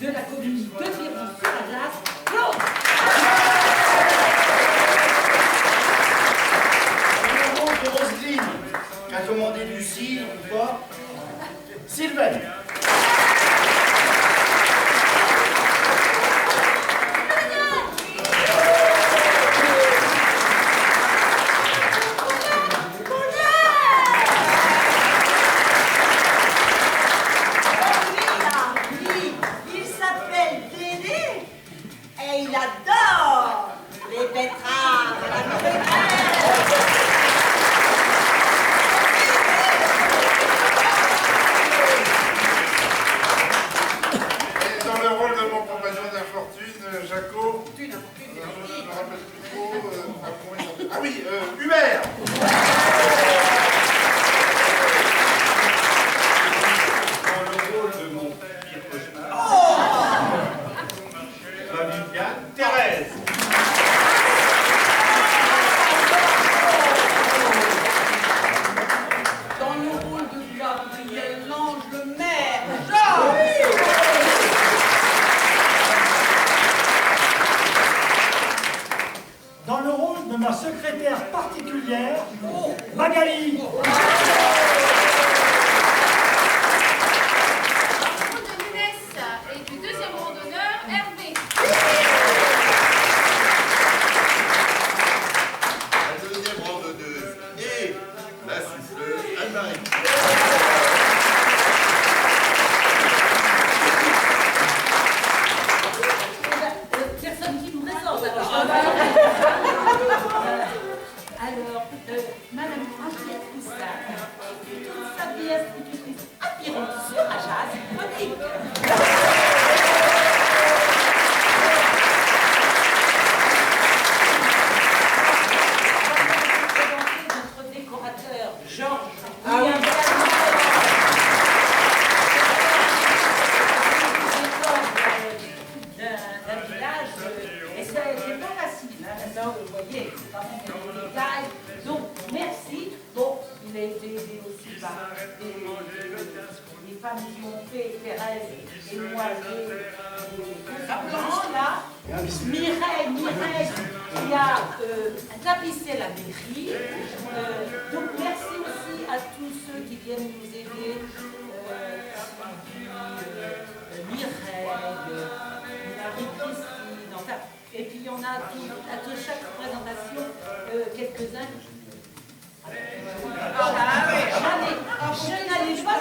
[SPEAKER 6] de la commune de Pierron-sur-Ajas, Claude.
[SPEAKER 7] Le nom de Roselyne, qui a commandé du cidre ou pas. Sylvain.
[SPEAKER 9] Il adore les betteraves, la
[SPEAKER 3] Et dans le rôle de mon compagnon d'infortune, Jaco, je me rappelle plus trop, comment il s'appelle. Ah oui, Hubert.
[SPEAKER 2] Dans le rôle de mon pire cauchemar, va vivre bien Thérèse.
[SPEAKER 1] Dans le rôle
[SPEAKER 5] dans le rôle de ma secrétaire particulière, Magali.
[SPEAKER 10] Pour le rôle de Inès et du deuxième randonneur, Hervé.
[SPEAKER 8] La deuxième randonneuse et la souffleuse, Anne-Marie.
[SPEAKER 1] Personne qui me présente. Alors, Madame Henriette Poussin, toute sa vie institutrice à Piron sur Ajaz, Monique. Notre décorateur, Georges. D'un village, et c'est pas facile, hein, maintenant vous voyez, c'est quand même un détail. Donc merci. Bon, il a été aidé aussi par les femmes qui ont fait Thérèse et moi les parents là. Mireille qui a tapissé la mairie. Donc merci aussi à tous ceux qui viennent nous aider. Mireille, Marie-Christine, enfin, et puis il y en a à chaque présentation quelques-uns. Je n'allais pas